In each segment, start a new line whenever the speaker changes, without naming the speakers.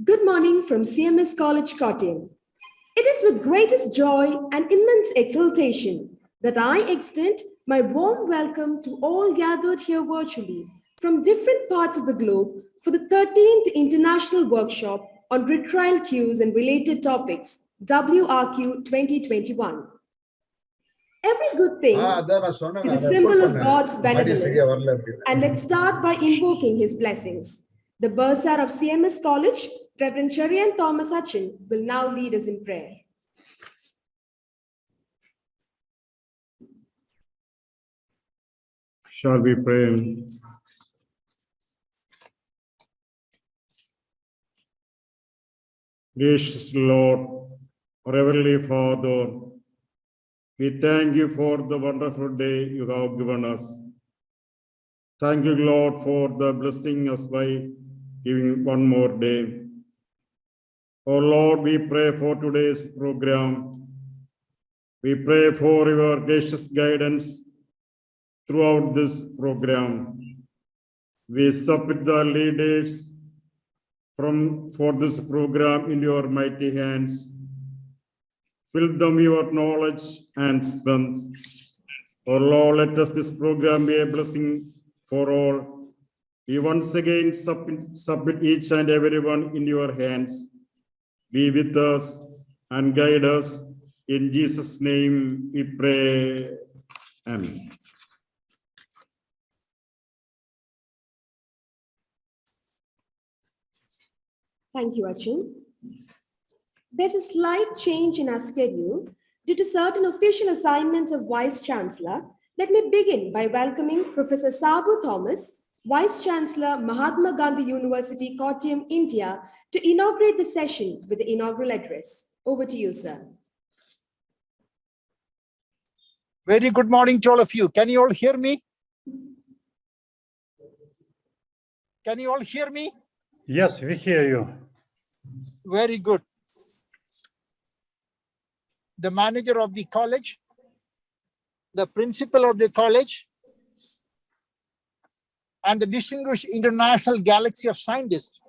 Good morning from CMS College Kottayam. It is with greatest joy and immense exultation that I extend my warm welcome to all gathered here virtually from different parts of the globe for the 13th International Workshop on Retrial Queues and Related Topics, WRQ 2021. Every good thing is a symbol of God's benevolence, and let's start by invoking His blessings. The bursar of CMS College, Reverend Cherian Thomas Hutchin, will now lead us in prayer.
Shall we pray? Gracious Lord, our Heavenly Father, we thank you for the wonderful day you have given us. Thank you, Lord, for the blessing us by giving one more day. Oh Lord, we pray for today's program. We pray for your gracious guidance throughout this program. We submit the leaders for this program in your mighty hands. Fill them your knowledge and strength. Oh Lord, let us this program be a blessing for all. We once again submit each and everyone in your hands. Be with us and guide us. In Jesus' name we pray. Amen.
Thank you, Achin. There's a slight change in our schedule due to certain official assignments of Vice Chancellor. Let me begin by welcoming Professor Sabu Thomas, Vice Chancellor, Mahatma Gandhi University, Kottayam, India, to inaugurate the session with the inaugural address. Over to you, sir.
Very good morning to all of you. Can you all hear me? Can you all hear me?
Yes, we hear you.
Very good. The manager of the college, the principal of the college, and the distinguished international galaxy of scientists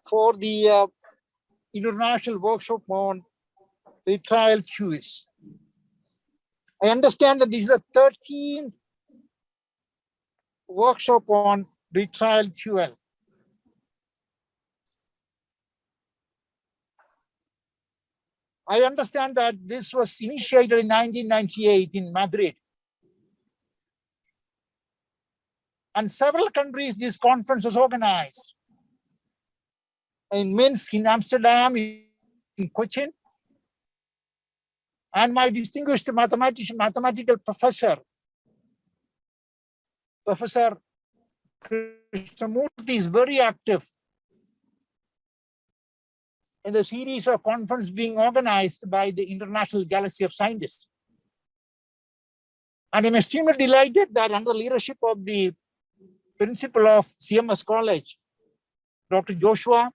for the international workshop on retrial queues. I understand that this is the 13th workshop on retrial QL. I understand that this was initiated in 1998 in Madrid. And several countries, this conference was organized. In Minsk, in Amsterdam, in Cochin. And my distinguished mathematical professor, Professor Krishnamurthy, is very active in the series of conferences being organized by the International Galaxy of Scientists. And I'm extremely delighted that under the leadership of the principal of CMS College, Dr. Joshua,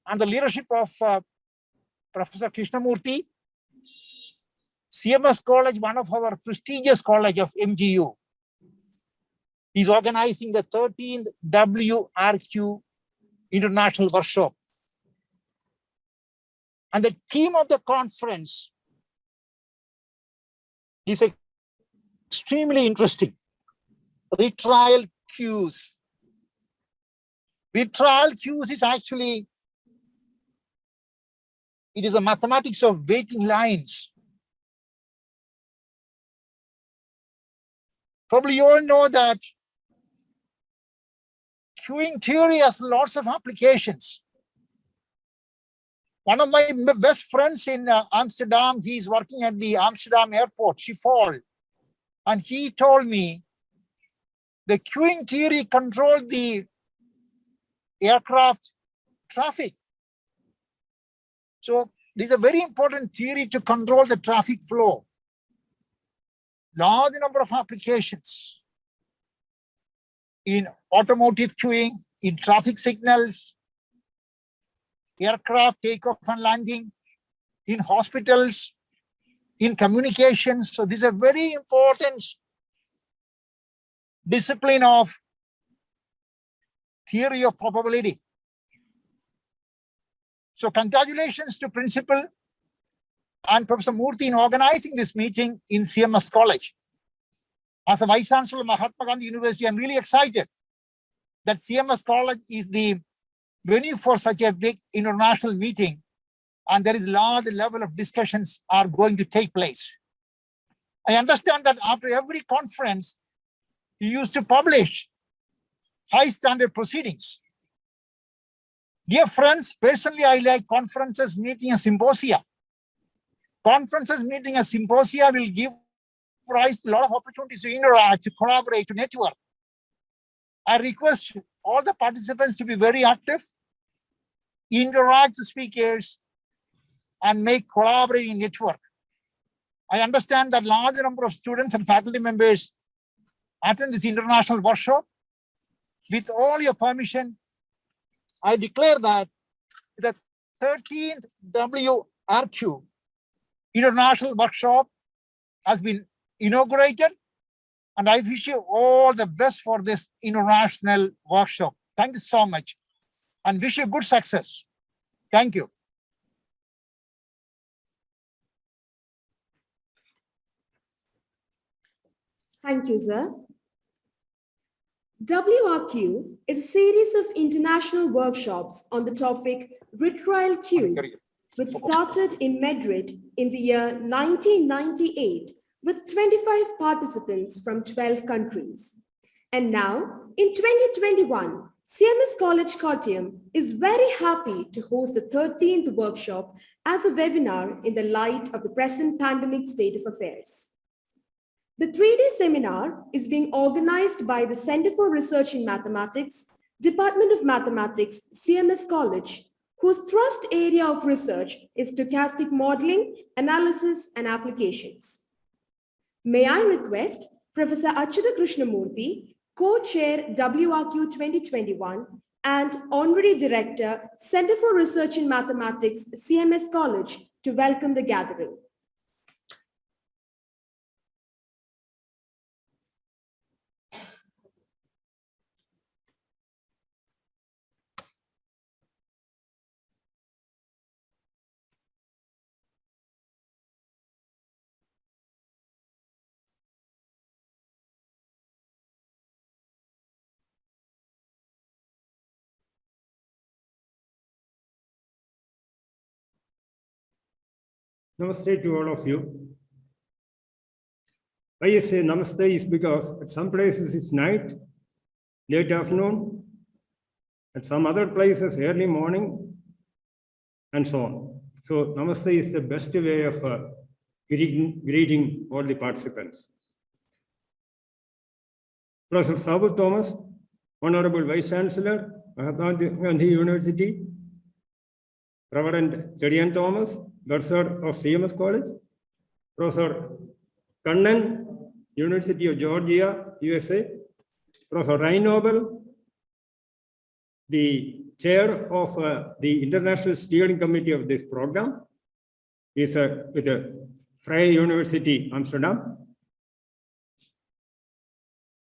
and the leadership of Professor Krishnamurthy, CMS College, one of our prestigious college of MGU, is organizing the 13th WRQ International Workshop. And the theme of the conference is extremely interesting. Retrial queues. Retrial queues is actually, it is a mathematics of waiting lines. Probably you all know that queuing theory has lots of applications. One of my best friends in Amsterdam, he's working at the Amsterdam airport, Schiphol, and he told me the queuing theory controlled the aircraft traffic. So this is a very important theory to control the traffic flow. Large number of applications in automotive queuing, in traffic signals, aircraft takeoff and landing, in hospitals, in communications. So this is a very important discipline of theory of probability. So congratulations to Principal and Professor Murthy in organizing this meeting in CMS College. As a Vice Chancellor of Mahatma Gandhi University, I'm really excited that CMS College is the venue for such a big international meeting, and there is a large level of discussions are going to take place. I understand that after every conference, you used to publish high standard proceedings. Dear friends, personally, I like conferences, meeting, and symposia. Conferences, meeting, and symposia will give rise to a lot of opportunities to interact, to collaborate, to network. I request all the participants to be very active, interact with speakers, and make collaborating network. I understand that large number of students and faculty members attend this international workshop. With all your permission, I declare that the 13th WRQ International Workshop has been inaugurated, and I wish you all the best for this international workshop. Thank you so much, and wish you good success. Thank you.
Thank you, sir. WRQ is a series of international workshops on the topic Retrial queues, which started in Madrid in the year 1998 with 25 participants from 12 countries. And now, in 2021, CMS College Kottayam is very happy to host the 13th workshop as a webinar in the light of the present pandemic state of affairs. The 3-day seminar is being organized by the Center for Research in Mathematics, Department of Mathematics, CMS College, whose thrust area of research is stochastic modeling, analysis, and applications. May I request Professor Achyuta Krishnamurthy, Co-Chair WRQ 2021 and Honorary Director, Center for Research in Mathematics, CMS College, to welcome the gathering.
Namaste to all of you. Why I say namaste is because at some places it's night, late afternoon, at some other places early morning, and so on. So namaste is the best way of greeting all the participants. Professor Sabu Thomas, Honorable Vice Chancellor, Mahatma Gandhi University, Reverend Jadian Thomas, Bursar of CMS College, Professor Kannan, University of Georgia, USA, Professor Reinobel, the chair of the International Steering Committee of this program, is with the Vrije University, Amsterdam,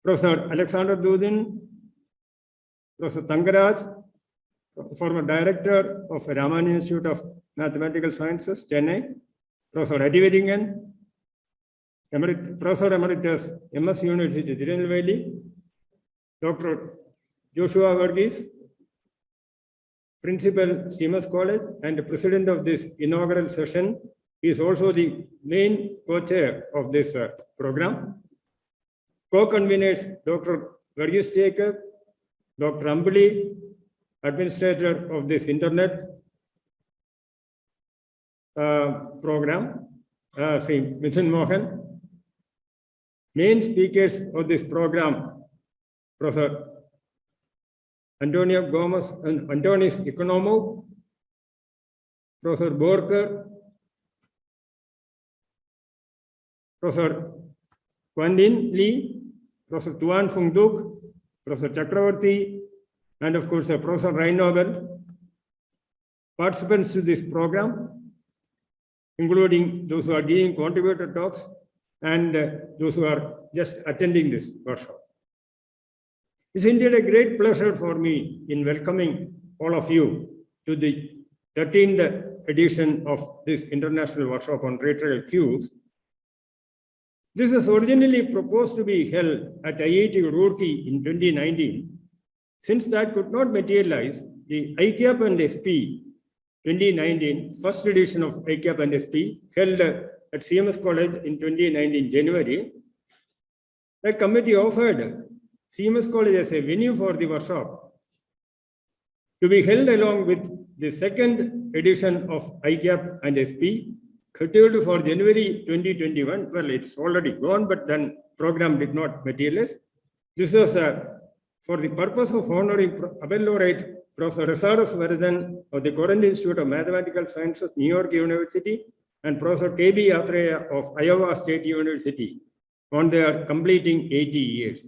Professor Alexander Dudin, Professor Tangaraj, former director of Raman Institute of Mathematical Sciences, Chennai, Professor Adivedingen, Professor Emeritus, MS University, Tirunelveli, Dr. Joshua Verghese, Principal, CMS College, and President of this inaugural session. He is also the main co-chair of this program. Co-conveners, Dr. Verghese Jacob, Dr. Ambali, administrator of this internet program, Sri Mithun Mohan. Main speakers of this program, Professor Antonio Gomez and Antonis Economou, Professor Borker, Professor Kwandin Lee, Professor Tuan Phung Duc, Professor Chakravarti, and of course, Professor Reinobel. Participants to this program, including those who are giving contributor talks and those who are just attending this workshop. It's indeed a great pleasure for me in welcoming all of you to the 13th edition of this international workshop on retrial queues. This was originally proposed to be held at IIT Roorkee in 2019. Since that could not materialize, the ICAP and SP 2019, first edition of ICAP and SP, held at CMS College in 2019 January. The committee offered CMS College as a venue for the workshop to be held along with the second edition of ICAP and SP, scheduled for January 2021. Well, it's already gone, but then program did not materialize. This was for the purpose of honoring Abel Laureate Professor Resaros Varadan of the Corinth Institute of Mathematical Sciences, New York University, and Professor K.B. Yatreya of Iowa State University on their completing 80 years.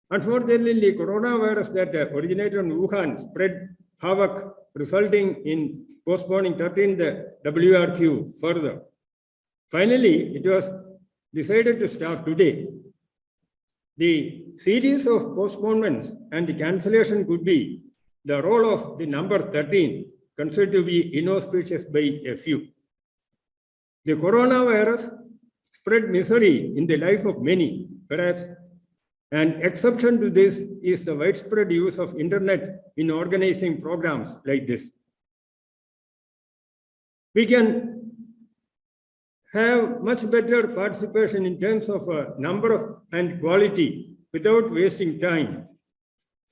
Unfortunately, the coronavirus that originated in Wuhan spread havoc, resulting in postponing 13th WRQ further. Finally, it was decided to start today. The series of postponements and the cancellation could be the role of the number 13, considered to be inauspicious by a few. The coronavirus spread misery in the life of many. Perhaps an exception to this is the widespread use of internet in organizing programs like this. We can have much better participation in terms of number of and quality without wasting time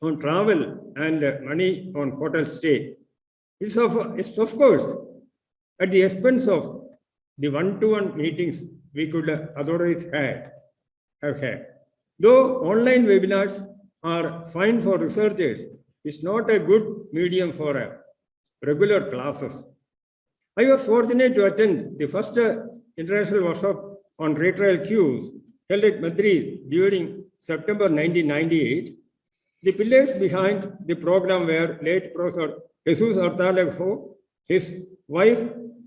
on travel and money on hotel stay. It's of course at the expense of the one-to-one meetings we could otherwise have had. Though online webinars are fine for researchers, it's not a good medium for regular classes. I was fortunate to attend the first international workshop on retrial queues held at Madrid during September 1998. The pillars behind the program were late Professor Jesus Artalejo, his wife,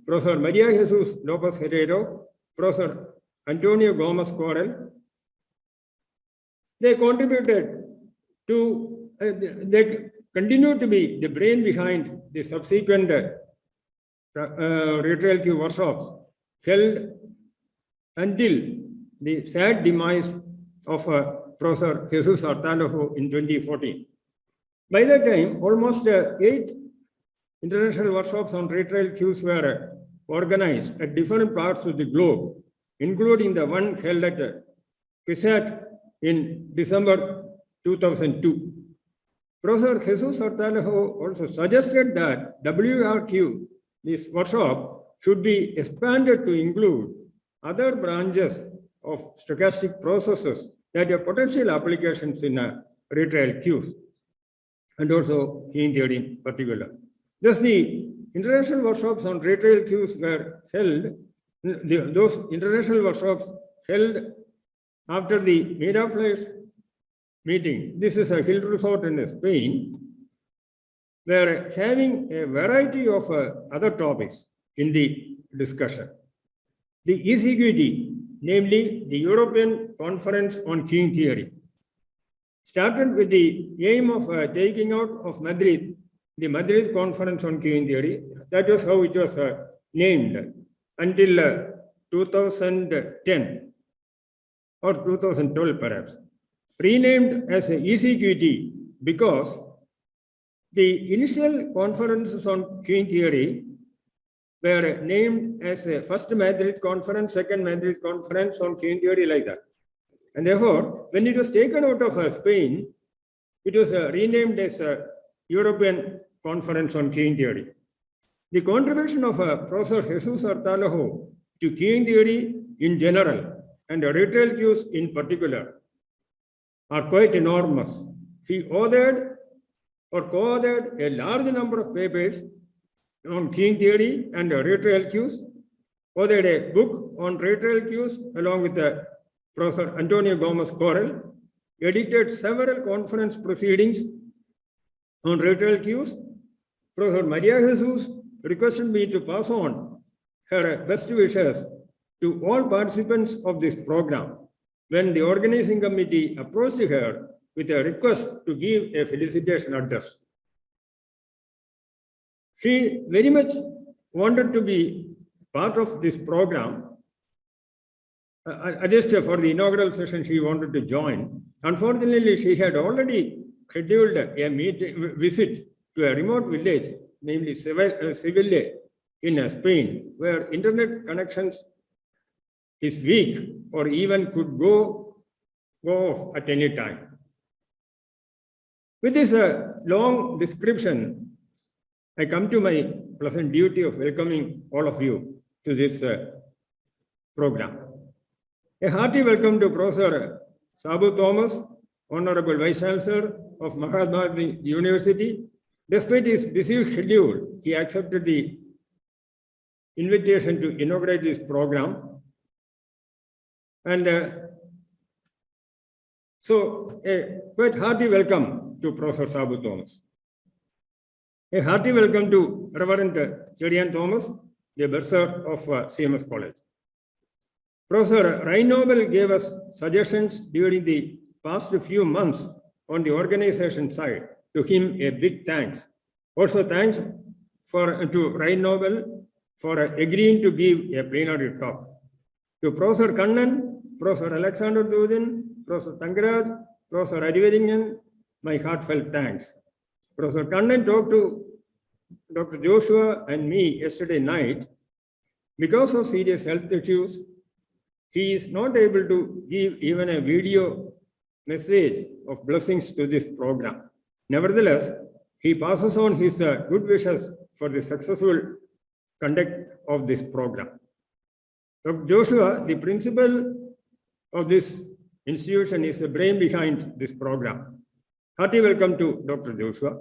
Professor Maria Jesus Lopez Herrero, Professor Antonio Gomez Corral. They contributed to, they continue to be the brain behind the subsequent retrial queue workshops held until the sad demise of Professor Jesus Artalejo in 2014. By that time, almost 8 international workshops on retrial queues were organized at different parts of the globe, including the one held at Quissat in December 2002. Professor Jesus Artalejo also suggested that WRQ, this workshop, should be expanded to include other branches of stochastic processes that have potential applications in retrial queues, and also keying theory in particular. Thus, the international workshops on retrial queues were held, those international workshops held after the Miraflores meeting. This is a hill resort in Spain. Were having a variety of other topics in the discussion. The ECQT, namely the European Conference on Queuing Theory, started with the aim of taking out of Madrid, the Madrid Conference on Queuing Theory. That was how it was named until 2010 or 2012 perhaps. Renamed as a ECQT because the initial conferences on queuing theory were named as a first Madrid conference, second Madrid conference on queuing theory, like that. And therefore, when it was taken out of Spain, it was renamed as a European Conference on Queuing Theory. The contribution of Professor Jesus Artalejo to queuing theory in general and retrial queues in particular are quite enormous. He authored or co-authored a large number of papers on queuing theory and retrial queues, authored a book on retrial queues along with Professor Antonio Gomez Corral, edited several conference proceedings on retrial queues. Professor Maria Jesus requested me to pass on her best wishes to all participants of this program when the organizing committee approached her with a request to give a felicitation address. She very much wanted to be part of this program. Just for the inaugural session, she wanted to join. Unfortunately, she had already scheduled a visit to a remote village, namely Seville in Spain, where internet connections is weak or even could go off at any time. With this long description, I come to my pleasant duty of welcoming all of you to this program. A hearty welcome to Professor Sabu Thomas, Honorable Vice Chancellor of Mahatma Gandhi University. Despite his busy schedule, he accepted the invitation to inaugurate this program. And so a quite hearty welcome to Professor Sabu Thomas. A hearty welcome to Reverend Chedian Thomas, the bursar of CMS College. Professor Reinobel gave us suggestions during the past few months on the organization side. To him, a big thanks. Also, thanks to Reinobel for agreeing to give a plenary talk. To Professor Kannan, Professor Alexander Dudin, Professor Tangaraj, Professor Adivaringan, my heartfelt thanks. Professor Kannan talked to Dr. Joshua and me yesterday night. Because of serious health issues, he is not able to give even a video message of blessings to this program. Nevertheless, he passes on his good wishes for the successful conduct of this program. Dr. Joshua, the principal of this institution, is the brain behind this program. Hearty welcome to Dr. Joshua.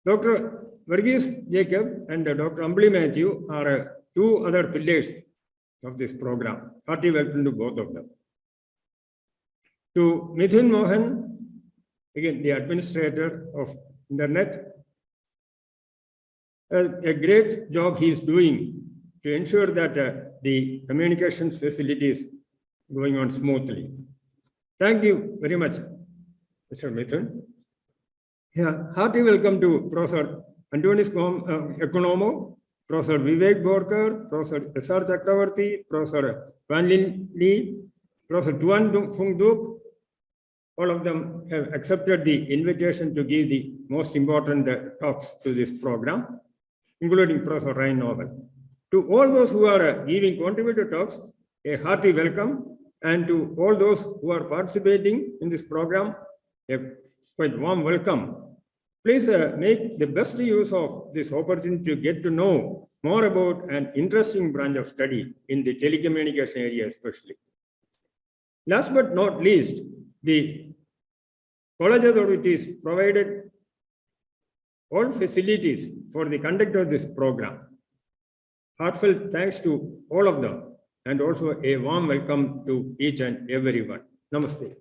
Dr. Verghese Jacob and Dr. Ambli Matthew are two other pillars of this program. Hearty welcome to both of them. To Mithun Mohan, again, the administrator of Internet, a great job he is doing to ensure that the communications facilities going on smoothly. Thank you very much, Mr. Mithun. Yeah, hearty welcome to Professor Antonis Economo, Professor Vivek Borkar, Professor S.R. Chakravarti, Professor Van Lin Lee, Professor Tuan Phung Duc. All of them have accepted the invitation to give the most important talks to this program, including Professor Ryan Nobel. To all those who are giving contributor talks, a hearty welcome, and to all those who are participating in this program, a quite warm welcome. Please make the best use of this opportunity to get to know more about an interesting branch of study in the telecommunication area especially. Last but not least, the college authorities provided all facilities for the conduct of this program. Heartfelt thanks to all of them, and also a warm welcome to each and everyone. Namaste.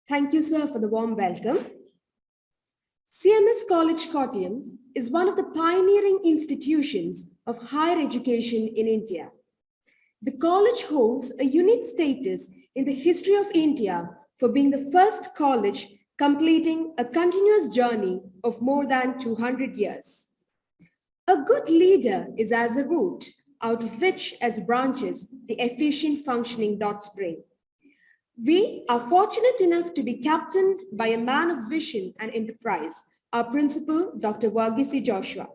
Thank you, sir, for the warm welcome. CMS College Kottayam is one of the pioneering institutions of higher education in India. The college holds a unique status in the history of India for being the first college completing a continuous journey of more than 200 years. A good leader is as a root, out of which as branches the efficient functioning dot spring. We are fortunate enough to be captained by a man of vision and enterprise, our principal, Dr. Verghese Joshua.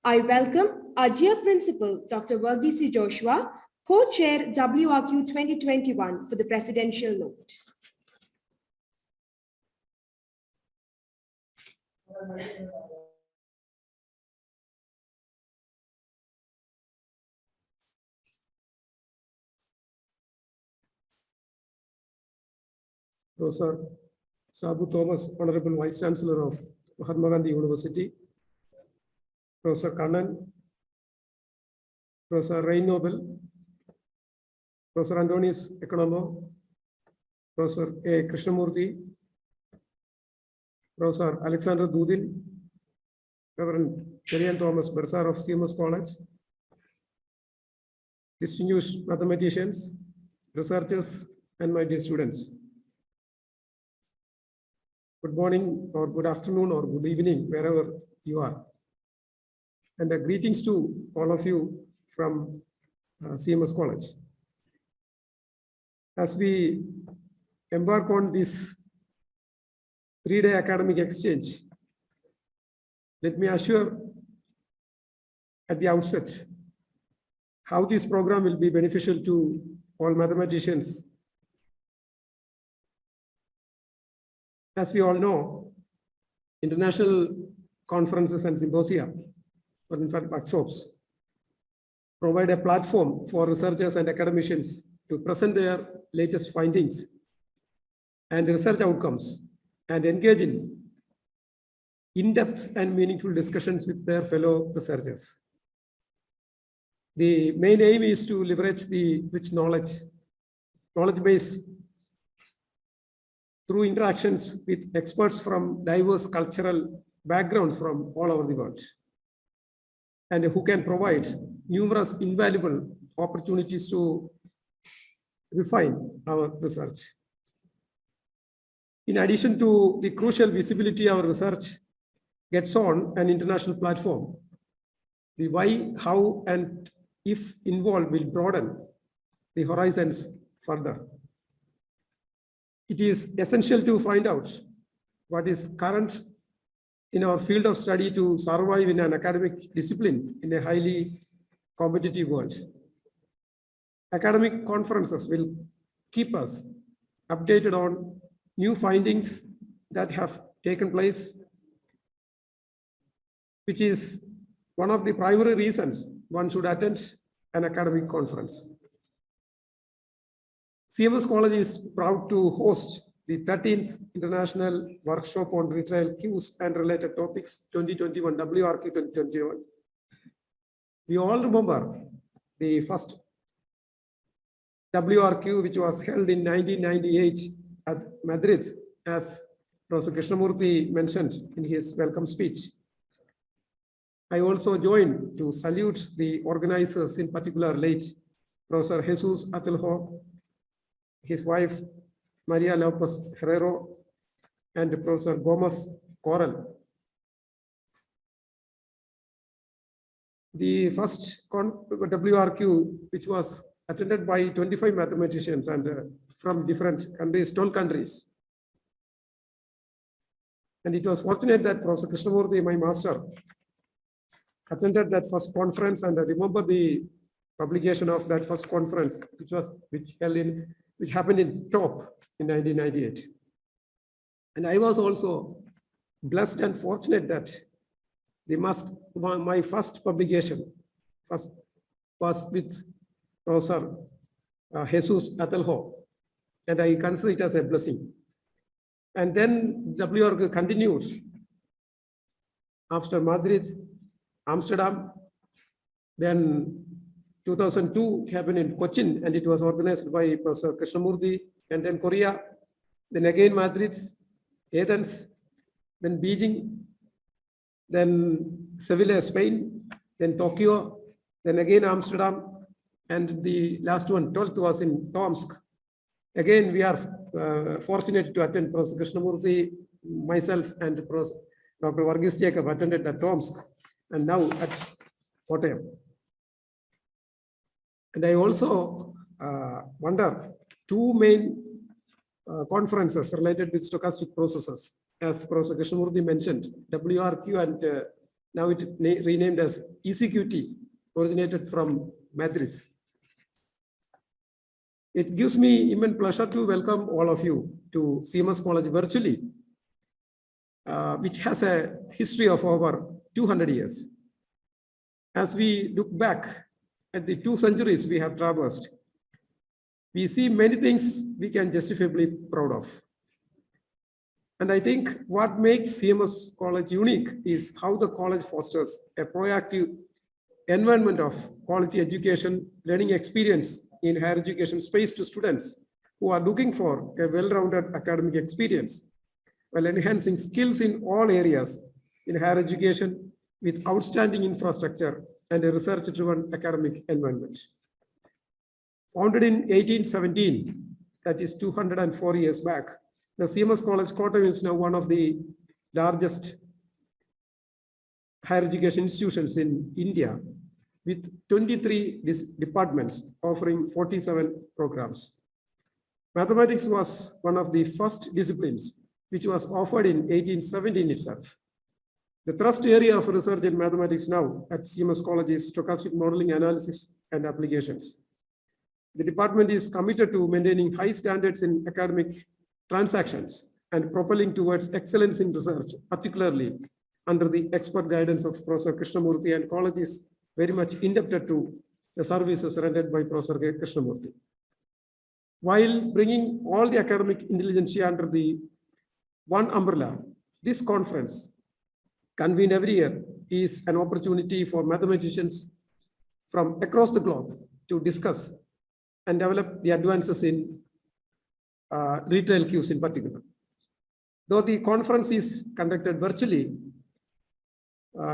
I welcome our dear principal, Dr. Verghese Joshua, co-chair WRQ 2021 for the presidential note.
Professor Sabu Thomas, Honorable Vice Chancellor of Mahatma Gandhi University, Professor Kannan, Professor Rain Nobel, Professor Antonis Economo, Professor A. Krishnamurthy, Professor Alexander Dudin, Reverend Cherian Thomas Bersar of CMS College, distinguished mathematicians, researchers, and my dear students. Good morning or good afternoon or good evening, wherever you are. And greetings to all of you from CMS College. As we embark on this 3-day academic exchange, let me assure at the outset how this program will be beneficial to all mathematicians. As we all know, international conferences and symposia, or in fact workshops, provide a platform for researchers and academicians to present their latest findings and research outcomes and engage in-depth and meaningful discussions with their fellow researchers. The main aim is to leverage the rich knowledge base through interactions with experts from diverse cultural backgrounds from all over the world, and who can provide numerous invaluable opportunities to refine our research. In addition to the crucial visibility our research gets on an international platform, the why, how, and if involved will broaden the horizons further. It is essential to find out what is current in our field of study to survive in an academic discipline in a highly competitive world. Academic conferences will keep us updated on new findings that have taken place, which is one of the primary reasons one should attend an academic conference. CMS College is proud to host the 13th International Workshop on Retrial Queues and Related Topics 2021, WRQ 2021. We all remember the first WRQ, which was held in 1998 at Madrid, as Professor Krishnamurthy mentioned in his welcome speech. I also joined to salute the organizers, in particular late Professor Jesus Ateljo, his wife Maria Lopez Herrero, and Professor Gomez Corral. The first WRQ, which was attended by 25 mathematicians and from different countries, 12 countries. And it was fortunate that Professor Krishnamurthy, my master, attended that first conference, and I remember the publication of that first conference, which happened in Top in 1998. And I was also blessed and fortunate that my first publication was with Professor Jesus Ateljo, and I consider it as a blessing. And then WRQ continued after Madrid, Amsterdam, then 2002 it happened in Cochin, and it was organized by Professor Krishnamurthy, and then Korea, then again Madrid, Athens, then Beijing, then Seville, Spain, then Tokyo, then again Amsterdam, and the last one, 12th, was in Tomsk. Again, we are fortunate to attend. Professor Krishnamurthy, myself, and Professor Dr. Varghese Jacob attended at Tomsk, and now at Kottayam. And I also wonder two main conferences related with stochastic processes, as Professor Krishnamurthy mentioned, WRQ, and now it renamed as ECQT, originated from Madrid. It gives me immense pleasure to welcome all of you to CMS College virtually, which has a history of over 200 years. As we look back at the 2 centuries we have traversed, we see many things we can justifiably be proud of. And I think what makes CMS College unique is how the college fosters a proactive environment of quality education, learning experience in higher education space to students who are looking for a well-rounded academic experience, while enhancing skills in all areas in higher education, with outstanding infrastructure and a research-driven academic environment. Founded in 1817, that is 204 years back, the CMS College Kottayam is now one of the largest higher education institutions in India, with 23 departments offering 47 programs. Mathematics was one of the first disciplines which was offered in 1817 itself. The thrust area of research in mathematics now at CMS College is stochastic modeling, analysis, and applications. The department is committed to maintaining high standards in academic transactions and propelling towards excellence in research, particularly under the expert guidance of Professor Krishnamurthy, and college is very much indebted to the services rendered by Professor Krishnamurthy. While bringing all the academic intelligentsia under the one umbrella, this conference, convened every year, is an opportunity for mathematicians from across the globe to discuss and develop the advances in Retrial queues in particular. Though the conference is conducted virtually,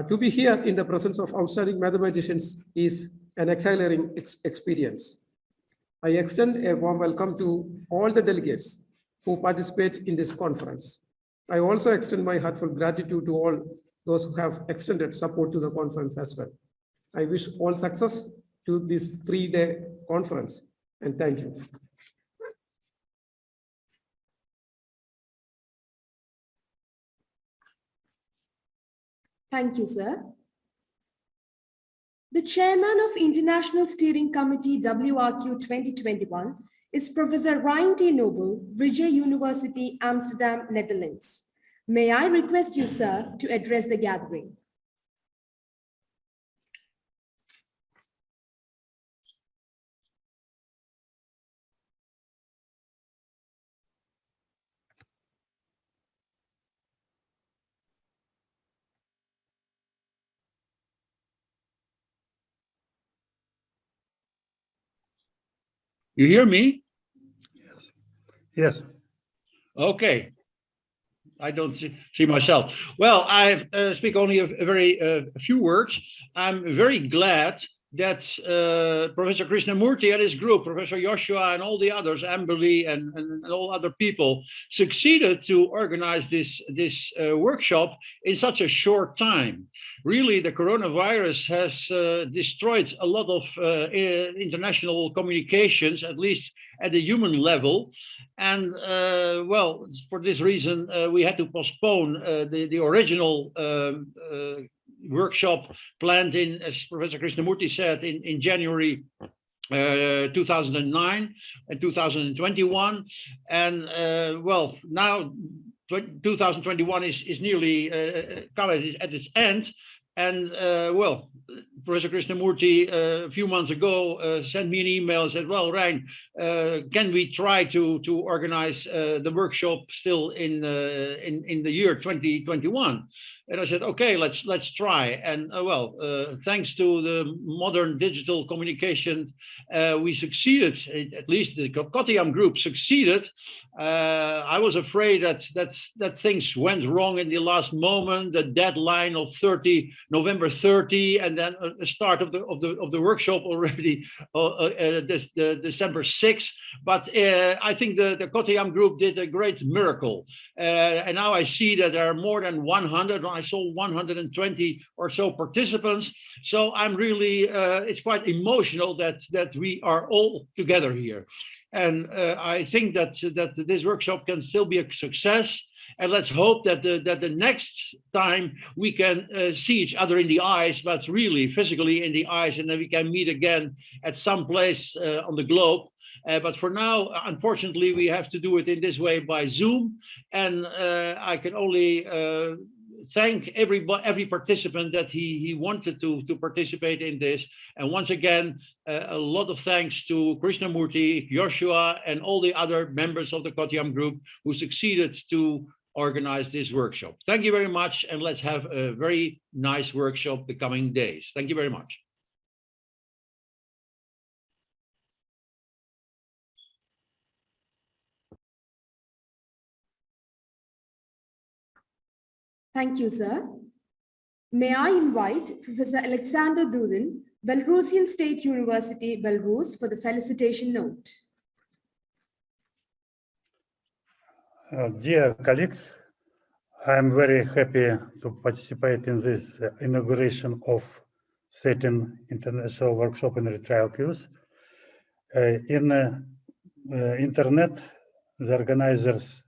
to be here in the presence of outstanding mathematicians is an exhilarating experience. I extend a warm welcome to all the delegates who participate in this conference. I also extend my heartfelt gratitude to all those who have extended support to the conference as well. I wish all success to this 3-day conference, and thank you.
Thank you, sir. The chairman of International Steering Committee WRQ 2021 is Professor Ryan T. Noble, Vrije University, Amsterdam, Netherlands. May I request you, sir, to address the gathering?
You hear me?
Yes.
Okay. I don't see myself. Well, I speak only a very few words. I'm very glad that Professor Krishnamurthy and his group, Professor Joshua and all the others, Amberly and all other people, succeeded to organize this workshop in such a short time. Really, the coronavirus has destroyed a lot of international communications, at least at the human level. And well, for this reason, we had to postpone the original workshop planned in, as Professor Krishnamurthy said, in January 2009 and 2021. And well, now 2021 is nearly at its end. And well, Professor Krishnamurthy a few months ago sent me an email and said, well, Ryan, can we try to organize the workshop still in the year 2021? And I said, okay, let's try. And well, thanks to the modern digital communication, we succeeded. At least the Kottayam group succeeded. I was afraid that things went wrong in the last moment. The deadline of November 30, and then the start of the workshop already December 6th. But I think the Kottayam group did a great miracle. And now I see that there are more than 100. I saw 120 or so participants. So I'm really, it's quite emotional that we are all together here. And I think that this workshop can still be a success. And let's hope that the next time we can see each other in the eyes, but really physically in the eyes, and then we can meet again at some place on the globe. But for now, unfortunately, we have to do it in this way by Zoom. And I can only thank every participant that he wanted to participate in this. And once again, a lot of thanks to Krishnamurthy, Joshua, and all the other members of the Kottayam group who succeeded to organize this workshop. Thank you very much, and let's have a very nice workshop the coming days. Thank you very much.
Thank you, sir. May I invite Professor Alexander Durin, Belarusian State University, Belarus, for the felicitation note.
Dear colleagues, I am very happy to participate in this inauguration of Setting International Workshop in Retrial queues. In internet, the organizers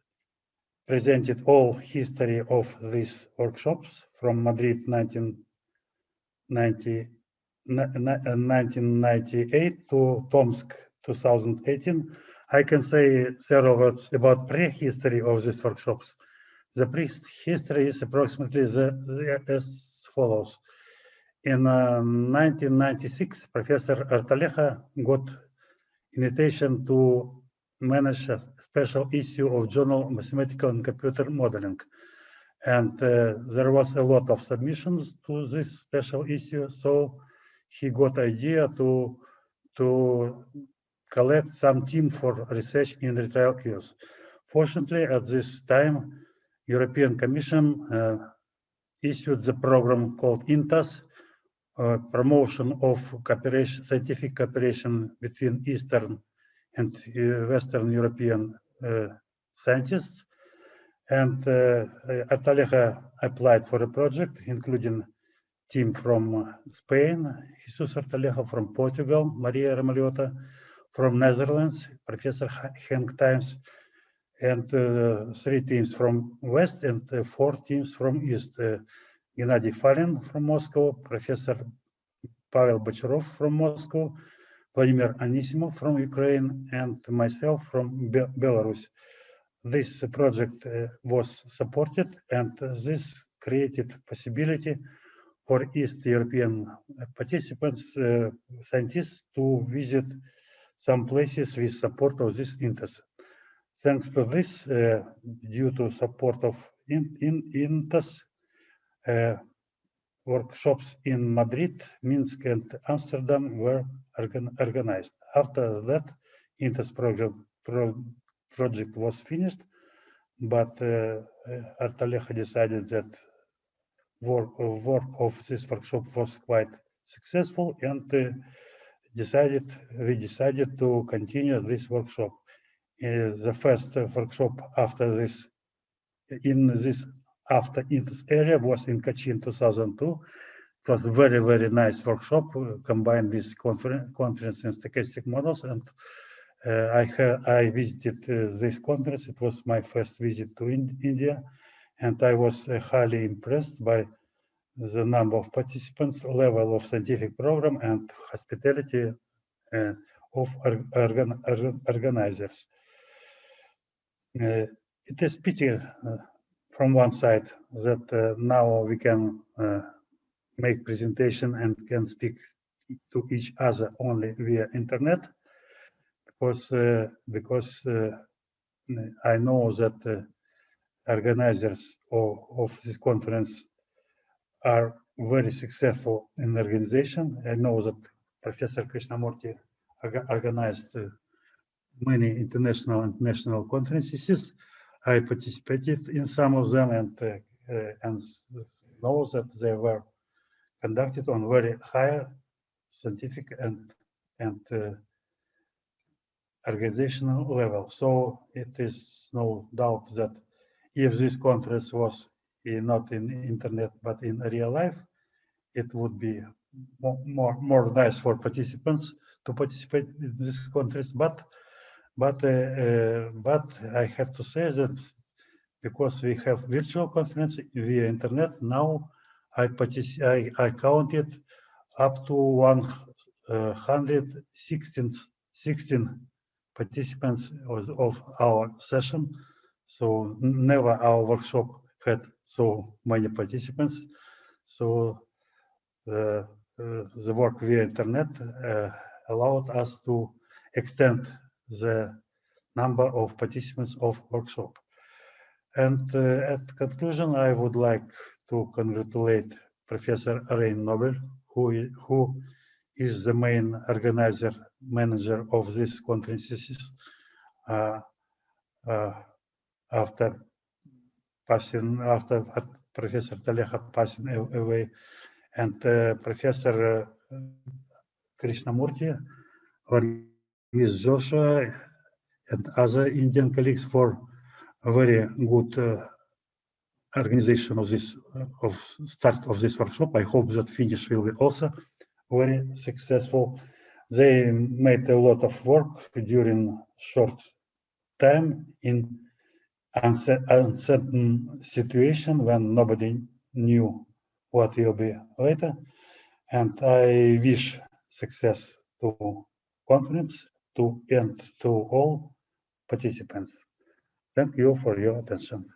presented all history of these workshops from Madrid 1998 to Tomsk 2018. I can say several words about prehistory of these workshops. The prehistory is approximately as follows. In 1996, Professor Artaleja got invitation to manage a special issue of journal Mathematical and Computer Modeling. And there was a lot of submissions to this special issue, so he got idea to collect some team for research in retrial queues. Fortunately, at this time, European Commission issued the program called INTAS, promotion of cooperation, scientific cooperation between Eastern and Western European scientists. And Artaleja applied for a project, including team from Spain, Jesus Artaleja, from Portugal, Maria Ramalhota, from Netherlands, Professor Henk Times, and 3 teams from West and 4 teams from East. Gennady Falin from Moscow, Professor Pavel Bocharov from Moscow, Vladimir Anisimov from Ukraine, and myself from Belarus. This project was supported, and this created possibility for East European participants, scientists, to visit some places with support of this INTAS. Thanks to this, due to support of INTAS, workshops in Madrid, Minsk, and Amsterdam were organized. After that, INTAS project was finished, but Artaleja decided that work of this workshop was quite successful, and we decided to continue this workshop. The first workshop after this, after INTAS area, was in Kachin 2002. It was a very, very nice workshop, combined with conference and stochastic models. And I visited this conference. It was my first visit to India, and I was highly impressed by the number of participants, level of scientific program, and hospitality of organizers. It is pity from one side that now we can make presentation and can speak to each other only via internet, because I know that organizers of this conference are very successful in organization. I know that Professor Krishnamurti organized many international and national conferences. I participated in some of them, and know that they were conducted on very high scientific and organizational level. So it is no doubt that if this conference was not in internet but in real life, it would be more nice for participants to participate in this conference. But I have to say that because we have virtual conference via internet, now I counted up to 116 participants of our session. So never our workshop had so many participants. So the work via internet allowed us to extend the number of participants of workshop. And at conclusion, I would like to congratulate Professor Rein Nobel, who is the main organizer, manager of these conferences. After Professor Taleha passing away, and Professor Krishnamurti, Varghese Joshua, and other Indian colleagues for a very good organization of this of start of this workshop. I hope that finish will be also very successful. They made a lot of work during short time in uncertain situation when nobody knew what will be later. And I wish success to conference and to all participants. Thank you for your attention.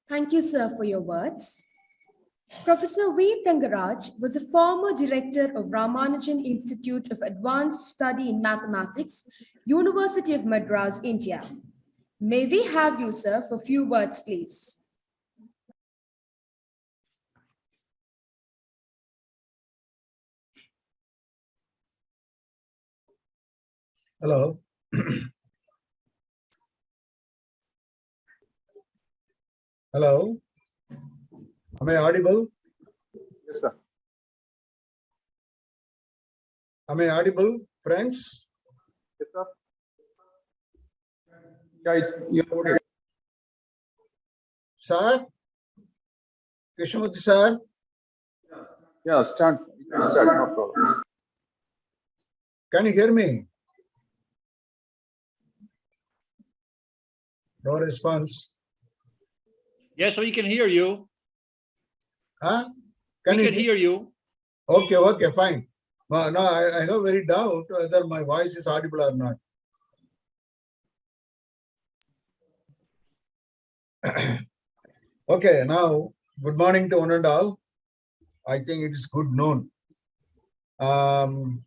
Thank you, sir, for your words. Professor V. Thangaraj was a former director of Ramanujan Institute of Advanced Study in Mathematics, University of Madras, India. May we have you, sir, for a few words, please?
Hello. Hello. Am I audible?
Yes, sir.
Am I audible, friends?
Yes, sir. Guys, you're audible.
Sir? Krishnamurti sir?
Yeah, start. You can start, no problem.
Can you hear me? No response.
Yes, we can hear you.
Huh?
We can hear you.
Okay, okay, fine. No, I know very doubt whether my voice is audible or not. Okay, now, good morning to one and all. I think it is good noon. In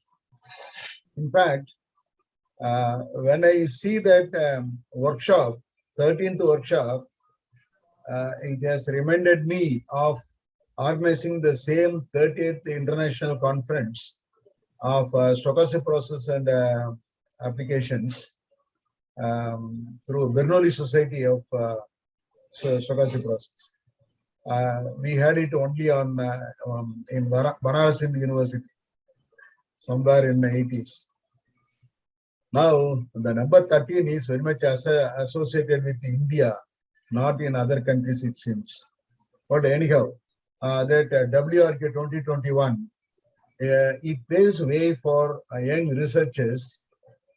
fact, when I see that workshop, 13th workshop, it has reminded me of organizing the same 30th International Conference of Stochastic Process and Applications through Bernoulli Society of Stochastic Process. We had it only on in Banaras Hindu University, somewhere in the 80s. Now, the number 13 is very much associated with India, not in other countries, it seems. But anyhow, that WRQ 2021, it paves way for young researchers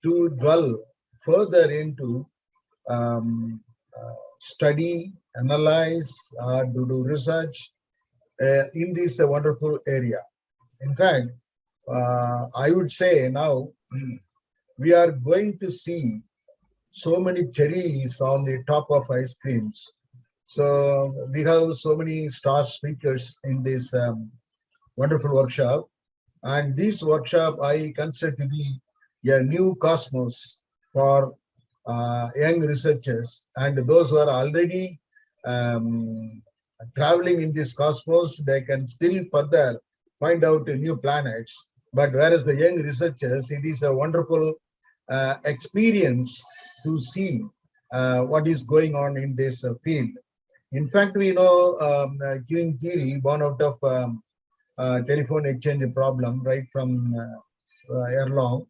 to dwell further into study, analyze, or to do research in this wonderful area. In fact, I would say now, we are going to see so many cherries on the top of ice creams. So we have so many star speakers in this wonderful workshop. And this workshop I consider to be a new cosmos for young researchers, and those who are already traveling in this cosmos, they can still further find out new planets. But whereas the young researchers, it is a wonderful experience to see what is going on in this field. In fact, we know queuing theory born out of telephone exchange problem right from Erlong,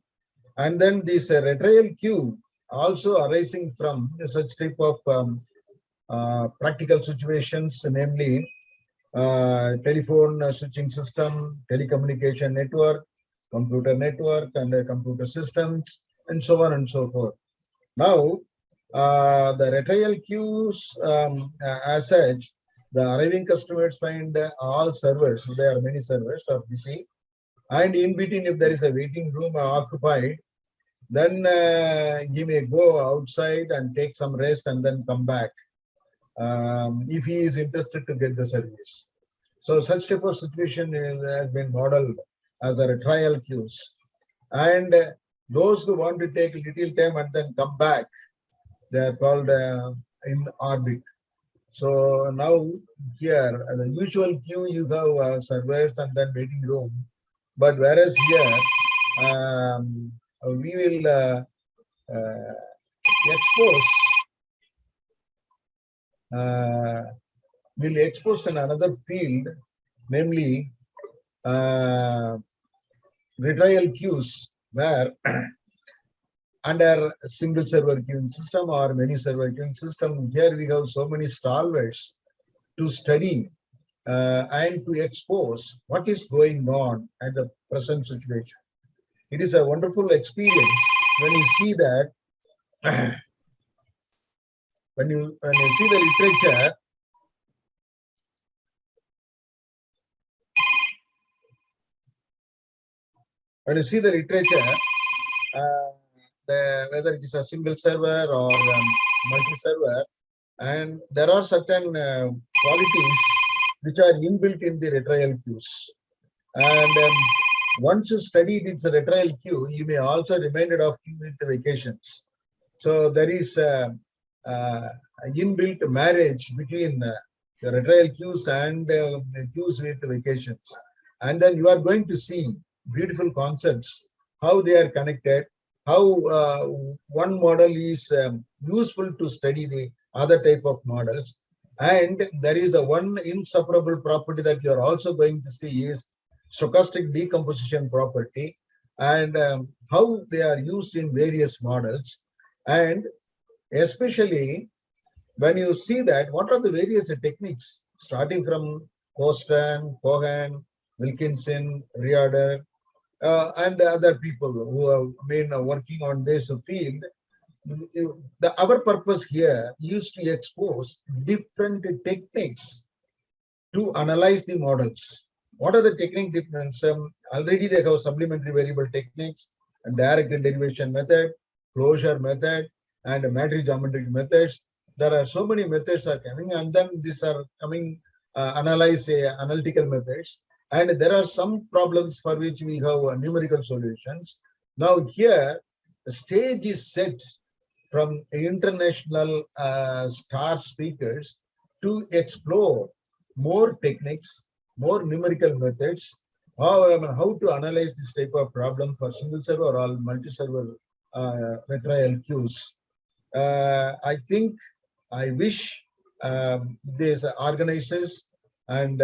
and then this Retrial queue also arising from such type of practical situations, namely telephone switching system, telecommunication network, computer network, and computer systems, and so on and so forth. Now, the Retrial queues as such, the arriving customers find all servers, there are many servers are busy, and in between if there is a waiting room occupied, then he may go outside and take some rest and then come back if he is interested to get the service. So such type of situation has been modeled as a Retrial queues. And those who want to take little time and then come back, they are called in orbit. So now here, the usual queue, you have servers and then waiting room. But whereas here, we will expose in another field, namely retrial queues, where under single server queuing system or many server queuing system, here we have so many stalwarts to study and to expose what is going on at the present situation. It is a wonderful experience when you see that, when you see the literature, whether it is a single server or multi-server, and there are certain qualities which are inbuilt in the retrial queues. And once you study this retrial queue, you may also reminded of queue with vacations. So there is inbuilt marriage between the retrial queues and the queues with vacations. And then you are going to see beautiful concepts, how they are connected, how one model is useful to study the other type of models. And there is a one inseparable property that you are also going to see is stochastic decomposition property, and how they are used in various models. And especially when you see that, what are the various techniques, starting from Costan, Cohen, Wilkinson, Riordan, and other people who have been working on this field. Our purpose here is to expose different techniques to analyze the models. What are the technique difference? Already they have supplementary variable techniques, and direct derivation method, closure method, and matrix geometric methods. There are so many methods are coming, and then these are coming analyze analytical methods. And there are some problems for which we have numerical solutions. Now here, the stage is set from international star speakers to explore more techniques, more numerical methods, how to analyze this type of problem for single server or multi-server retrial queues. I think, I wish these organizers and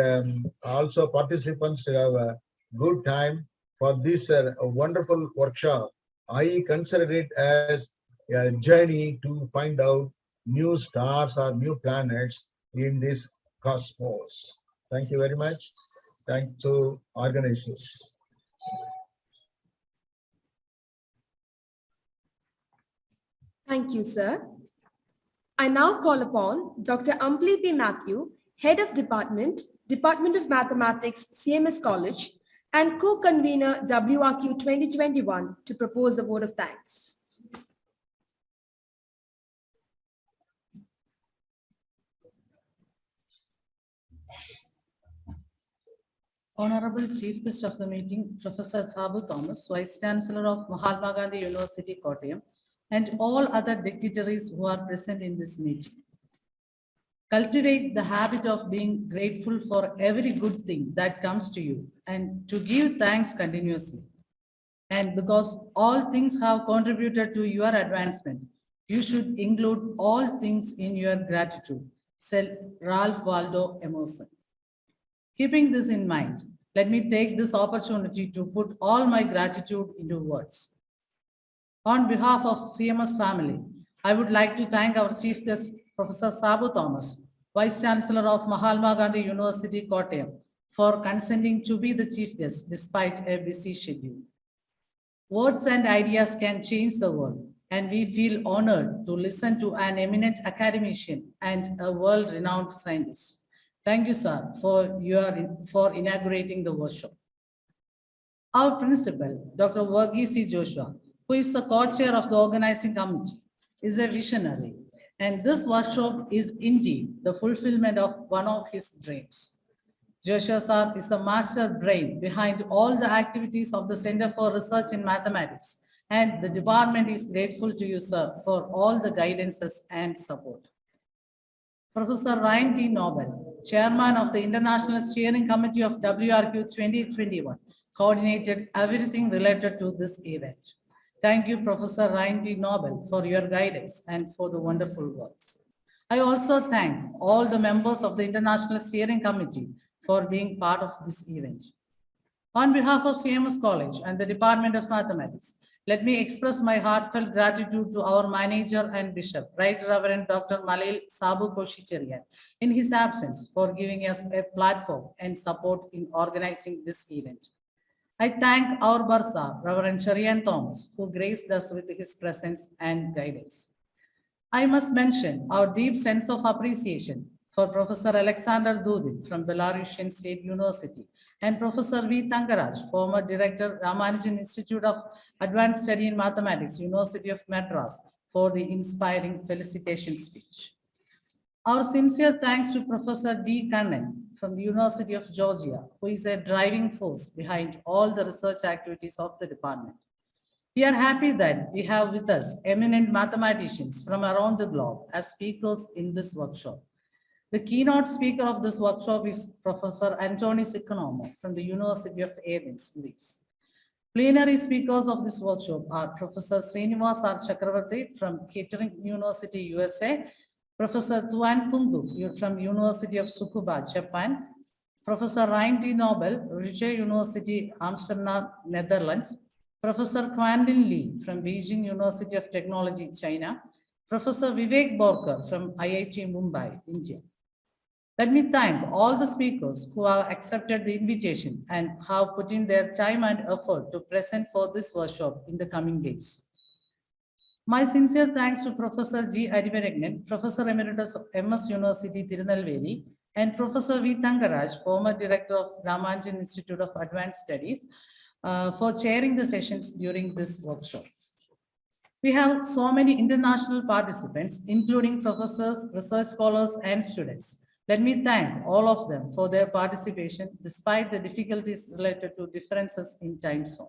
also participants to have a good time for this wonderful workshop. I consider it as a journey to find out new stars or new planets in this cosmos. Thank you very much. Thank to organizers.
Thank you, sir. I now call upon Dr. Ampli P. Matthew, Head of Department, Department of Mathematics, CMS College, and co-convener WRQ 2021 to propose a vote of thanks.
Honorable Chief Guest of the meeting, Professor Sabu Thomas, Vice Chancellor of Mahatma Gandhi University, Kottayam, and all other dignitaries who are present in this meeting. Cultivate the habit of being grateful for every good thing that comes to you and to give thanks continuously. And because all things have contributed to your advancement, you should include all things in your gratitude, said Ralph Waldo Emerson. Keeping this in mind, let me take this opportunity to put all my gratitude into words. On behalf of CMS family, I would like to thank our Chief Guest, Professor Sabu Thomas, Vice Chancellor of Mahatma Gandhi University, Kottayam, for consenting to be the Chief Guest despite a busy schedule. Words and ideas can change the world, and we feel honored to listen to an eminent academician and a world-renowned scientist. Thank you, sir, for inaugurating the workshop. Our principal, Dr. Verghese Joshua, who is the co-chair of the organizing committee, is a visionary, and this workshop is indeed the fulfillment of one of his dreams. Joshua sir is the master brain behind all the activities of the Center for Research in Mathematics, and the department is grateful to you, sir, for all the guidances and support. Professor Ryan T. Nobel, Chairman of the International Steering Committee of WRQ 2021, coordinated everything related to this event. Thank you, Professor Ryan D. Nobel, for your guidance and for the wonderful words. I also thank all the members of the International Steering Committee for being part of this event. On behalf of CMS College and the Department of Mathematics, let me express my heartfelt gratitude to our manager and bishop, Right Reverend Dr. Malil Sabu Koshicherian, in his absence, for giving us a platform and support in organizing this event. I thank our Bursar, Reverend Cherian Thomas, who graced us with his presence and guidance. I must mention our deep sense of appreciation for Professor Alexander Dudin from Belarusian State University and Professor V. Tangaraj, former Director, Ramanujan Institute of Advanced Study in Mathematics, University of Madras, for the inspiring felicitation speech. Our sincere thanks to Professor D. Kannan from the University of Georgia, who is a driving force behind all the research activities of the department. We are happy that we have with us eminent mathematicians from around the globe as speakers in this workshop. The keynote speaker of this workshop is Professor Antonis Economou from the University of Athens, Greece. Plenary speakers of this workshop are Professor Srinivas R. Chakravarti from Kettering University, USA, Professor Tuan Phung from University of Tsukuba, Japan, Professor Ryan D. Nobel, Retrial University, Amsterdam, Netherlands, Professor Quandin Lee from Beijing University of Technology, China, Professor Vivek Borkar from IIT Mumbai, India. Let me thank all the speakers who have accepted the invitation and have put in their time and effort to present for this workshop in the coming days. My sincere thanks to Professor G. Adivaragnan, Professor Emeritus of MS University, Tirunelveli, and Professor V. Tangaraj, former Director of Ramanujan Institute of Advanced Studies, for chairing the sessions during this workshop. We have so many international participants, including professors, research scholars, and students. Let me thank all of them for their participation despite the difficulties related to differences in time zone.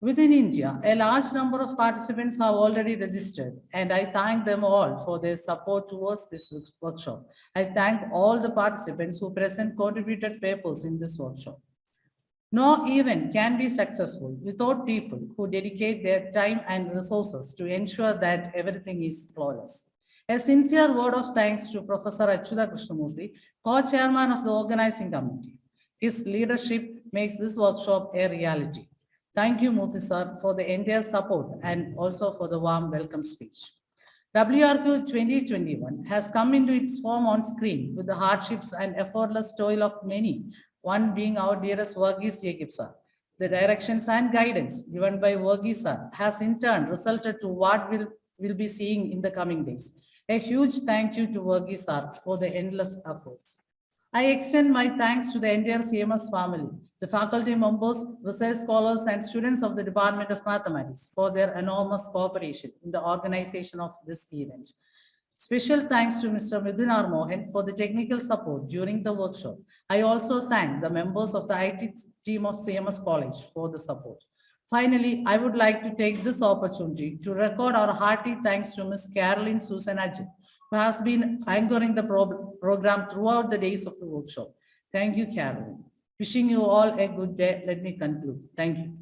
Within India, a large number of participants have already registered, and I thank them all for their support towards this workshop. I thank all the participants who present contributed papers in this workshop. No event can be successful without people who dedicate their time and resources to ensure that everything is flawless. A sincere word of thanks to Professor Achyuta Krishnamurthy, co-chairman of the organizing committee. His leadership makes this workshop a reality. Thank you, Murthy sir, for the entire support and also for the warm welcome speech. WRQ 2021 has come into its form on screen with the hardships and effortless toil of many, one being our dearest Verghese Jacob sir. The directions and guidance given by Verghese sir has in turn resulted to what we'll be seeing in the coming days. A huge thank you to Verghese sir for the endless efforts. I extend my thanks to the entire CMS family, the faculty members, research scholars, and students of the Department of Mathematics for their enormous cooperation in the organization of this event. Special thanks to Mr. Midun R. Mohan for the technical support during the workshop. I also thank the members of the IT team of CMS College for the support. Finally, I would like to take this opportunity to record our hearty thanks to Ms. Caroline Susan Ajit, who has been anchoring the program throughout the days of the workshop. Thank you, Caroline. Wishing you all a good day. Let me conclude. Thank you.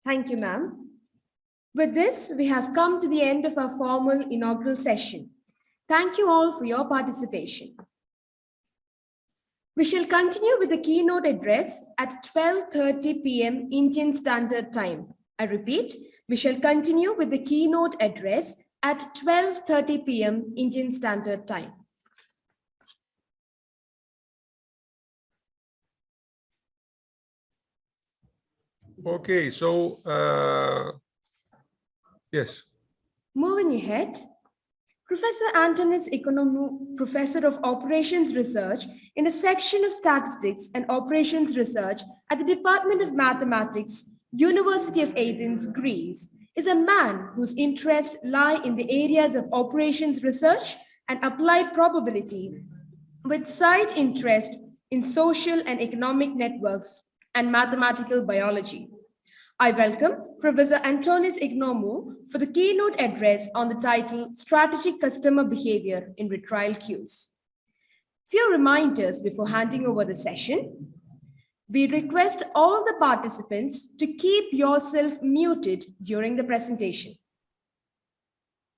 Thank you, ma'am. With this, we have come to the end of our formal inaugural session. Thank you all for your participation. We shall continue with the keynote address at 12:30 p.m. Indian Standard Time. I repeat, we shall continue with the keynote address at 12:30 p.m. Indian Standard Time.
Okay, so yes.
Moving ahead, Professor Antonis Economou, Professor of Operations Research in the section of Statistics and Operations Research at the Department of Mathematics, University of Athens, Greece, is a man whose interests lie in the areas of operations research and applied probability, with side interest in social and economic networks and mathematical biology. I welcome Professor Antonis Ignomou for the keynote address on the title Strategic Customer Behavior in Retrial Queues. Few reminders before handing over the session. We request all the participants to keep yourself muted during the presentation.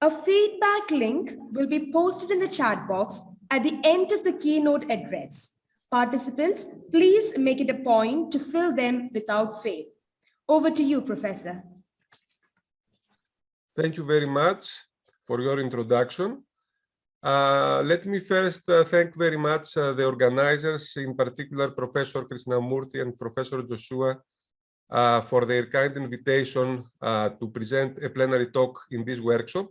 A feedback link will be posted in the chat box at the end of the keynote address. Participants, please make it a point to fill them without fail. Over to you, Professor.
Thank you very much for your introduction. Let me first thank very much the organizers, in particular Professor Krishnamurthy and Professor Joshua, for their kind invitation to present a plenary talk in this workshop.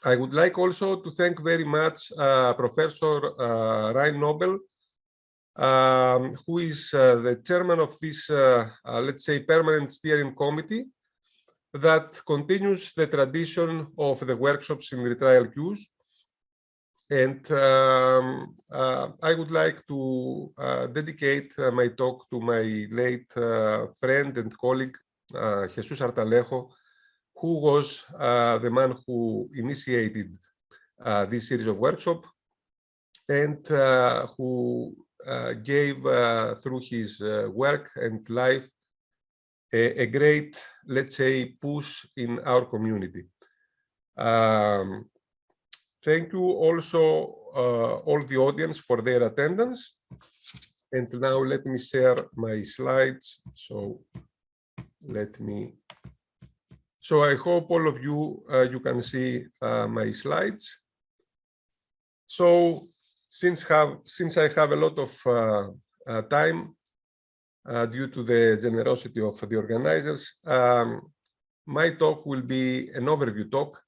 I would like also to thank very much Professor Ryan Nobel, who is the chairman of this, let's say, permanent steering committee that continues the tradition of the workshops in retrial queues. And I would like to dedicate my talk to my late friend and colleague, Jesus Artalejo, who was the man who initiated this series of workshops and who gave through his work and life a great, let's say, push in our community. Thank you also all the audience for their attendance. And now let me share my slides. So I hope all of you, you can see my slides. So since I have a lot of time due to the generosity of the organizers, my talk will be an overview talk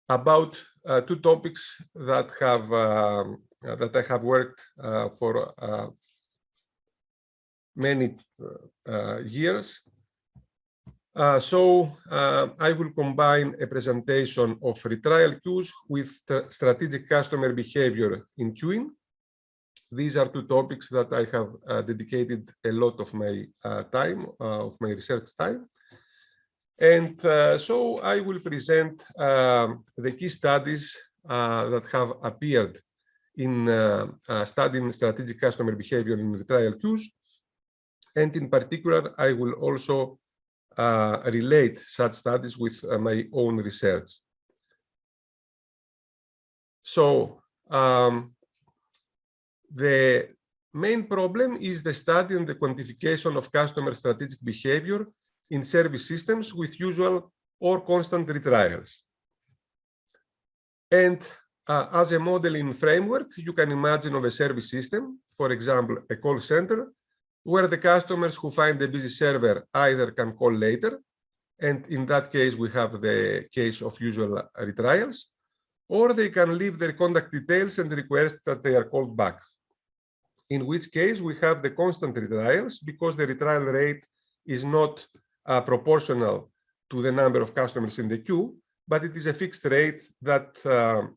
about two topics that I have worked for many years. So I will combine a presentation of retrial queues with strategic customer behavior in queuing. These are two topics that I have dedicated a lot of my time, of my research time. And so I will present the key studies that have appeared in studying strategic customer behavior in retrial queues. And in particular, I will also relate such studies with my own research. So the main problem is the study and the quantification of customer strategic behavior in service systems with usual or constant retrials. And as a modeling framework, you can imagine of a service system, for example, a call center, where the customers who find a busy server either can call later, and in that case, we have the case of usual retrials, or they can leave their contact details and request that they are called back. In which case, we have the constant retrials because the retrial rate is not proportional to the number of customers in the queue, but it is a fixed rate that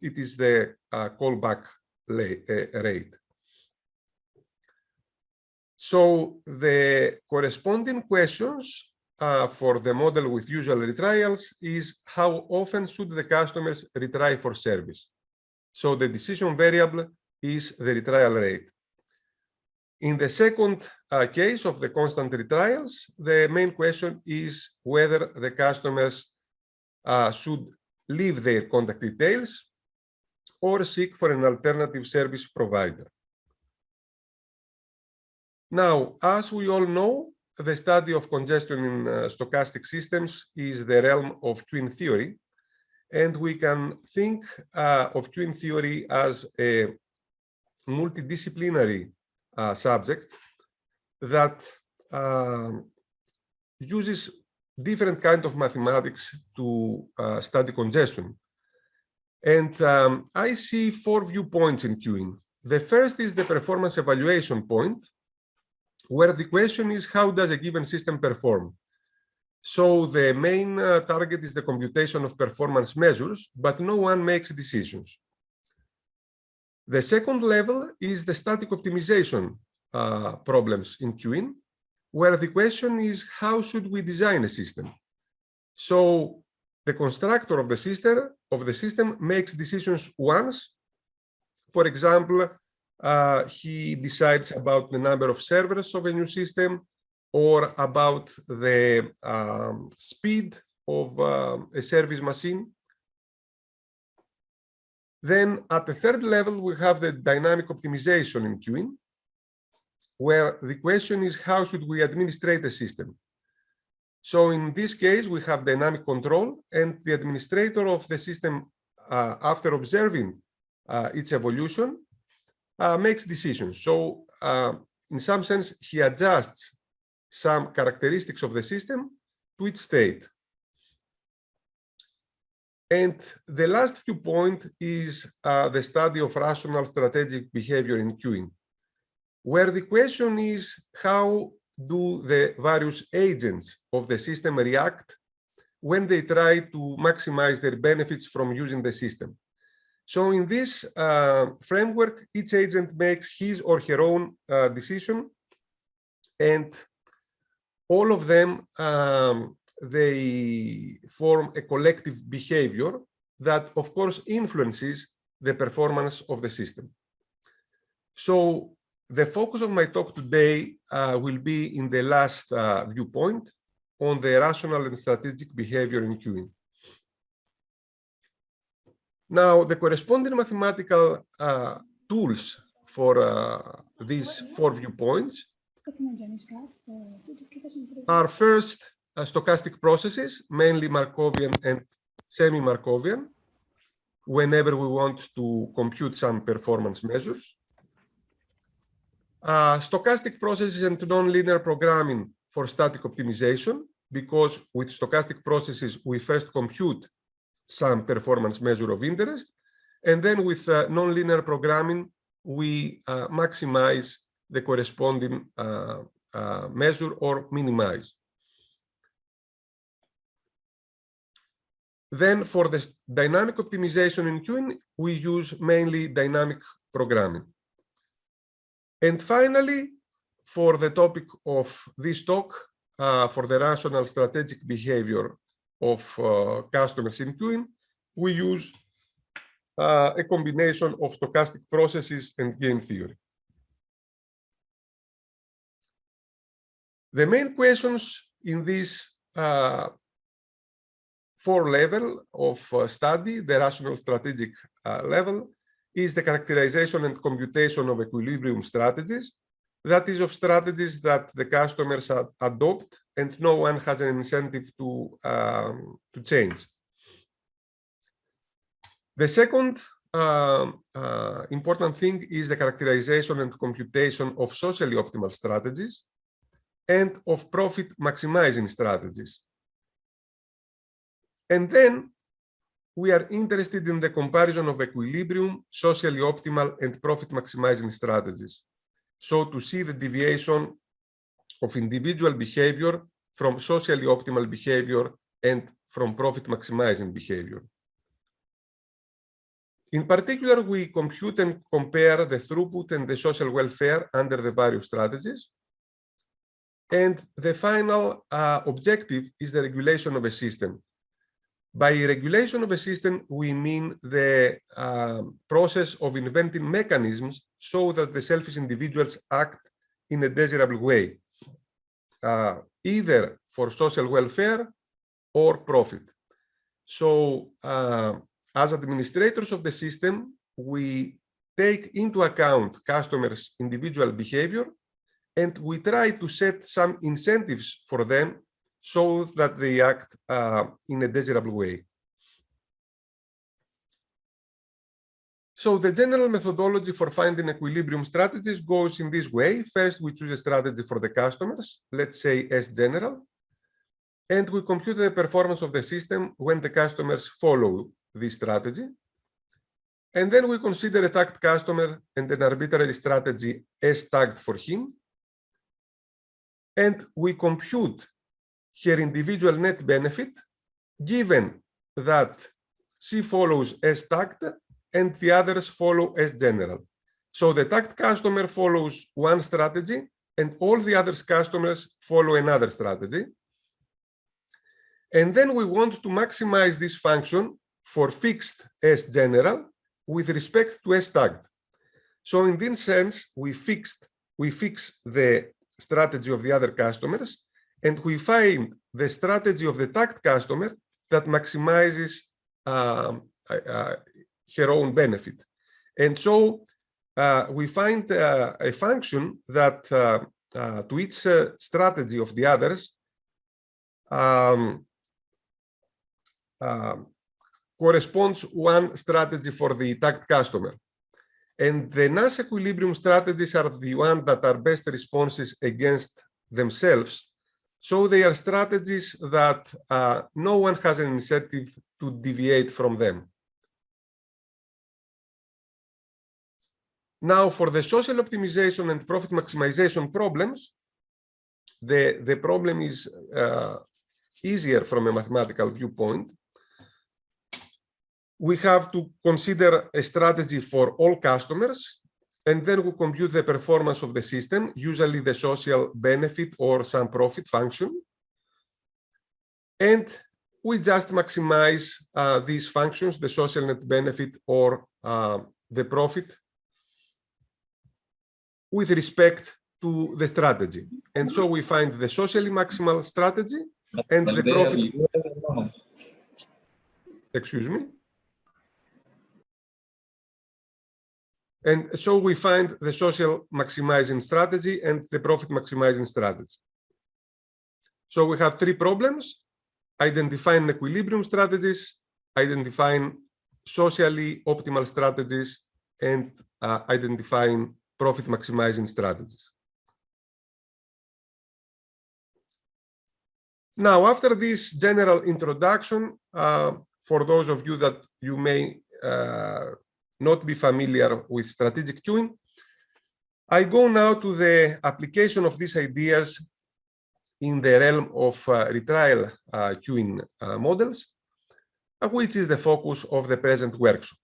it is the callback rate. So the corresponding questions for the model with usual retrials is how often should the customers retry for service? So the decision variable is the retrial rate. In the second case of the constant retrials, the main question is whether the customers should leave their contact details or seek for an alternative service provider. Now, as we all know, the study of congestion in stochastic systems is the realm of queuing theory, and we can think of queuing theory as a multidisciplinary subject that uses different kinds of mathematics to study congestion. And I see 4 viewpoints in queuing. The first is the performance evaluation point, where the question is how does a given system perform? So the main target is the computation of performance measures, but no one makes decisions. The second level is the static optimization problems in queuing, where the question is, how should we design a system? So the constructor of the system makes decisions once. For example, he decides about the number of servers of a new system, or about the speed of a service machine. Then at the third level, we have the dynamic optimization in queuing, where the question is, how should we administrate the system? So in this case, we have dynamic control, and the administrator of the system, after observing its evolution, makes decisions. So in some sense, he adjusts some characteristics of the system to its state. And the last viewpoint is the study of rational strategic behavior in queuing, where the question is, how do the various agents of the system react when they try to maximize their benefits from using the system? So in this framework, each agent makes his or her own decision, and all of them, they form a collective behavior that, of course, influences the performance of the system. So the focus of my talk today will be in the last viewpoint on the rational and strategic behavior in queuing. Now, the corresponding mathematical tools for these 4 viewpoints are first stochastic processes, mainly Markovian and semi-Markovian, whenever we want to compute some performance measures. Stochastic processes and nonlinear programming for static optimization, because with stochastic processes, we first compute some performance measure of interest, and then with nonlinear programming, we maximize the corresponding measure or minimize. Then for the dynamic optimization in queuing, we use mainly dynamic programming. And finally, for the topic of this talk, for the rational strategic behavior of customers in queuing, we use a combination of stochastic processes and game theory. The main questions in this 4 level of study, the rational strategic level, is the characterization and computation of equilibrium strategies. That is, of strategies that the customers adopt and no one has an incentive to change. The second important thing is the characterization and computation of socially optimal strategies and of profit maximizing strategies. And then we are interested in the comparison of equilibrium, socially optimal, and profit maximizing strategies. So to see the deviation of individual behavior from socially optimal behavior and from profit maximizing behavior. In particular, we compute and compare the throughput and the social welfare under the various strategies. And the final objective is the regulation of a system. By regulation of a system, we mean the process of inventing mechanisms so that the selfish individuals act in a desirable way, either for social welfare or profit. So as administrators of the system, we take into account customers' individual behavior, and we try to set some incentives for them so that they act in a desirable way. So the general methodology for finding equilibrium strategies goes in this way. First, we choose a strategy for the customers, let's say S general, and we compute the performance of the system when the customers follow this strategy. And then we consider a tagged customer and an arbitrary strategy S tagged for him. And we compute her individual net benefit, given that she follows S tagged and the others follow S general. So the tagged customer follows one strategy and all the other customers follow another strategy. And then we want to maximize this function for fixed as general with respect to as tagged. So in this sense, we fix the strategy of the other customers, and we find the strategy of the tagged customer that maximizes her own benefit. And so we find a function that to each strategy of the others corresponds one strategy for the tagged customer. And the Nash equilibrium strategies are the ones that are best responses against themselves. So they are strategies that no one has an incentive to deviate from them. Now, for the social optimization and profit maximization problems, the problem is easier from a mathematical viewpoint. We have to consider a strategy for all customers, and then we compute the performance of the system, usually the social benefit or some profit function. And we just maximize these functions, the social net benefit or the profit, with respect to the strategy. And so we find the socially maximal strategy and the profit. Excuse me. And so we find the social maximizing strategy and the profit maximizing strategy. So we have three problems: identifying equilibrium strategies, identifying socially optimal strategies, and identifying profit maximizing strategies. Now, after this general introduction, for those of you that you may not be familiar with strategic queuing, I go now to the application of these ideas in the realm of retrial queuing models, which is the focus of the present workshop.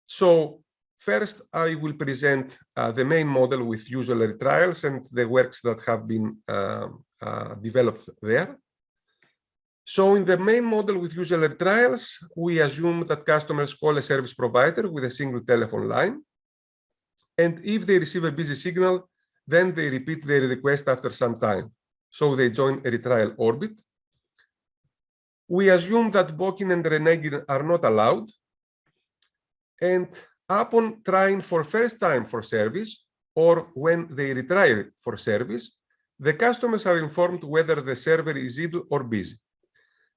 So first, I will present the main model with usual retrials and the works that have been developed there. So in the main model with usual retrials, we assume that customers call a service provider with a single telephone line. And if they receive a busy signal, then they repeat their request after some time. So they join a retrial orbit. We assume that booking and reneging are not allowed. And upon trying for first time for service, or when they retry for service, the customers are informed whether the server is idle or busy.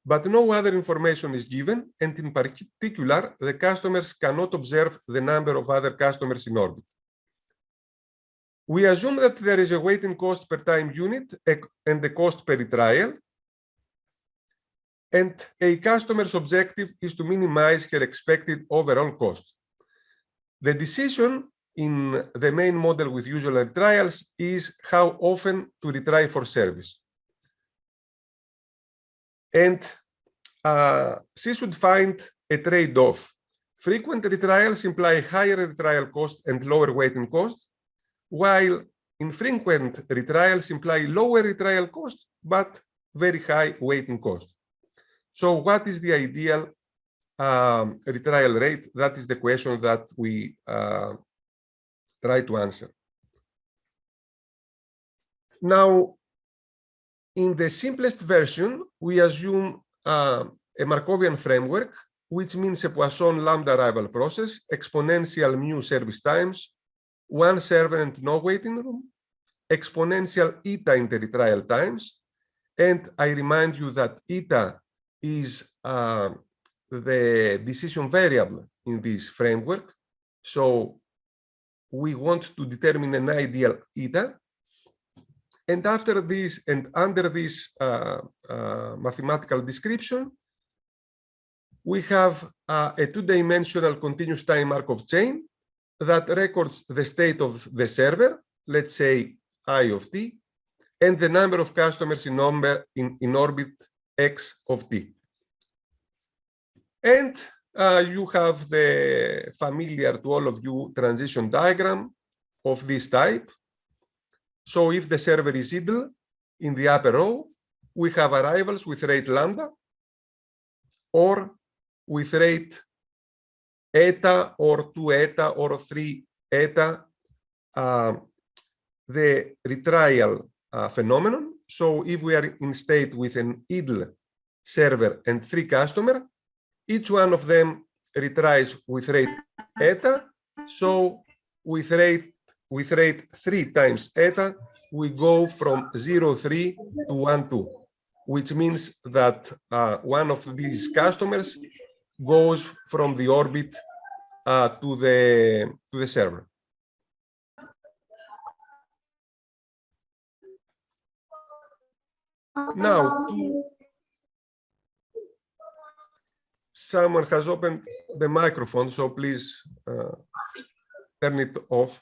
But no other information is given, and in particular, the customers cannot observe the number of other customers in orbit. We assume that there is a waiting cost per time unit and the cost per retrial, and a customer's objective is to minimize her expected overall cost. The decision in the main model with usual retrials is how often to retry for service. And she should find a trade-off. Frequent retrials imply higher retrial cost and lower waiting cost, while infrequent retrials imply lower retrial cost, but very high waiting cost. So what is the ideal retrial rate? That is the question that we try to answer. Now, in the simplest version, we assume a Markovian framework, which means a Poisson lambda arrival process, exponential mu service times, one server and no waiting room, exponential eta in the retrial times. And I remind you that eta is the decision variable in this framework. So we want to determine an ideal eta. And after this, and under this mathematical description, we have a two-dimensional continuous time Markov chain that records the state of the server, let's say I of t, and the number of customers in orbit x of t. And you have the familiar to all of you transition diagram of this type. So if the server is idle in the upper row, we have arrivals with rate lambda or with rate eta or 2 eta or 3 eta, the retrial phenomenon. So if we are in state with an idle server and 3 customers, each one of them retries with rate eta. So with rate 3 times eta, we go from 0.3 to 1.2, which means that one of these customers goes from the orbit to the server. Now, someone has opened the microphone, so please turn it off.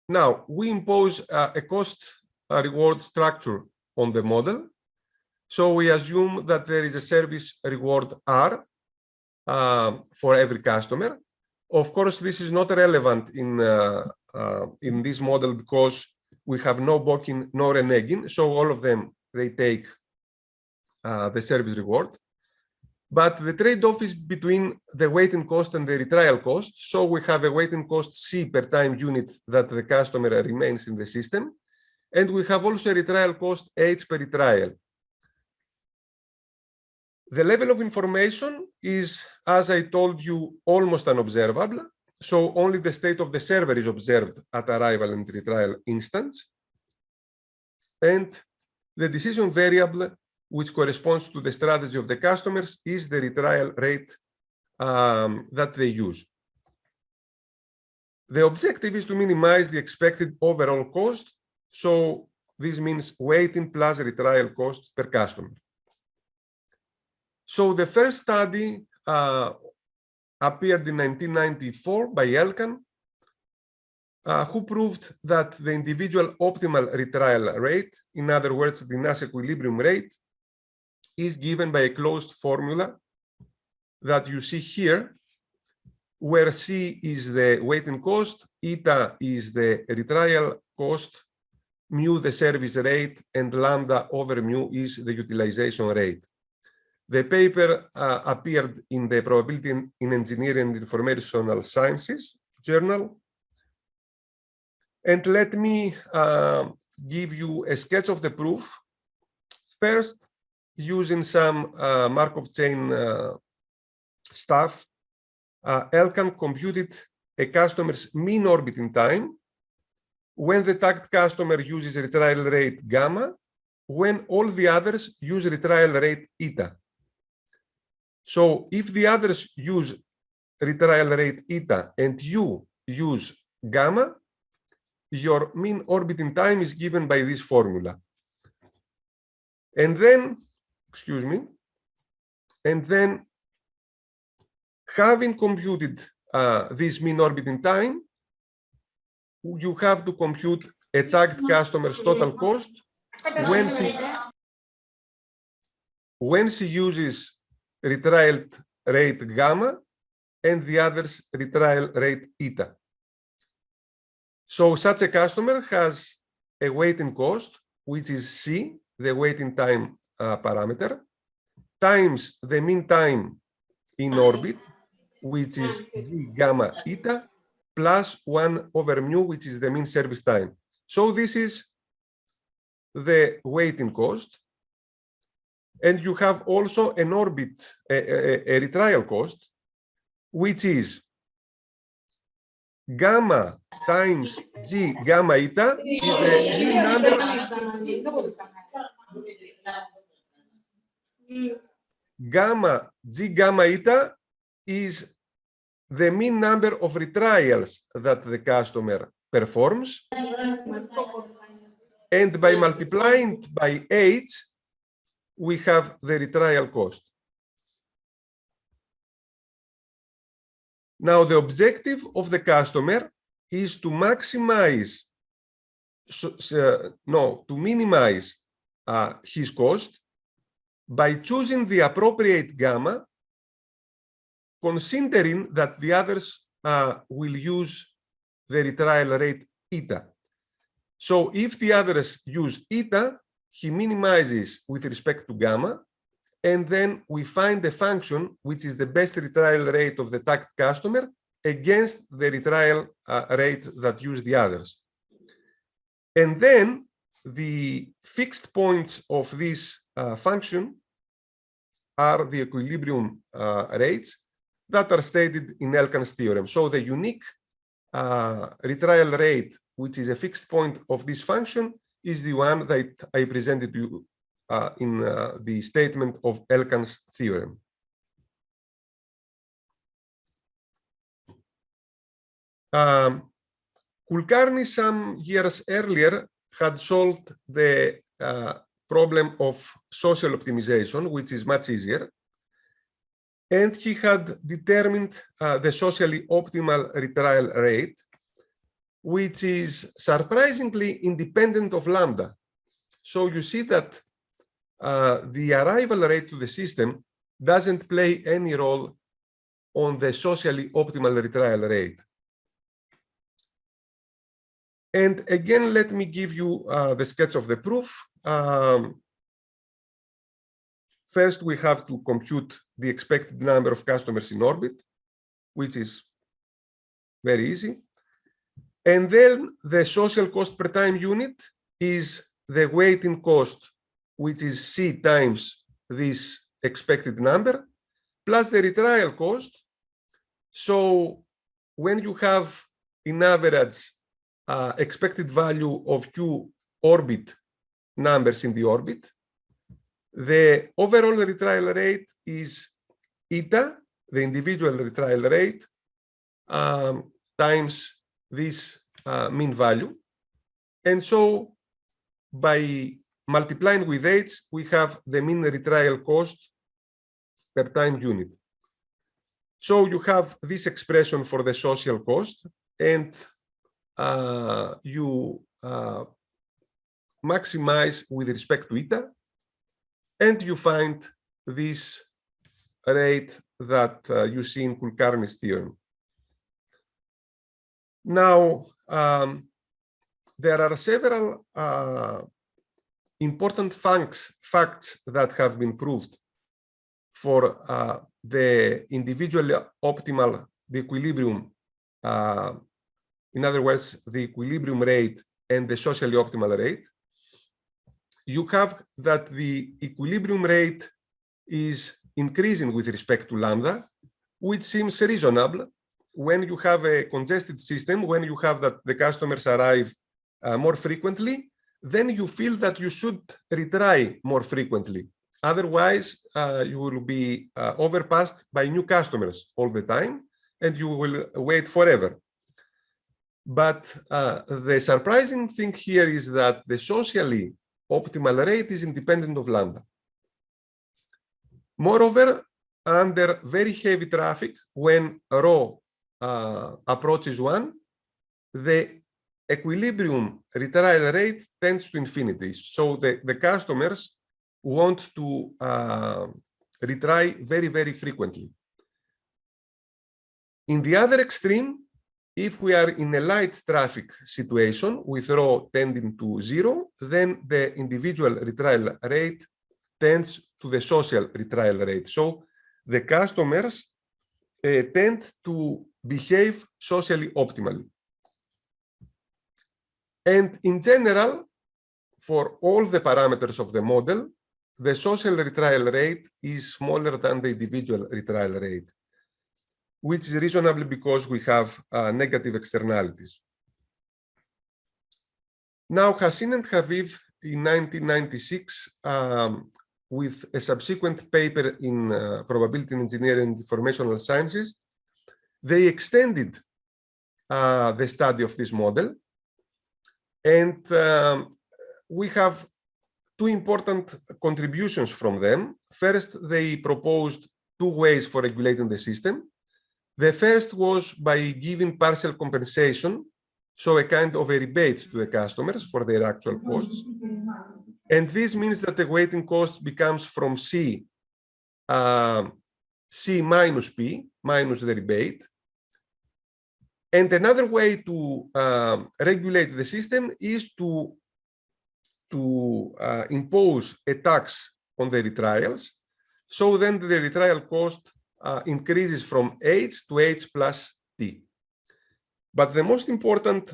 Now, we impose a cost-reward structure on the model. So we assume that there is a service reward R for every customer. Of course, this is not relevant in this model because we have no Bokin nor reneging. So all of them, they take the service reward. But the trade-off is between the waiting cost and the retrial cost. So we have a waiting cost C per time unit that the customer remains in the system. And we have also a retrial cost H per retrial. The level of information is, as I told you, almost unobservable. So only the state of the server is observed at arrival and retrial instance. And the decision variable, which corresponds to the strategy of the customers, is the retrial rate that they use. The objective is to minimize the expected overall cost. So this means waiting plus retrial cost per customer. So the first study appeared in 1994 by Elkan, who proved that the individual optimal retrial rate, in other words, the Nash equilibrium rate, is given by a closed formula that you see here, where C is the waiting cost, eta is the retrial cost, mu the service rate, and lambda over mu is the utilization rate. The paper appeared in the Probability in Engineering and Informational Sciences journal. And let me give you a sketch of the proof. First, using some Markov chain stuff, Elkan computed a customer's mean orbiting time when the tagged customer uses retrial rate gamma, when all the others use retrial rate eta. So if the others use retrial rate eta and you use gamma, your mean orbiting time is given by this formula. And then, excuse me, and then having computed this mean orbiting time, you have to compute a tagged customer's total cost when she uses retrial rate gamma and the others retrial rate eta. So such a customer has a waiting cost, which is C, the waiting time parameter, times the mean time in orbit, which is G gamma eta, plus 1 over mu, which is the mean service time. So this is the waiting cost. And you have also an orbit, a retrial cost, which is gamma times G gamma eta is the mean number. Gamma G gamma eta is the mean number of retrials that the customer performs. And by multiplying it by H, we have the retrial cost. Now, the objective of the customer is to maximize, to minimize his cost by choosing the appropriate gamma considering that the others will use the retrial rate eta. So if the others use eta, he minimizes with respect to gamma, and then we find the function which is the best retrial rate of the tagged customer against the retrial rate that use the others. And then the fixed points of this function are the equilibrium rates that are stated in Elkan's theorem. So the unique retrial rate, which is a fixed point of this function, is the one that I presented to you in the statement of Elkan's theorem. Kulkarni some years earlier had solved the problem of social optimization, which is much easier. And he had determined the socially optimal retrial rate, which is surprisingly independent of lambda. So you see that the arrival rate to the system doesn't play any role on the socially optimal retrial rate. And again, let me give you the sketch of the proof. First, we have to compute the expected number of customers in orbit, which is very easy. And then the social cost per time unit is the waiting cost, which is C times this expected number, plus the retrial cost. So when you have, in average, expected value of Q orbit numbers in the orbit, the overall retrial rate is eta, the individual retrial rate, times this mean value. And so by multiplying with h, we have the mean retrial cost per time unit. So you have this expression for the social cost, and you maximize with respect to eta, and you find this rate that you see in Kulkarni's theorem. Now, there are several important facts that have been proved for the individually optimal, the equilibrium, in other words, the equilibrium rate and the socially optimal rate. You have that the equilibrium rate is increasing with respect to lambda, which seems reasonable when you have a congested system, when you have that the customers arrive more frequently, then you feel that you should retry more frequently. Otherwise, you will be overpassed by new customers all the time, and you will wait forever. But the surprising thing here is that the socially optimal rate is independent of lambda. Moreover, under very heavy traffic, when rho approaches 1, the equilibrium retrial rate tends to infinity. So the customers want to retry very, very frequently. In the other extreme, if we are in a light traffic situation with rho tending to 0, then the individual retrial rate tends to the social retrial rate. So the customers tend to behave socially optimally. And in general, for all the parameters of the model, the social retrial rate is smaller than the individual retrial rate, which is reasonable because we have negative externalities. Now, Hassin and Haviv in 1996, with a subsequent paper in Probability in Engineering and Informational Sciences, they extended the study of this model. And we have two important contributions from them. First, they proposed two ways for regulating the system. The first was by giving partial compensation, so a kind of a rebate to the customers for their actual costs. And this means that the waiting cost becomes from C C minus P, minus the rebate. And another way to regulate the system is to impose a tax on the retrials. So then the retrial cost increases from H to H plus T. But the most important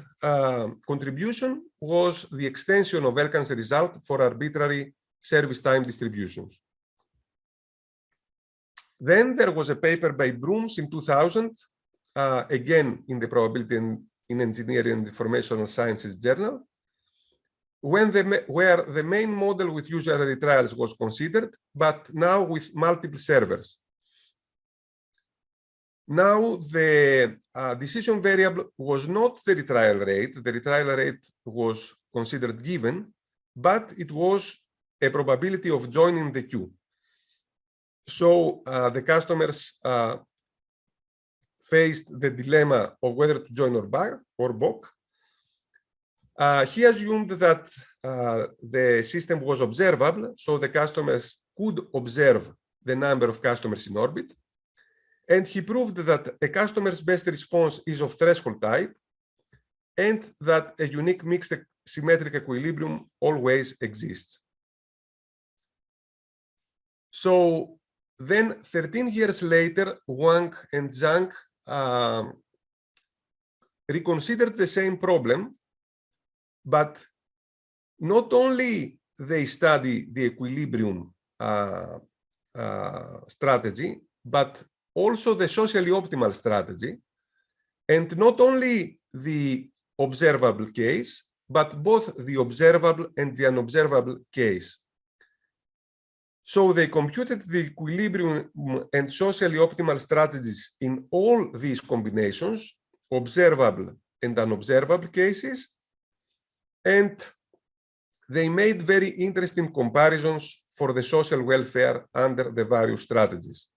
contribution was the extension of Elkan's result for arbitrary service time distributions. Then there was a paper by Brooms in 2000, again in the Probability in Engineering and Informational Sciences journal, where the main model with user retrials was considered, but now with multiple servers. Now the decision variable was not the retrial rate. The retrial rate was considered given, but it was a probability of joining the queue. So the customers faced the dilemma of whether to join or balk. He assumed that the system was observable, so the customers could observe the number of customers in orbit. And he proved that a customer's best response is of threshold type, and that a unique mixed symmetric equilibrium always exists. So then 13 years later, Wang and Zhang reconsidered the same problem, but not only they study the equilibrium strategy, but also the socially optimal strategy, and not only the observable case, but both the observable and the unobservable case. So they computed the equilibrium and socially optimal strategies in all these combinations, observable and unobservable cases, and they made very interesting comparisons for the social welfare under the various strategies.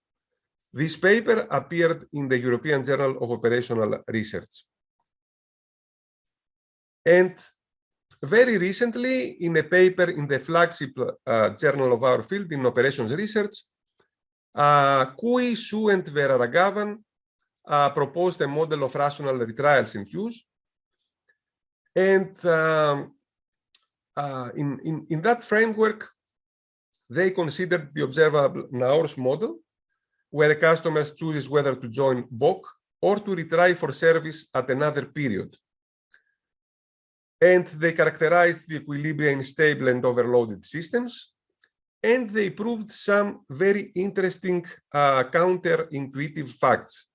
This paper appeared in the European Journal of Operational Research. And very recently, in a paper in the flagship journal of our field in operations research, Kui, Su, and Veraragavan proposed a model of rational retrials in queues. And in that framework, they considered the observable Naur's model, where a customer chooses whether to join BOK or to retry for service at another period. And they characterized the equilibria in stable and overloaded systems. And they proved some very interesting counterintuitive facts.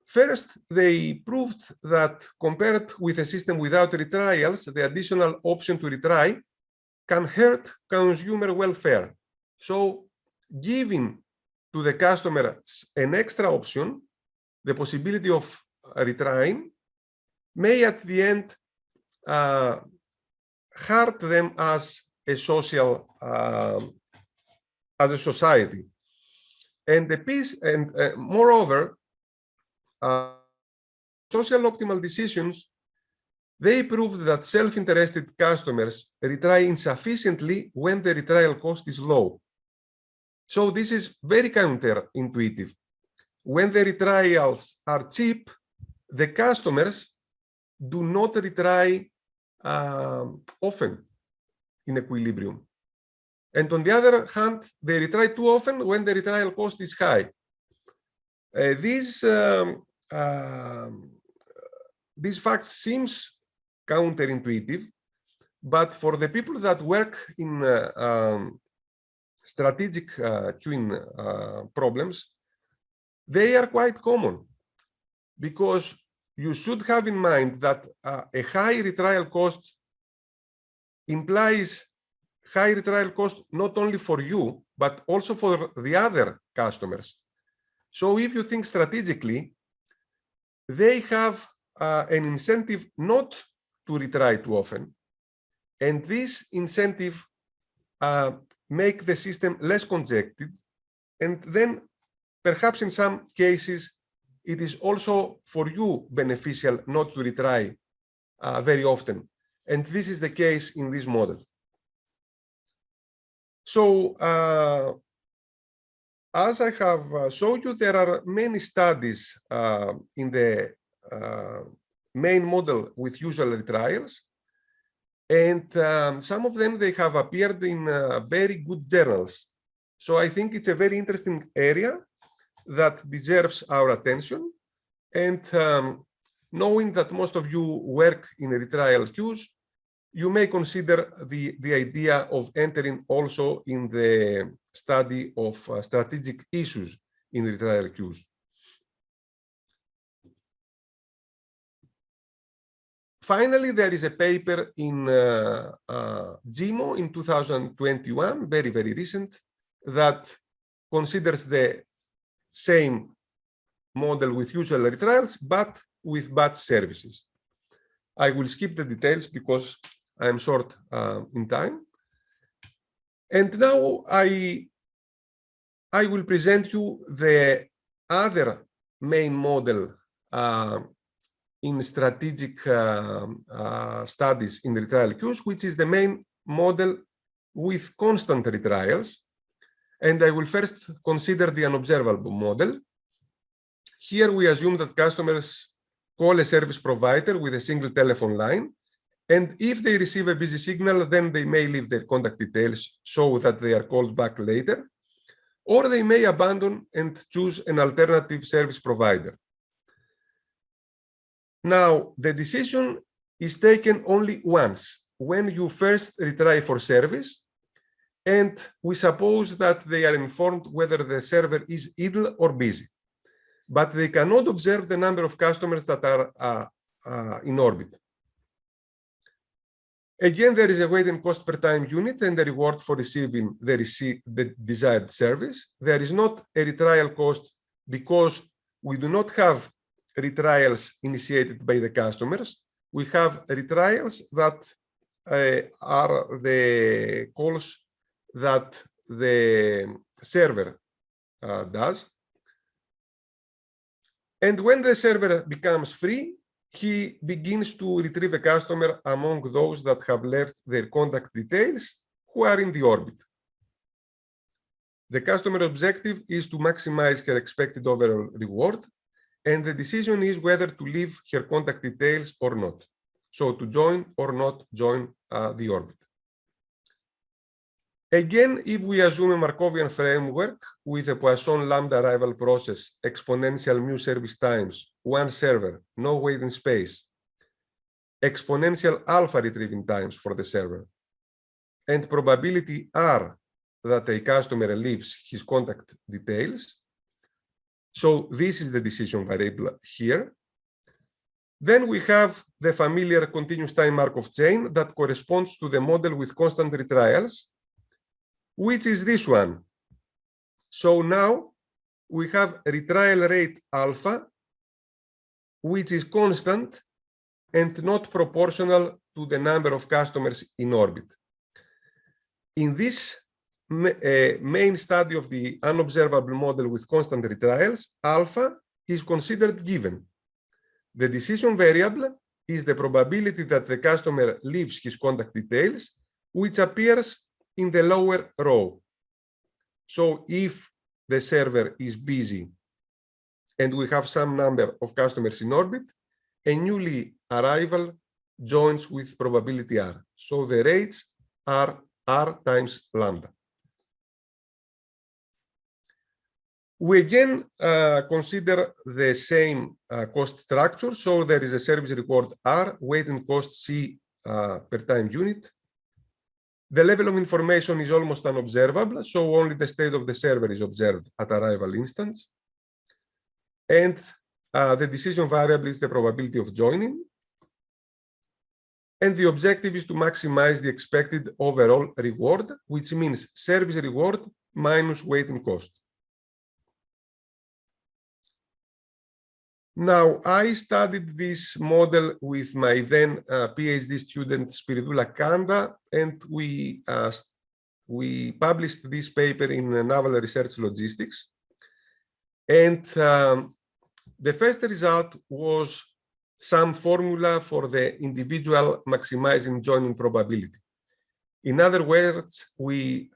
First, they proved that compared with a system without retrials, the additional option to retry can hurt consumer welfare. So giving to the customer an extra option, the possibility of retrying, may at the end hurt them as a social, as a society. And the piece, and moreover, social optimal decisions, they proved that self-interested customers retry insufficiently when the retrial cost is low. So this is very counterintuitive. When the retrials are cheap, the customers do not retry often in equilibrium. And on the other hand, they retry too often when the retrial cost is high. These fact seems counterintuitive, but for the people that work in strategic queuing problems, they are quite common, because you should have in mind that a high retrial cost implies high retrial cost not only for you, but also for the other customers. So if you think strategically, they have an incentive not to retry too often. And this incentive make the system less congested. And then perhaps in some cases, it is also for you beneficial not to retry very often. And this is the case in this model. So as I have showed you, there are many studies in the main model with usual retrials. And some of them, they have appeared in very good journals. So I think it's a very interesting area that deserves our attention. And knowing that most of you work in retrial queues, you may consider the idea of entering also in the study of strategic issues in retrial queues. Finally, there is a paper in GMO in 2021, very, very recent, that considers the same model with usual retrials, but with batch services. I will skip the details because I am short in time. And now I will present you the other main model in strategic studies in retrial queues, which is the main model with constant retrials. And I will first consider the unobservable model. Here we assume that customers call a service provider with a single telephone line. And if they receive a busy signal, then they may leave their contact details so that they are called back later, or they may abandon and choose an alternative service provider. Now, the decision is taken only once, when you first retry for service, and we suppose that they are informed whether the server is idle or busy. But they cannot observe the number of customers that are in orbit. Again, there is a weight and cost per time unit and a reward for receiving the desired service. There is not a retrial cost because we do not have retrials initiated by the customers. We have retrials that are the calls that the server does. And when the server becomes free, he begins to retrieve a customer among those that have left their contact details who are in the orbit. The customer objective is to maximize her expected overall reward, and the decision is whether to leave her contact details or not. So to join or not join the orbit. Again, if we assume a Markovian framework with a Poisson lambda arrival process, exponential mu service times, one server, no wait in space, exponential alpha retrieving times for the server, and probability R that a customer leaves his contact details. So this is the decision variable here. Then we have the familiar continuous time Markov chain that corresponds to the model with constant retrials, which is this one. So now we have retrial rate alpha, which is constant and not proportional to the number of customers in orbit. In this main study of the unobservable model with constant retrials, alpha is considered given. The decision variable is the probability that the customer leaves his contact details, which appears in the lower row. So if the server is busy and we have some number of customers in orbit, a newly arrival joins with probability R. So the rates are R times lambda. We again consider the same cost structure. So there is a service reward R, weight and cost C per time unit. The level of information is almost unobservable, so only the state of the server is observed at arrival instance. And the decision variable is the probability of joining. And the objective is to maximize the expected overall reward, which means service reward minus weight and cost. Now, I studied this model with my then PhD student Spiridoula Kanda, and we published this paper in Naval Research Logistics. And the first result was some formula for the individual maximizing joining probability. In other words, we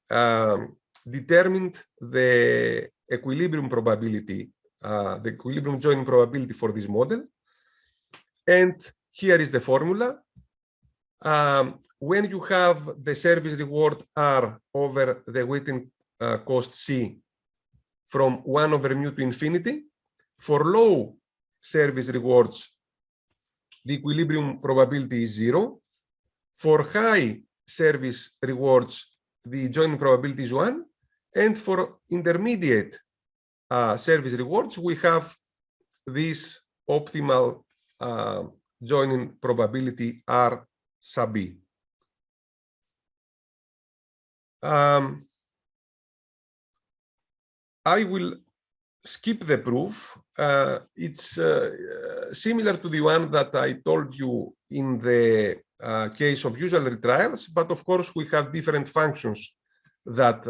determined the equilibrium probability, the equilibrium joining probability for this model. And here is the formula. When you have the service reward R over the weighting cost C from 1 over mu to infinity, for low service rewards, the equilibrium probability is 0. For high service rewards, the joining probability is 1. And for intermediate service rewards, we have this optimal joining probability R sub B. I will skip the proof. It's similar to the one that I told you in the case of usual retrials, but of course we have different functions that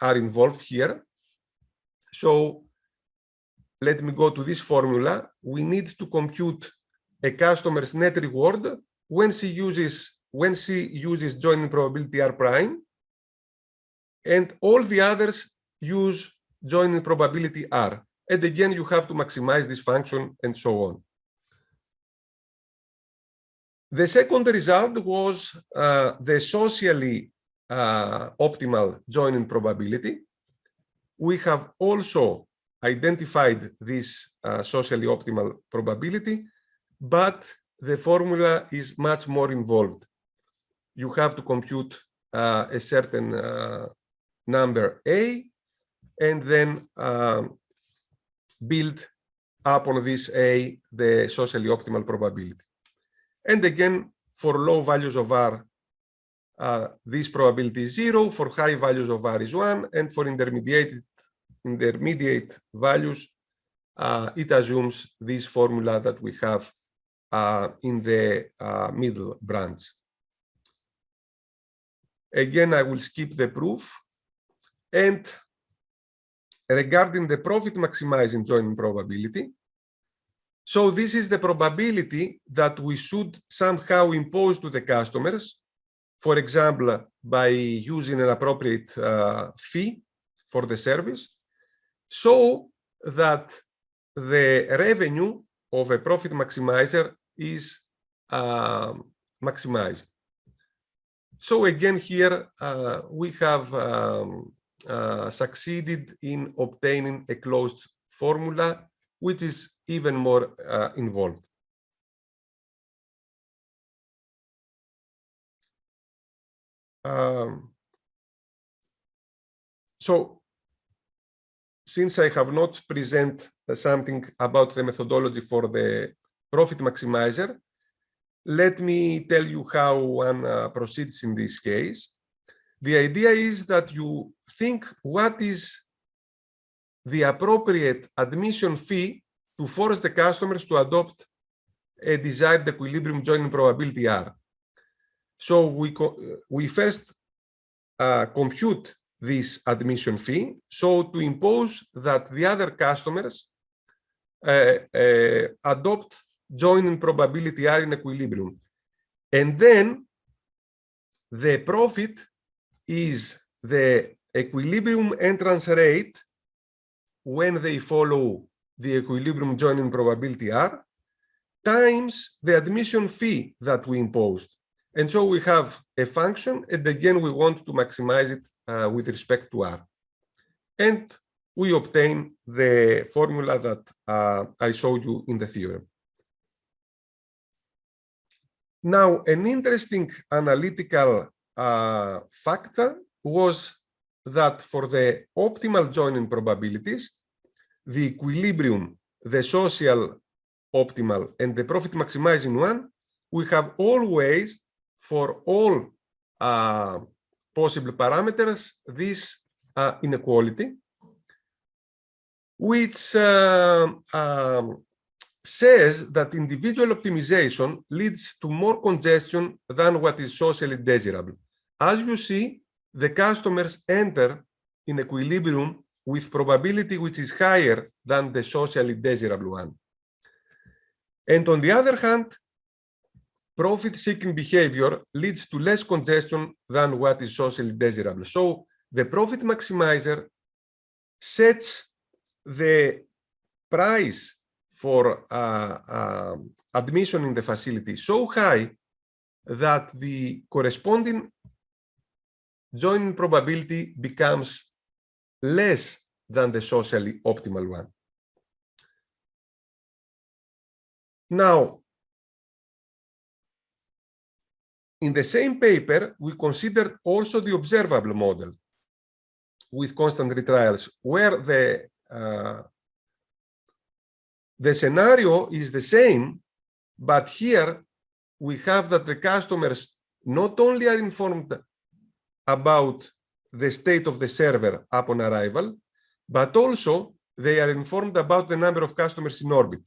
are involved here. So let me go to this formula. We need to compute a customer's net reward when she uses joining probability R prime, and all the others use joining probability R. And again, you have to maximize this function and so on. The second result was the socially optimal joining probability. We have also identified this socially optimal probability, but the formula is much more involved. You have to compute a certain number A, and then build upon this A the socially optimal probability. And again, for low values of R, this probability is 0, for high values of R is 1, and for intermediate values, it assumes this formula that we have in the middle branch. Again, I will skip the proof. And regarding the profit maximizing joining probability, so this is the probability that we should somehow impose to the customers, for example, by using an appropriate fee for the service, so that the revenue of a profit maximizer is maximized. So again, here we have succeeded in obtaining a closed formula, which is even more involved. So, since I have not presented something about the methodology for the profit maximizer, let me tell you how one proceeds in this case. The idea is that you think what is the appropriate admission fee to force the customers to adopt a desired equilibrium joining probability R. So we first compute this admission fee, so to impose that the other customers adopt joining probability R in equilibrium. And then the profit is the equilibrium entrance rate when they follow the equilibrium joining probability R times the admission fee that we imposed. And so we have a function, and again, we want to maximize it with respect to R. And we obtain the formula that I showed you in the theorem. Now, an interesting analytical factor was that for the optimal joining probabilities, the equilibrium, the social optimal, and the profit maximizing one, we have always, for all possible parameters, this inequality, which says that individual optimization leads to more congestion than what is socially desirable. As you see, the customers enter in equilibrium with probability which is higher than the socially desirable one. And on the other hand, profit-seeking behavior leads to less congestion than what is socially desirable. So the profit maximizer sets the price for admission in the facility so high that the corresponding joining probability becomes less than the socially optimal one. Now, in the same paper, we considered also the observable model with constant retrials, where the scenario is the same, but here we have that the customers not only are informed about the state of the server upon arrival, but also they are informed about the number of customers in orbit.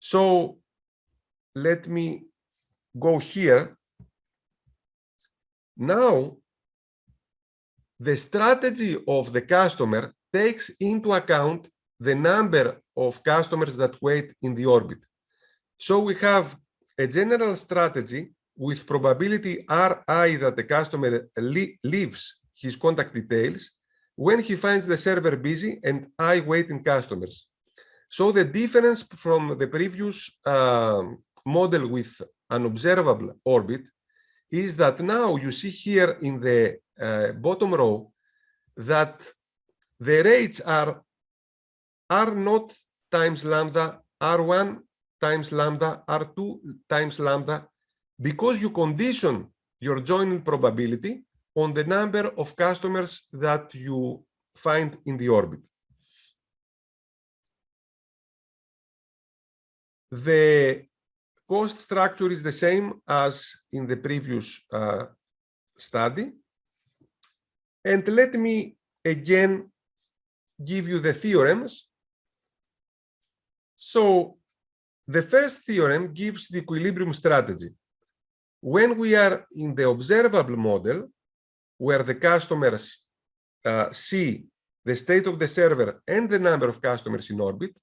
So let me go here. Now, the strategy of the customer takes into account the number of customers that wait in the orbit. So we have a general strategy with probability Ri that the customer leaves his contact details when he finds the server busy and I waiting customers. So the difference from the previous model with an observable orbit is that now you see here in the bottom row that the rates are R0 times lambda, R1 times lambda, R2 times lambda, because you condition your joining probability on the number of customers that you find in the orbit. The cost structure is the same as in the previous study. And let me again give you the theorems. So the first theorem gives the equilibrium strategy. When we are in the observable model, where the customers see the state of the server and the number of customers in orbit,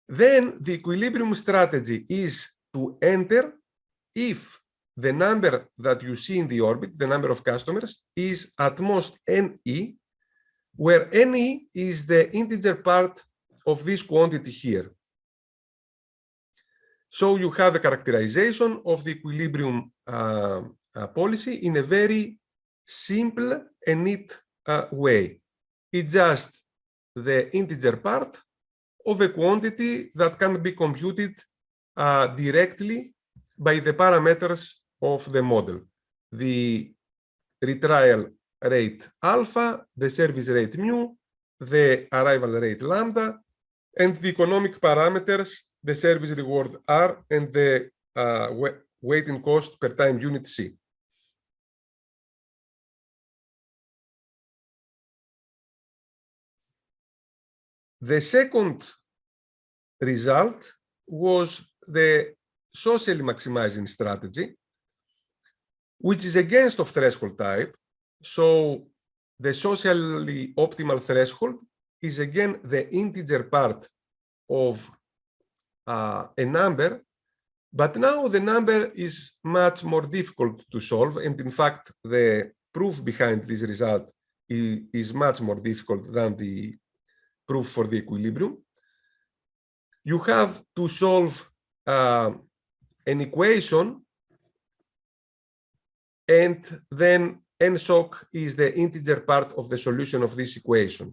then the equilibrium strategy is to enter if the number that you see in the orbit, the number of customers, is at most NE, where NE is the integer part of this quantity here. So you have a characterization of the equilibrium policy in a very simple and neat way. It's just the integer part of a quantity that can be computed directly by the parameters of the model. The retrial rate alpha, the service rate mu, the arrival rate lambda, and the economic parameters, the service reward R, and the waiting cost per time unit C. The second result was the socially maximizing strategy, which is against of threshold type. So the socially optimal threshold is again the integer part of a number, but now the number is much more difficult to solve. And in fact, the proof behind this result is much more difficult than the proof for the equilibrium. You have to solve an equation, and then NSOC is the integer part of the solution of this equation.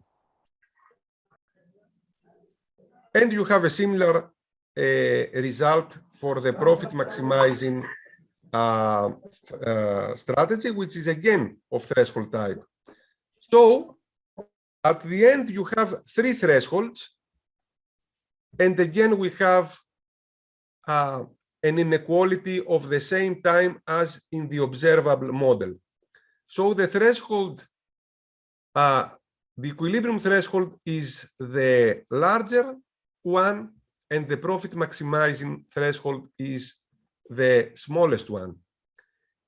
And you have a similar result for the profit maximizing strategy, which is again of threshold type. So at the end, you have three thresholds. And again, we have an inequality of the same time as in the observable model. So the threshold, the equilibrium threshold is the larger one, and the profit maximizing threshold is the smallest one.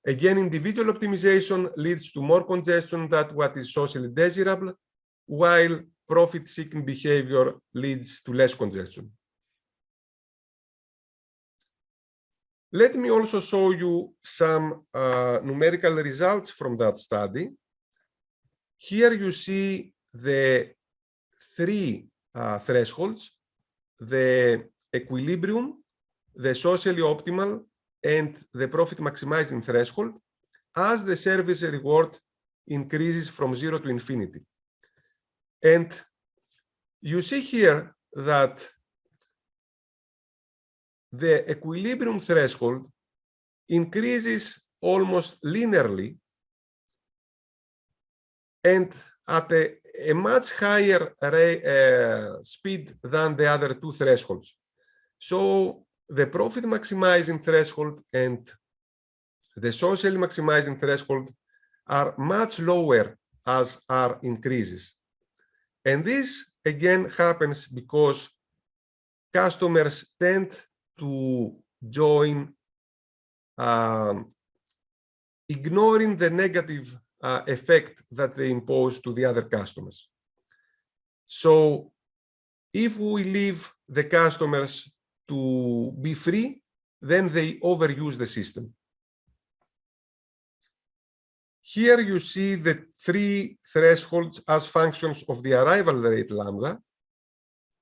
Again, individual optimization leads to more congestion than what is socially desirable, while profit-seeking behavior leads to less congestion. Let me also show you some numerical results from that study. Here you see the three thresholds: the equilibrium, the socially optimal, and the profit maximizing threshold, as the service reward increases from 0 to infinity. And you see here that the equilibrium threshold increases almost linearly and at a much higher speed than the other two thresholds. So the profit maximizing threshold and the socially maximizing threshold are much lower as R increases. And this again happens because customers tend to join ignoring the negative effect that they impose to the other customers. So if we leave the customers to be free, then they overuse the system. Here you see the three thresholds as functions of the arrival rate lambda,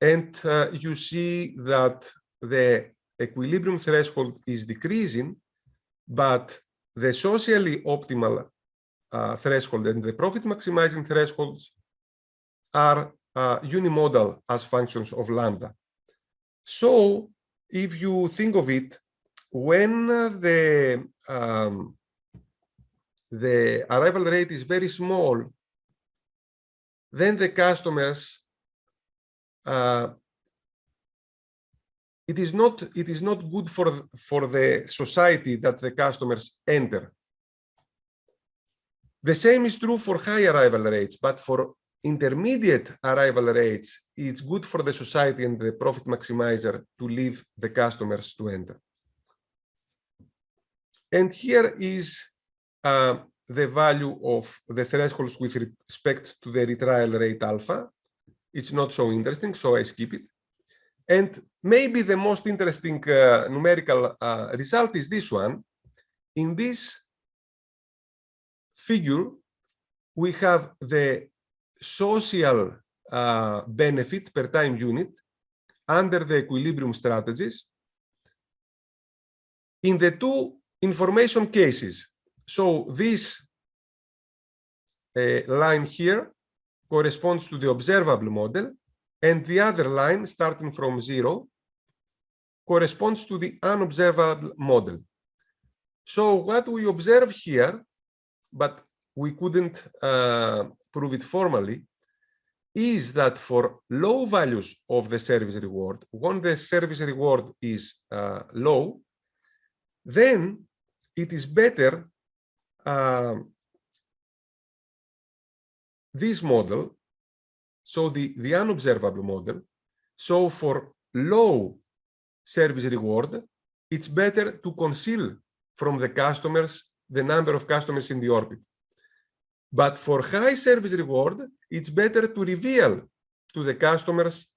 and you see that the equilibrium threshold is decreasing, but the socially optimal threshold and the profit maximizing thresholds are unimodal as functions of lambda. So if you think of it, when the arrival rate is very small, then the customers it is not good for the society that the customers enter. The same is true for high arrival rates, but for intermediate arrival rates, it's good for the society and the profit maximizer to leave the customers to enter. And here is the value of the thresholds with respect to the retrial rate alpha. It's not so interesting, so I skip it. And maybe the most interesting numerical result is this one. In this figure, we have the social benefit per time unit under the equilibrium strategies in the two information cases. So this line here corresponds to the observable model, and the other line starting from 0 corresponds to the unobservable model. So what we observe here, but we couldn't prove it formally, is that for low values of the service reward, when the service reward is low, then it is better this model, so the unobservable model. So for low service reward, it's better to conceal from the customers the number of customers in the orbit. But for high service reward, it's better to reveal to the customers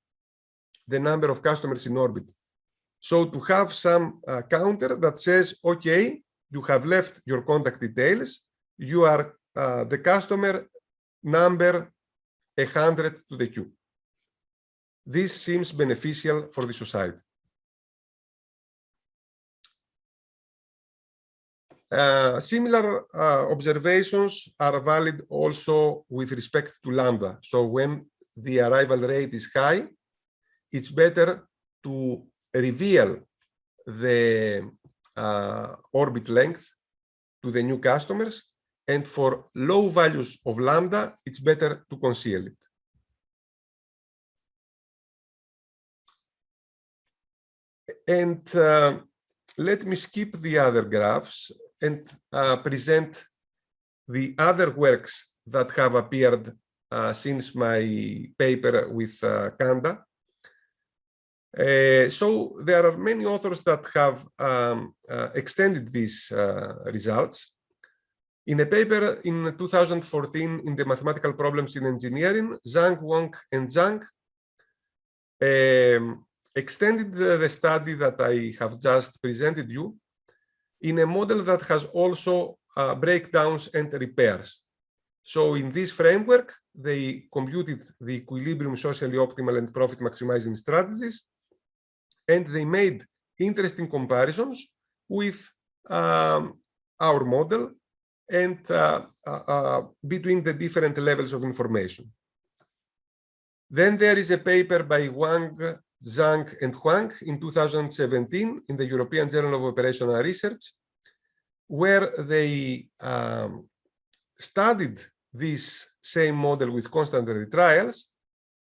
the number of customers in orbit. So to have some counter that says, okay, you have left your contact details, you are the customer number 100 to the queue. This seems beneficial for the society. Similar observations are valid also with respect to lambda. So when the arrival rate is high, it's better to reveal the orbit length to the new customers, and for low values of lambda, it's better to conceal it. And let me skip the other graphs and present the other works that have appeared since my paper with Kanda. So there are many authors that have extended these results. In a paper in 2014 in the Mathematical Problems in Engineering, Zhang, Wang, and Zhang extended the study that I have just presented you in a model that has also breakdowns and repairs. So in this framework, they computed the equilibrium socially optimal and profit maximizing strategies, and they made interesting comparisons with our model and between the different levels of information. Then there is a paper by Wang, Zhang, and Huang in 2017 in the European Journal of Operational Research, where they studied this same model with constant retrials,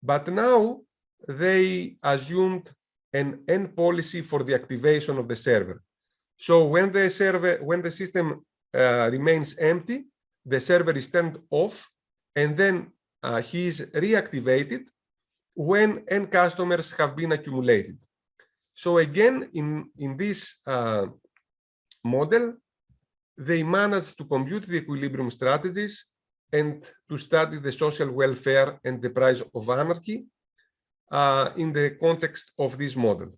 but now they assumed an end policy for the activation of the server. So when the system remains empty, the server is turned off, and then he is reactivated when end customers have been accumulated. So again, in this model, they managed to compute the equilibrium strategies and to study the social welfare and the price of anarchy in the context of this model.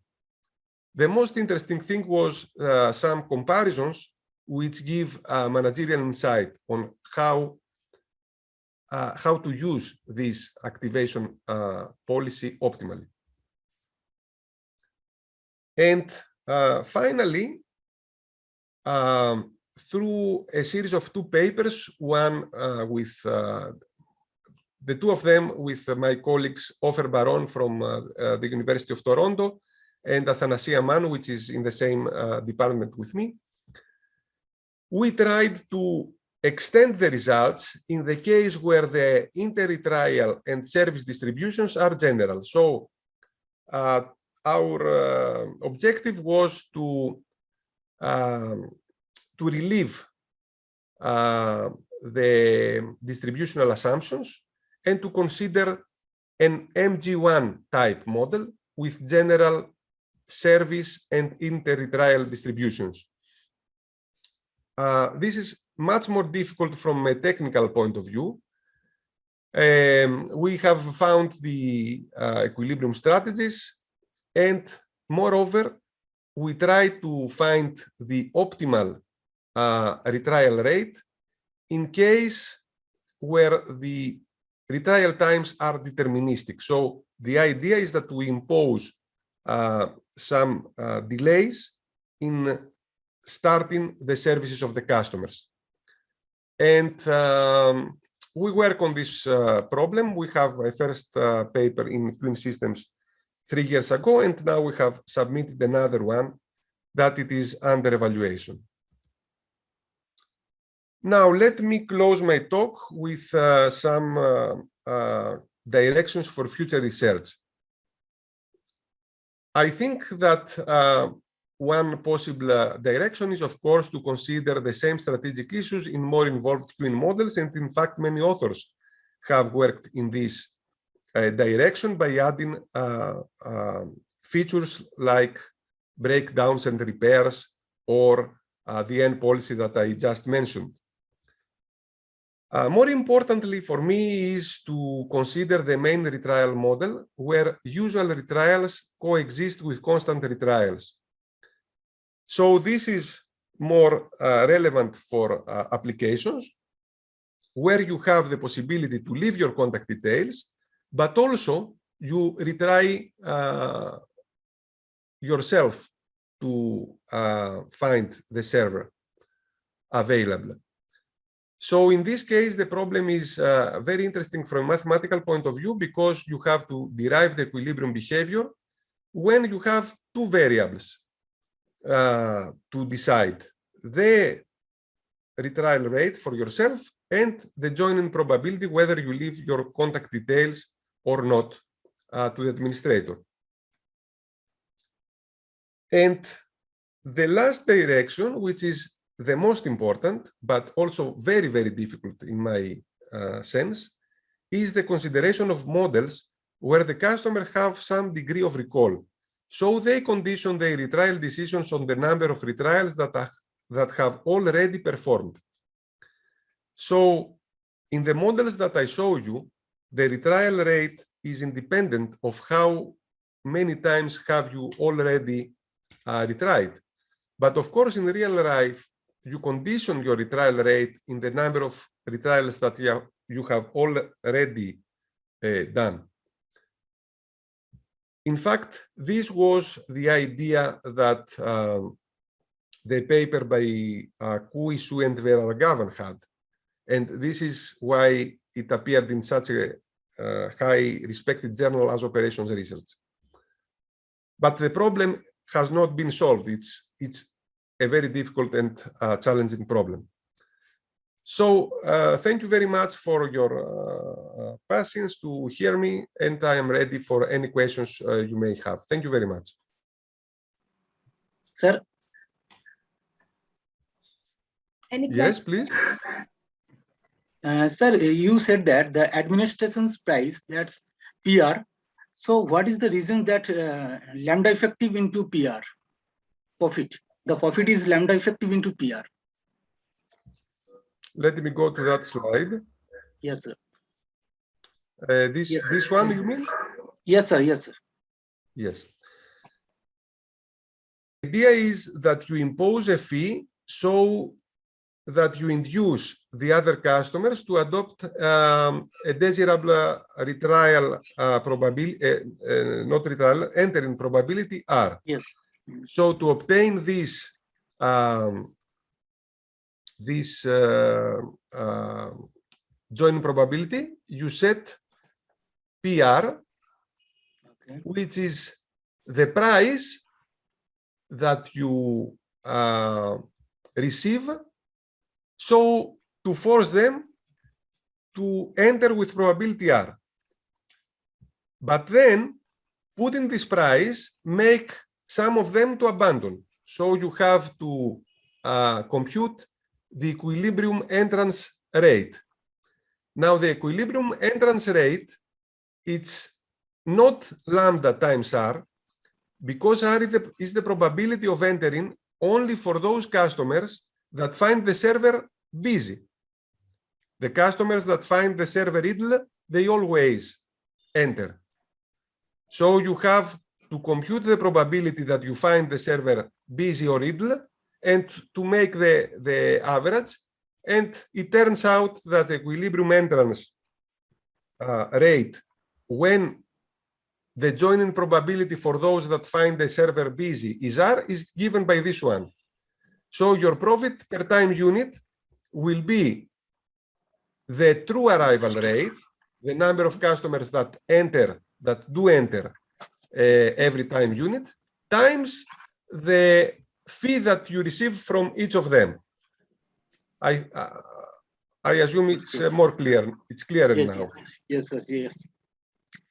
The most interesting thing was some comparisons which give managerial insight on how to use this activation policy optimally. And finally, through a series of two papers, one with the two of them with my colleagues Ofer Baron from the University of Toronto and Athanasia Mann, which is in the same department with me, we tried to extend the results in the case where the inter-retrial and service distributions are general. So our objective was to relieve the distributional assumptions and to consider an MG1 type model with general service and inter-retrial distributions. This is much more difficult from a technical point of view. We have found the equilibrium strategies, and moreover, we try to find the optimal retrial rate in case where the retrial times are deterministic. So the idea is that we impose some delays in starting the services of the customers. And we work on this problem. We have a first paper in Twin Systems 3 years ago, and now we have submitted another one that it is under evaluation. Now, let me close my talk with some directions for future research. I think that one possible direction is, of course, to consider the same strategic issues in more involved queuing models. And in fact, many authors have worked in this direction by adding features like breakdowns and repairs or the end policy that I just mentioned. More importantly for me is to consider the main retrial model where usual retrials coexist with constant retrials. So this is more relevant for applications where you have the possibility to leave your contact details, but also you retry yourself to find the server available. So in this case, the problem is very interesting from a mathematical point of view because you have to derive the equilibrium behavior when you have two variables to decide: the retrial rate for yourself and the joining probability whether you leave your contact details or not to the administrator. And the last direction, which is the most important, but also very, very difficult in my sense, is the consideration of models where the customer have some degree of recall. So they condition their retrial decisions on the number of retrials that have already performed. So in the models that I show you, the retrial rate is independent of how many times have you already retried. But of course, in real life, you condition your retrial rate in the number of retrials that you have already done. In fact, this was the idea that the paper by Kui, Su, and Veragavan had. And this is why it appeared in such a high respected journal as Operations Research. But the problem has not been solved. It's a very difficult and challenging problem. So thank you very much for your patience to hear me, and I am ready for any questions you may have. Thank you very much.
Sir.
Any
Yes, please.
Sir, you said that the administration's price, that's PR. So what is the reason that lambda effective into PR profit? The profit is lambda effective into PR.
Let me go to that slide.
Yes, sir.
This one, you mean?
Yes, sir. Yes, sir.
Yes. The idea is that you impose a fee so that you induce the other customers to adopt a desirable retrial probability, not retrial, entering probability R.
Yes.
So to obtain this joint probability, you set PR,
Okay.
which is the price that you receive, so to force them to enter with probability R. But then, putting this price, make some of them to abandon. So you have to compute the equilibrium entrance rate. Now, the equilibrium entrance rate, it's not lambda times R, because R is the probability of entering only for those customers that find the server busy. The customers that find the server idle, they always enter. So you have to compute the probability that you find the server busy or idle and to make the average. And it turns out that the equilibrium entrance rate, when the joining probability for those that find the server busy is R, is given by this one. So your profit per time unit will be the true arrival rate, the number of customers that do enter every time unit, times the fee that you receive from each of them. I assume it's more clear. It's clearer
Yes,
now.
yes, yes, yes.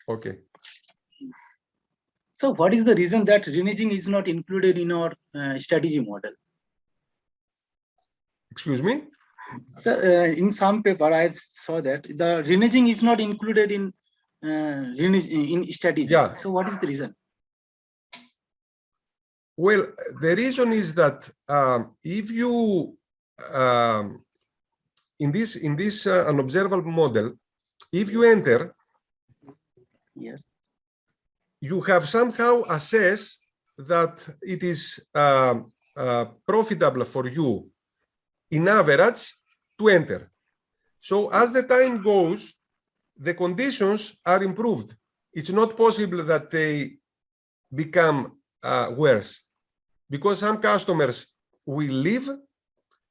Okay.
So what is the reason that reneging is not included in our strategy model?
Excuse me?
Sir, in some paper I saw that the reneging is not included in strategy.
Yeah.
So what is the reason?
Well, the reason is that if you in this unobservable model, if you enter,
yes,
you have somehow assessed that it is profitable for you in average to enter. So as the time goes, the conditions are improved. It's not possible that they become worse, because some customers will leave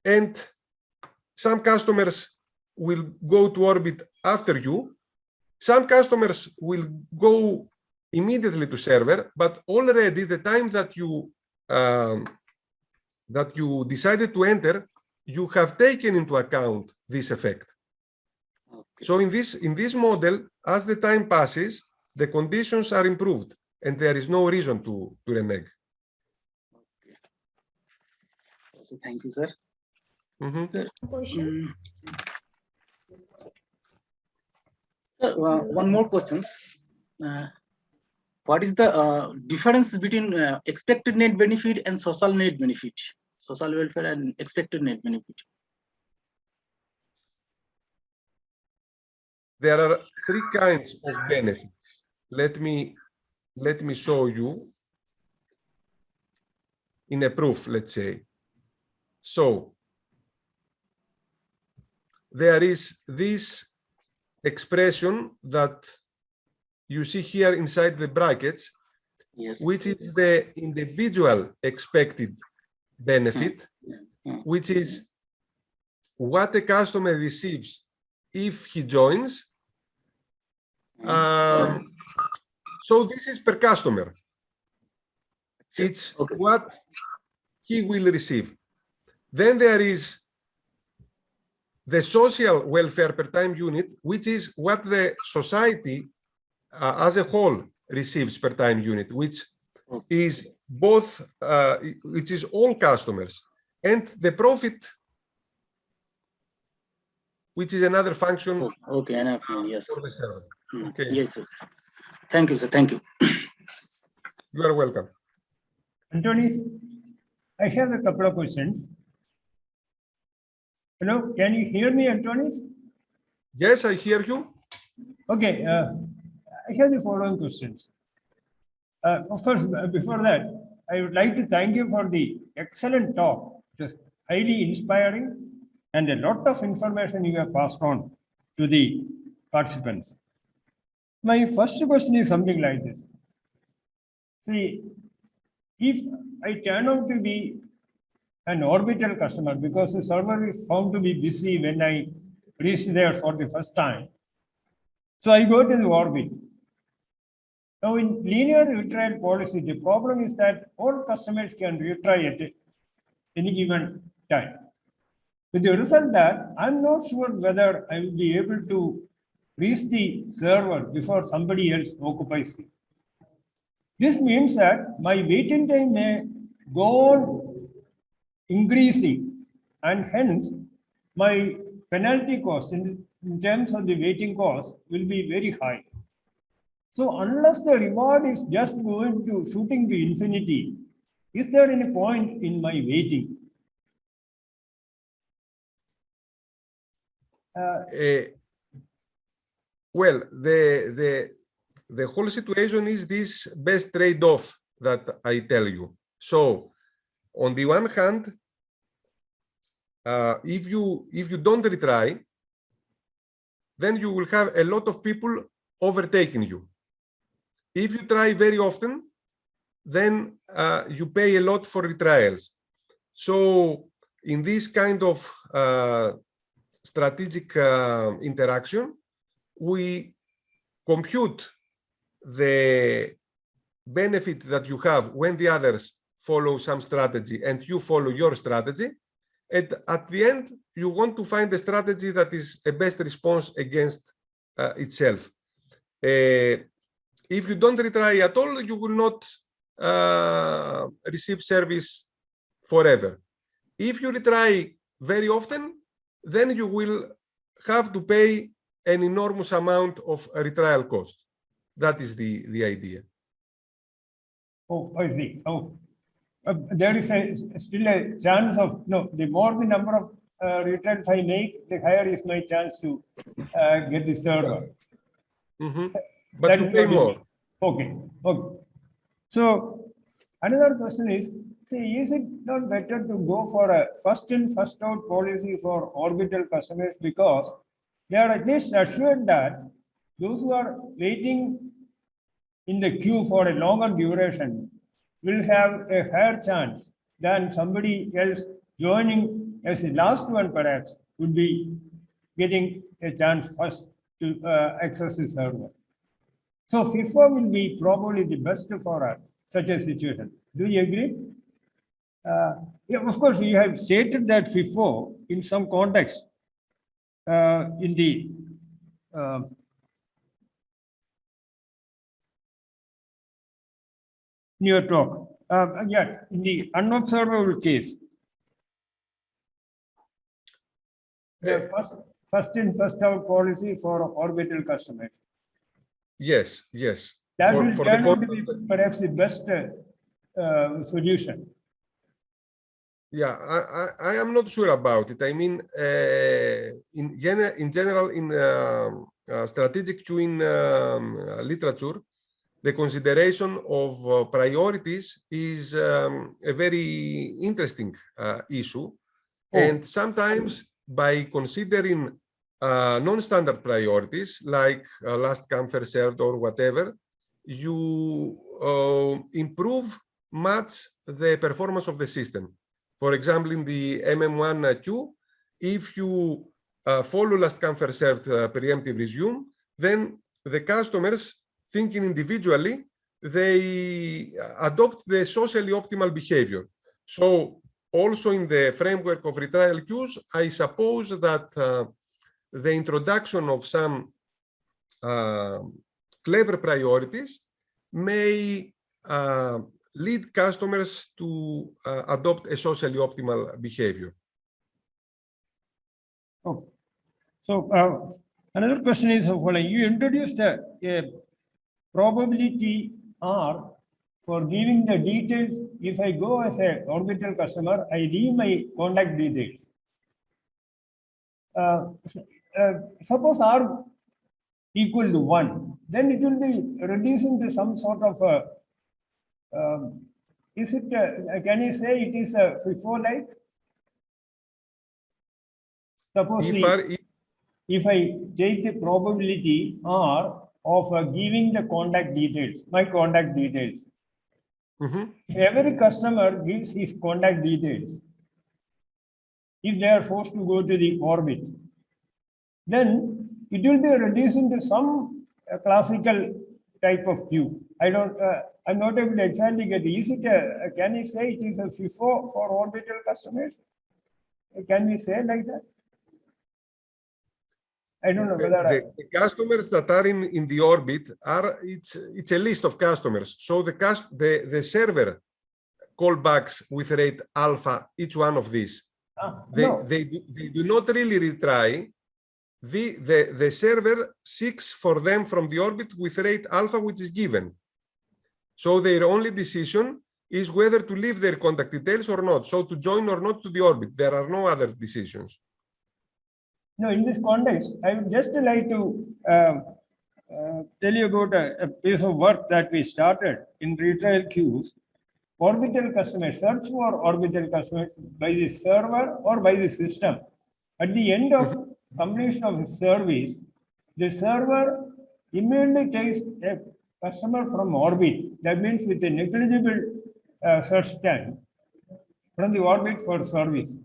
and some customers will go to orbit after you. Some customers will go immediately to server, but already the time that you decided to enter, you have taken into account this effect.
okay.
So in this model, as the time passes, the conditions are improved and there is no reason to renege.
Okay, thank you, sir.
Mm-hmm.
Sir, one more questions. What is the difference between expected net benefit and social net benefit? Social welfare and expected net benefit.
There are three kinds of benefits. Let me show you. in a proof, let's say. So there is this expression that you see here inside the brackets,
Yes.
which is the individual expected benefit, which is what a customer receives if he joins. So this is per customer. It's what he will receive. Then there is the social welfare per time unit, which is what the society as a whole receives per time unit, which is both, which is all customers, and the profit, which is another function.
Okay, enough. Yes.
For the server. Okay.
Yes, yes. Thank you, sir. Thank you.
You are welcome.
Antonis, I have a couple of questions. Hello, can you hear me, Antonis?
Yes, I hear you.
Okay, I have the following questions. Of course, before that, I would like to thank you for the excellent talk. It was highly inspiring and a lot of information you have passed on to the participants. My first question is something like this. See, if I turn out to be an orbital customer because the server is found to be busy when I reach there for the first time, so I go to the orbit. Now in linear retrial policy, the problem is that all customers can retry at any given time. With the result that I'm not sure whether I will be able to reach the server before somebody else occupies it. This means that my waiting time may go on increasing, and hence my penalty cost in terms of the waiting cost will be very high. So unless the reward is just going to shooting to infinity, is there any point in my waiting?
Well, the whole situation is this best trade-off that I tell you. So on the one hand, if you don't retry, then you will have a lot of people overtaking you. If you try very often, then you pay a lot for retrials. So in this kind of strategic interaction, we compute the benefit that you have when the others follow some strategy and you follow your strategy. And at the end, you want to find a strategy that is a best response against itself. If you don't retry at all, you will not receive service forever. If you retry very often, then you will have to pay an enormous amount of retrial cost. That is the idea.
Oh, I see. Oh, there is still a chance of, no, the more the number of retrials I make, the higher is my chance to get the server.
Mm-hmm. But you pay more.
Okay, okay. So another question is, see, is it not better to go for a first in, first out policy for orbital customers, because they are at least assured that those who are waiting in the queue for a longer duration will have a higher chance than somebody else joining as the last one perhaps would be getting a chance first to access the server. So FIFO will be probably the best for such a situation. Do you agree? Yeah, of course, you have stated that FIFO in some context in the in your talk. Yeah, in the unobservable case, the first in, first out policy for orbital customers.
Yes, yes.
That will turn out to be perhaps the best solution.
Yeah, I am not sure about it. I mean, in general, in strategic queuing literature, the consideration of priorities is a very interesting issue. And sometimes by considering non-standard priorities like last come first served or whatever, you improve much the performance of the system. For example, in the MM1 queue, if you follow last come first served preemptive resume, then the customers thinking individually, they adopt the socially optimal behavior. So also in the framework of retrial queues, I suppose that the introduction of some clever priorities may lead customers to adopt a socially optimal behavior.
Oh. So another question is, you introduced a probability R for giving the details. If I go as an orbital customer, I leave my contact details. Suppose R equal to 1, then it will be reducing to some sort of is it, can you say it is a FIFO-like? Suppose if I take the probability R of giving the contact details, my contact details. If every customer gives his contact details, if they are forced to go to the orbit, then it will be reducing to some classical type of queue. I'm not able to exactly get it. Is it can you say it is a FIFO for orbital customers? Can we say like that? I don't know whether
the customers that are in the orbit are it's a list of customers. So the server callbacks with rate alpha each one of these. They do not really retry. The server seeks for them from the orbit with rate alpha, which is given. So their only decision is whether to leave their contact details or not. So to join or not to the orbit. There are no other decisions.
No, in this context, I would just like to tell you about a piece of work that we started in retrial queues. Orbital customers, search for orbital customers by the server or by the system. At the end of completion of the service, the server immediately takes a customer from orbit. That means with a negligible search time from the orbit for service.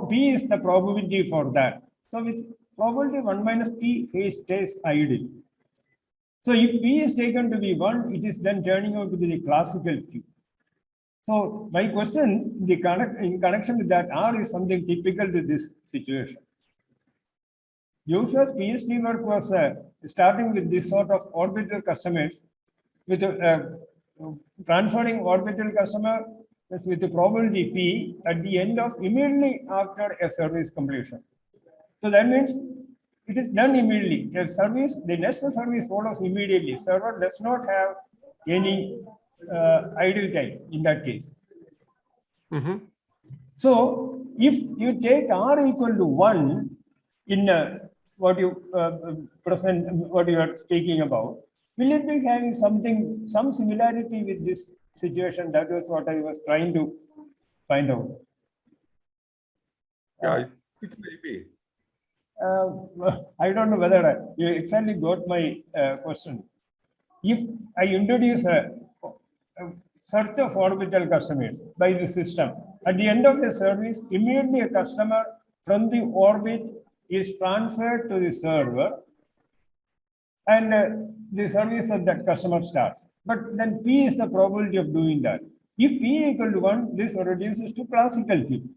P is the probability for that. So with probability 1 minus P, phase stays idle. So if P is taken to be 1, it is then turning out to be the classical queue. So my question in connection with that, R is something typical to this situation. Joshua's PhD work was starting with this sort of orbital customers, with transferring orbital customer with the probability P at the end of immediately after a service completion. So that means it is done immediately. The service, the next service follows immediately. Server does not have any idle time in that case. So if you take R equal to 1 in what you what you are speaking about, will it be having some similarity with this situation? That was what I was trying to find out.
Yeah, it may be.
I don't know whether you exactly got my question. If I introduce a search of orbital customers by the system, at the end of the service, immediately a customer from the orbit is transferred to the server, and the service of that customer starts. But then P is the probability of doing that. If P equal to 1, this reduces to classical queue.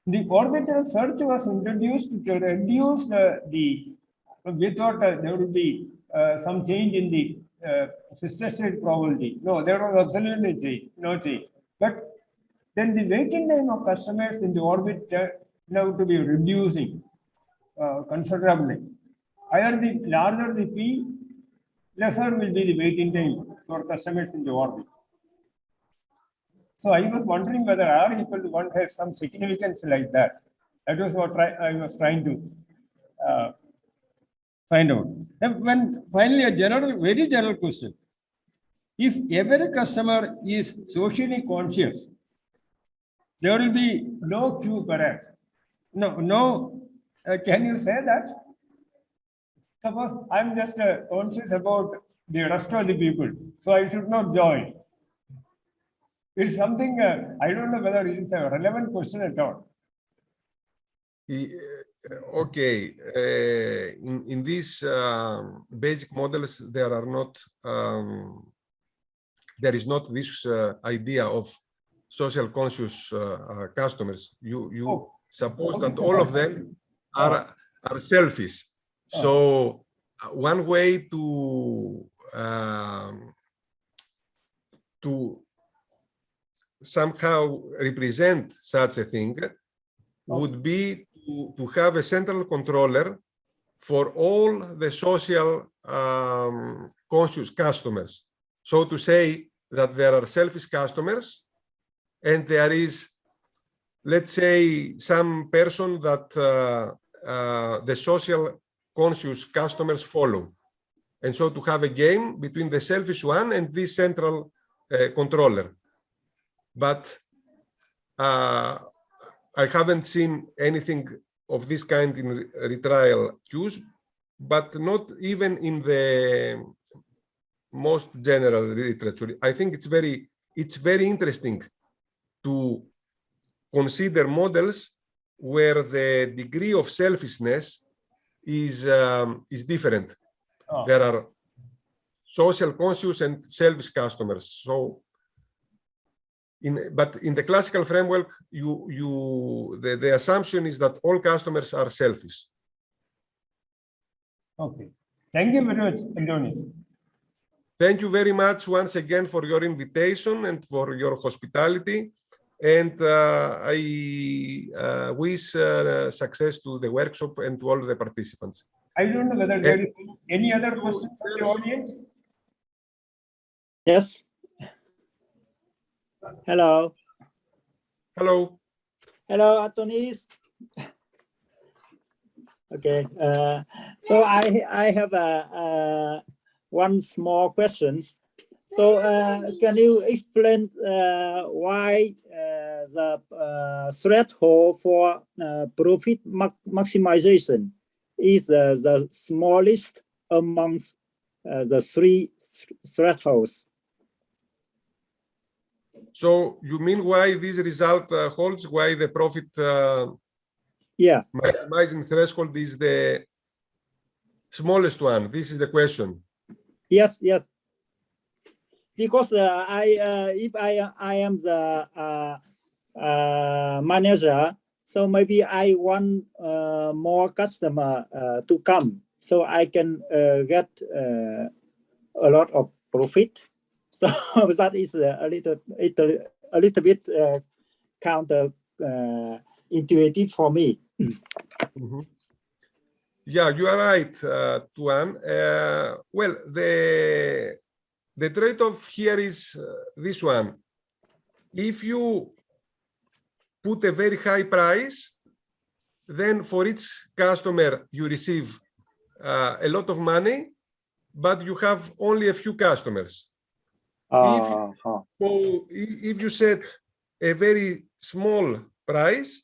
The orbital search was introduced to reduce we thought there would be some change in the sister state probability. No, there was absolutely no change. But then the waiting time of customers in the orbit now to be reducing considerably. Higher the larger the P, lesser will be the waiting time for customers in the orbit. So I was wondering whether R equal to 1 has some significance like that. That was what I was trying to find out. And when finally a very general question. If every customer is socially conscious, there will be no queue perhaps. Can you say that? Suppose I'm just conscious about the rest of the people, so I should not join. It's something, I don't know whether it is a relevant question at all.
Okay, in these basic models, there is not this idea of social conscious customers. You suppose that all of them are selfish. So one way to somehow represent such a thing would be to have a central controller for all the social conscious customers. So to say that there are selfish customers and there is, let's say, some person that the social conscious customers follow. And so to have a game between the selfish one and this central controller. But I haven't seen anything of this kind in retrial queues, but not even in the most general literature. I think it's very interesting to consider models where the degree of selfishness is different. There are social conscious and selfish customers. So, but in the classical framework, the assumption is that all customers are selfish.
Okay. Thank you very much, Adonis.
Thank you very much once again for your invitation and for your hospitality. And I wish success to the workshop and to all the participants.
I don't know whether there is any other questions from the audience.
Yes. Hello.
Hello.
Hello, Adonis. Okay. So I have one small questions. So can you explain why the threshold for profit maximization is the smallest amongst the three thresholds?
So you mean why this result holds, why the profit maximizing threshold is the smallest one? This is the question.
Yes, yes. Because if I am the manager, so maybe I want more customer to come, so I can get a lot of profit. So that is a little bit counter intuitive for me.
Mm-hmm. Yeah, you are right, Tuan. Well, the trade-off here is this one. If you put a very high price, then for each customer you receive a lot of money, but you have only a few customers. If you set a very small price,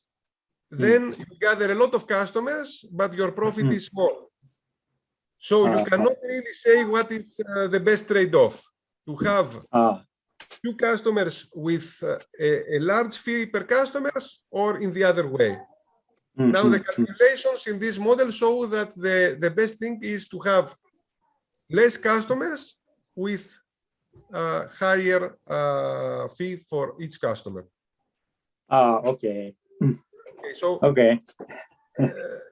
then you gather a lot of customers, but your profit is small. So you cannot really say what is the best trade-off, to have few customers with a large fee per customers, or in the other way. Now the calculations in this model show that the best thing is to have less customers with higher fee for each customer.
Okay.
Okay, so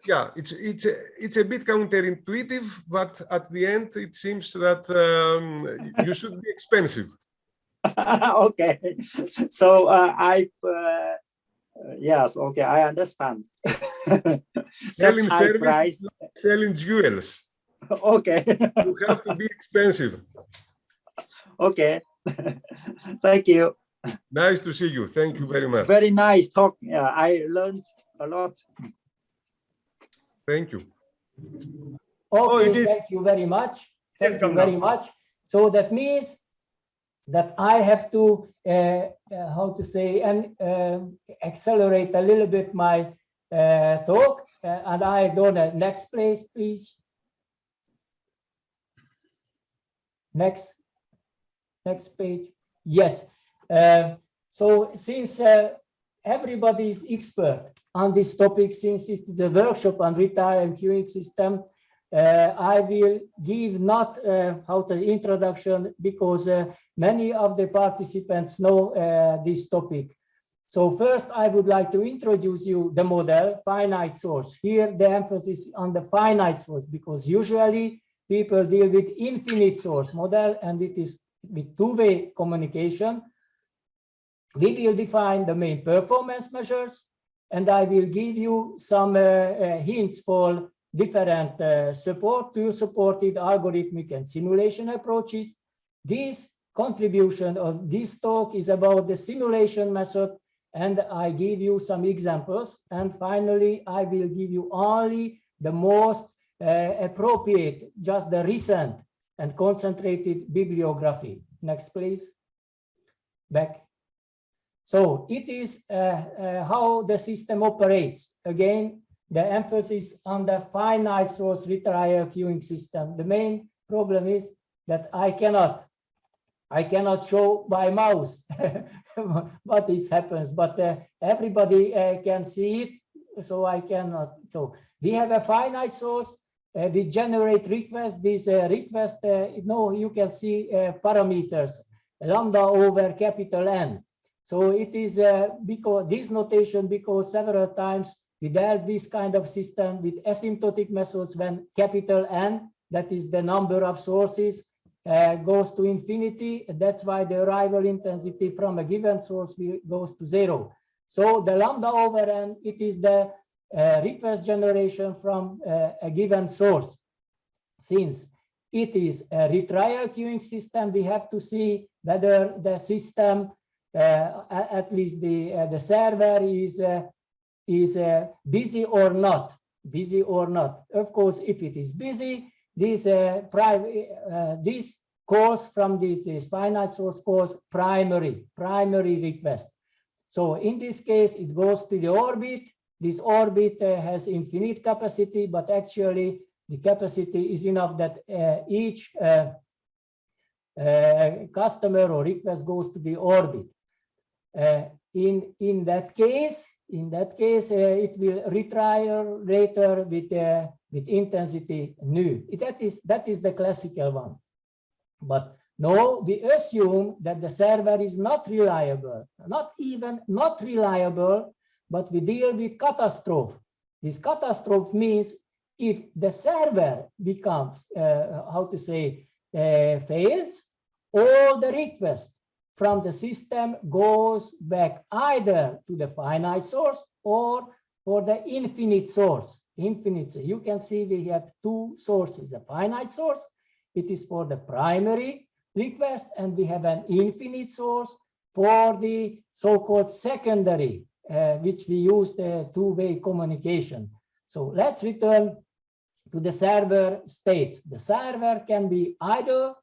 yeah, it's a bit counterintuitive, but at the end it seems that you should be expensive.
Okay, so yes, okay, I understand.
Selling service, selling jewels.
Okay.
You have to be expensive.
Okay. Thank you.
Nice to see you. Thank you very much.
Very nice talk. Yeah, I learned a lot.
Thank you.
Okay,
it is.
thank you very much. Thank you
come
very
now.
much. So that means that I have to, how to say, and accelerate a little bit my talk. And I go to next place, please. Next page. Yes. So since everybody is expert on this topic, since it is a workshop on retrial and queuing system, I will give not how the introduction, because many of the participants know this topic. So first, I would like to introduce you the model finite source. Here, the emphasis on the finite source, because usually people deal with infinite source model, and it is with two-way communication. We will define the main performance measures, and I will give you some hints for different supported algorithmic and simulation approaches. This contribution of this talk is about the simulation method, and I give you some examples. And finally, I will give you only the most appropriate, just the recent and concentrated bibliography. Next, please. Back. So it is how the system operates. Again, the emphasis on the finite source retrial queuing system. The main problem is that I cannot show by mouse what it happens, but everybody can see it, so I cannot. So we have a finite source. We generate requests. This request, you can see parameters, lambda over capital N. So it is because this notation, because several times we dealt this kind of system with asymptotic methods when capital N, that is the number of sources, goes to infinity. That's why the arrival intensity from a given source goes to 0. So the lambda over N, it is the request generation from a given source. Since it is a retrial queuing system, we have to see whether the system, at least the server, is busy or not. Busy or not. Of course, if it is busy, this this calls from this finite source calls primary request. So in this case, it goes to the orbit. This orbit has infinite capacity, but actually the capacity is enough that each customer or request goes to the orbit. In that case, it will retrial later with intensity nu. That is the classical one. But no, we assume that the server is not reliable, not even not reliable, but we deal with catastrophe. This catastrophe means if the server becomes, fails, all the requests from the system goes back either to the finite source or for the infinite source. Infinite. So you can see we have two sources. A finite source, it is for the primary request, and we have an infinite source for the so-called secondary, which we use the two-way communication. So let's return to the server state. The server can be either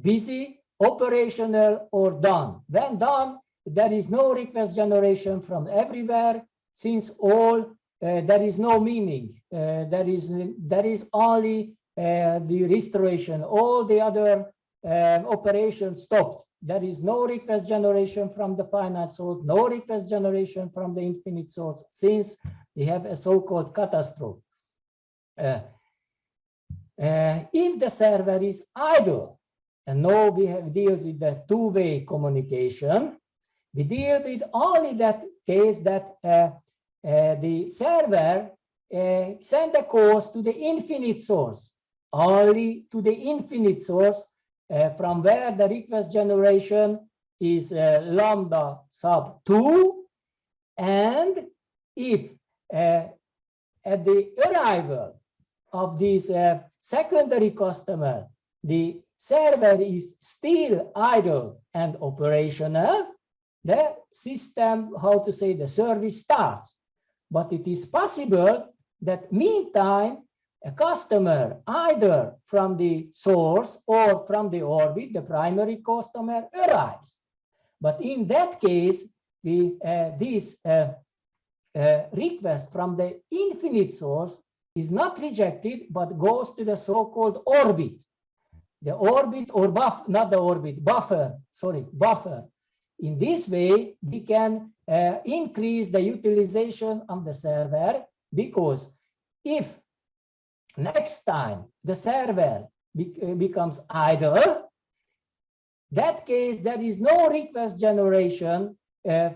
busy, operational, or done. When done, there is no request generation from everywhere, since all there is no meaning. There is only the restoration. All the other operations stopped. There is no request generation from the finite source, no request generation from the infinite source, since we have a so-called catastrophe. If the server is idle, and now we have deals with the two-way communication, we deal with only that case that the server send a calls to the infinite source, only to the infinite source, from where the request generation is lambda sub 2, and if at the arrival of this secondary customer, the server is still idle and operational, the system, the service starts. But it is possible that meantime, a customer either from the source or from the orbit, the primary customer arrives. But in that case, this request from the infinite source is not rejected, but goes to the so-called orbit. The orbit or buffer, not the orbit, buffer, sorry, buffer. In this way, we can increase the utilization of the server, because if next time the server becomes idle, that case there is no request generation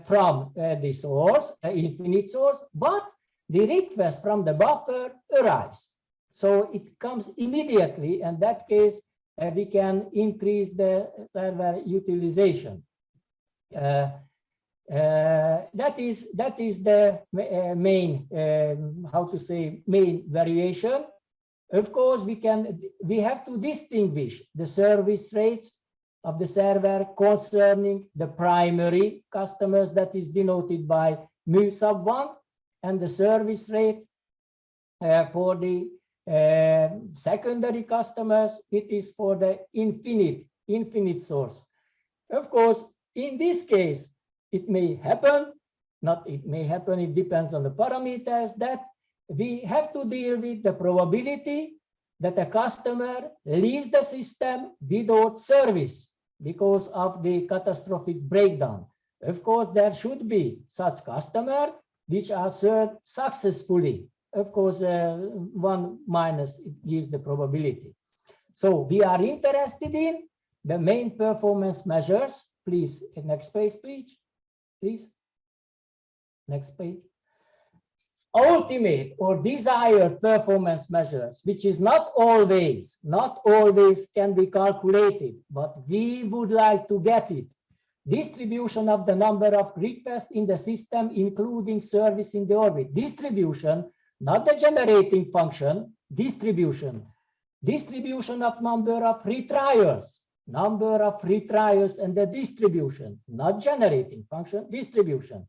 from the source, infinite source, but the request from the buffer arrives. So it comes immediately, and that case we can increase the server utilization. That is the main, how to say, main variation. Of course, we have to distinguish the service rates of the server concerning the primary customers, that is denoted by mu sub 1, and the service rate for the secondary customers, it is for the infinite source. Of course, in this case, it may happen, not it may happen, it depends on the parameters, that we have to deal with the probability that a customer leaves the system without service because of the catastrophic breakdown. Of course, there should be such customers which are served successfully. Of course, 1 minus, it gives the probability. So we are interested in the main performance measures. Please, next page, please. Next page. Ultimate or desired performance measures, which is not always can be calculated, but we would like to get it. Distribution of the number of requests in the system, including service in the orbit. Distribution, not the generating function, distribution. Distribution of number of retrials and the distribution, not generating function, distribution.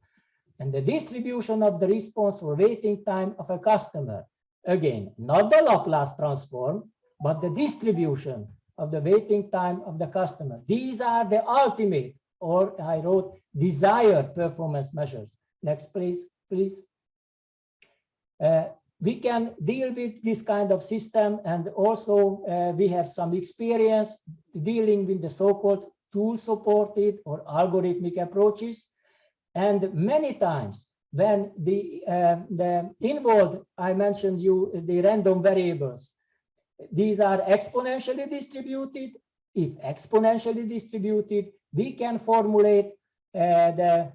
And the distribution of the response or waiting time of a customer. Again, not the Laplace transform, but the distribution of the waiting time of the customer. These are the ultimate, or I wrote, desired performance measures. Next, please. We can deal with this kind of system, and also we have some experience dealing with the so-called tool-supported or algorithmic approaches. And many times when the involved, I mentioned you, the random variables, these are exponentially distributed. If exponentially distributed, we can formulate the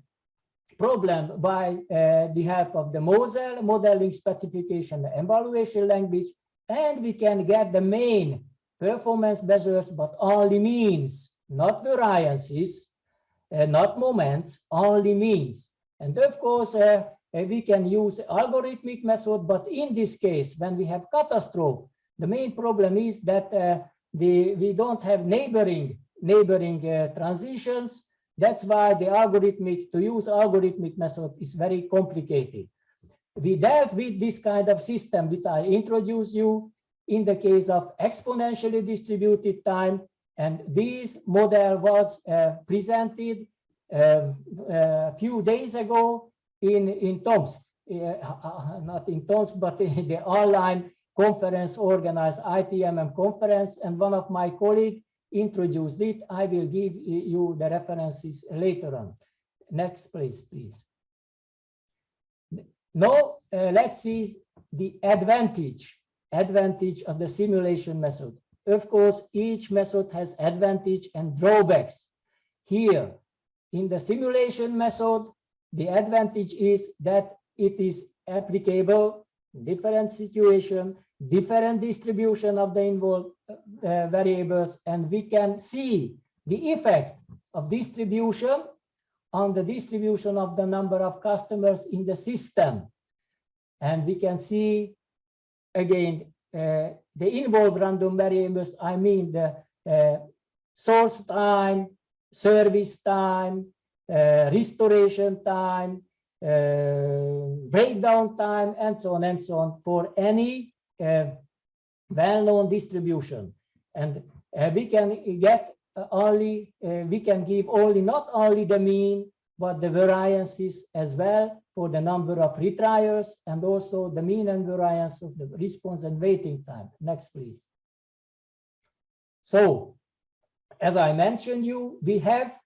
problem by the help of the MOSEL, modeling specification evaluation language, and we can get the main performance measures, but only means, not variances, not moments, only means. And of course, we can use algorithmic method, but in this case, when we have catastrophe, the main problem is that we don't have neighboring transitions. That's why to use algorithmic method is very complicated. We dealt with this kind of system that I introduced you in the case of exponentially distributed time. And this model was presented a few days ago in Tomsk, not in Tomsk, but in the online conference organized ITMM conference. And one of my colleagues introduced it. I will give you the references later on. Next, please. Now, let's see the advantage of the simulation method. Of course, each method has advantage and drawbacks. Here, in the simulation method, the advantage is that it is applicable in different situations, different distribution of the involved variables, and we can see the effect of distribution on the distribution of the number of customers in the system. And we can see, again, the involved random variables, I mean the source time, service time, restoration time, breakdown time, and so on for any well-known distribution, and we can get we can give only not only the mean, but the variances as well for the number of retrials and also the mean and variance of the response and waiting time. Next, please. So, as I mentioned we have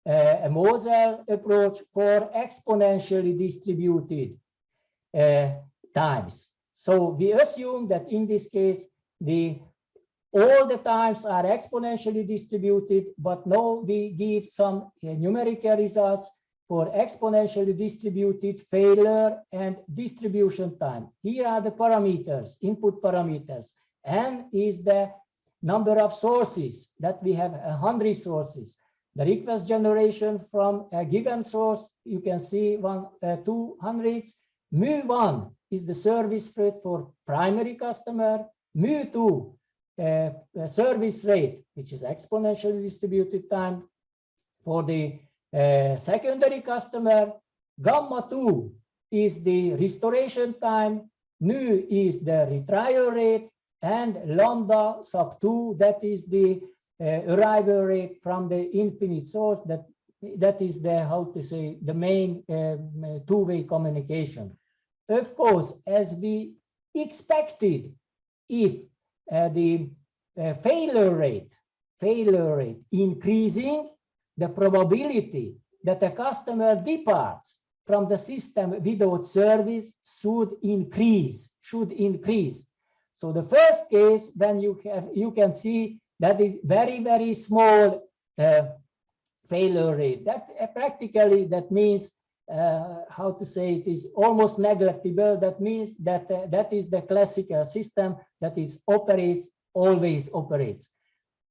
a Mosel approach for exponentially distributed times. So we assume that in this case, all the times are exponentially distributed, but now we give some numerical results for exponentially distributed failure and distribution time. Here are the parameters, input parameters. N is the number of sources, that we have 100 sources. The request generation from a given source, you can see 200. Mu1 is the service rate for primary customer. Mu2, service rate, which is exponentially distributed time for the secondary customer. Gamma 2 is the restoration time. Nu is the retrial rate, and lambda sub 2, that is the arrival rate from the infinite source. That is the, how to say, the main two-way communication. Of course, as we expected, if the failure rate increasing, the probability that a customer departs from the system without service should increase. So the first case, when you can see that is very small failure rate. That practically that means how to say, it is almost negligible. That means that that is the classical system that is always operates.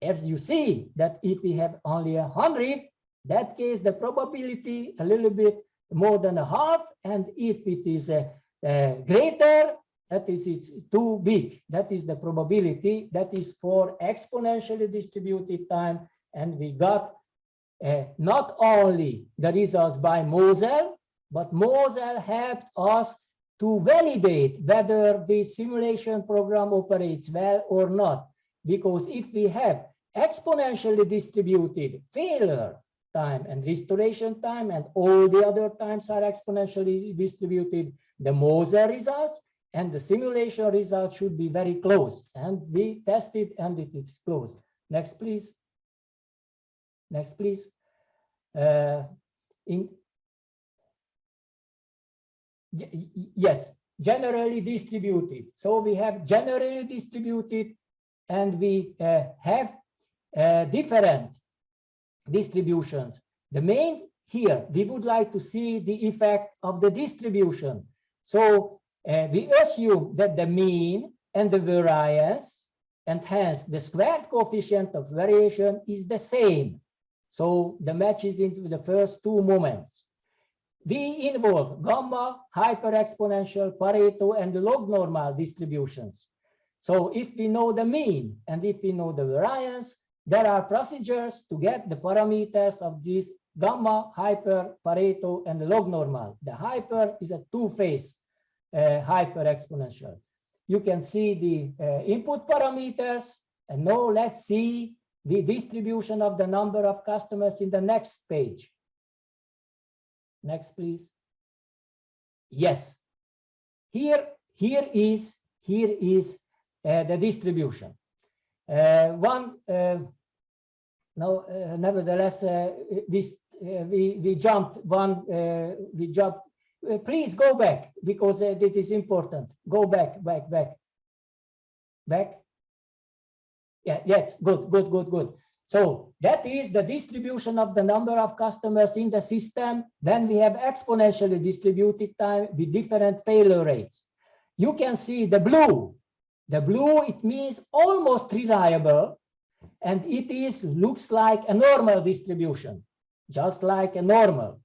As you see that if we have only 100, that case the probability a little bit more than a half, and if it is greater, that is it's too big. That is the probability. That is for exponentially distributed time, and we got not only the results by Mosel, but Mosel helped us to validate whether the simulation program operates well or not. Because if we have exponentially distributed failure time and restoration time, and all the other times are exponentially distributed, the Mosel results and the simulation results should be very close. And we tested and it is close. Next, please. Next, please. Yes, generally distributed. So we have generally distributed, and we have different distributions. The main here, we would like to see the effect of the distribution. So we assume that the mean and the variance, and hence the squared coefficient of variation, is the same. So the match is into the first two moments. We involve gamma, hyper-exponential, Pareto, and the log normal distributions. So if we know the mean and if we know the variance, there are procedures to get the parameters of these gamma, hyper, Pareto, and the log normal. The hyper is a two-phase hyper-exponential. You can see the input parameters, and now let's see the distribution of the number of customers in the next page. Next, please. Yes, here is the distribution. Nevertheless, we jumped one. Please go back, because it is important. Go back. Yeah, yes, good. So that is the distribution of the number of customers in the system. Then we have exponentially distributed time with different failure rates. You can see the blue. The blue, it means almost reliable, and it looks like a normal distribution, just like a normal.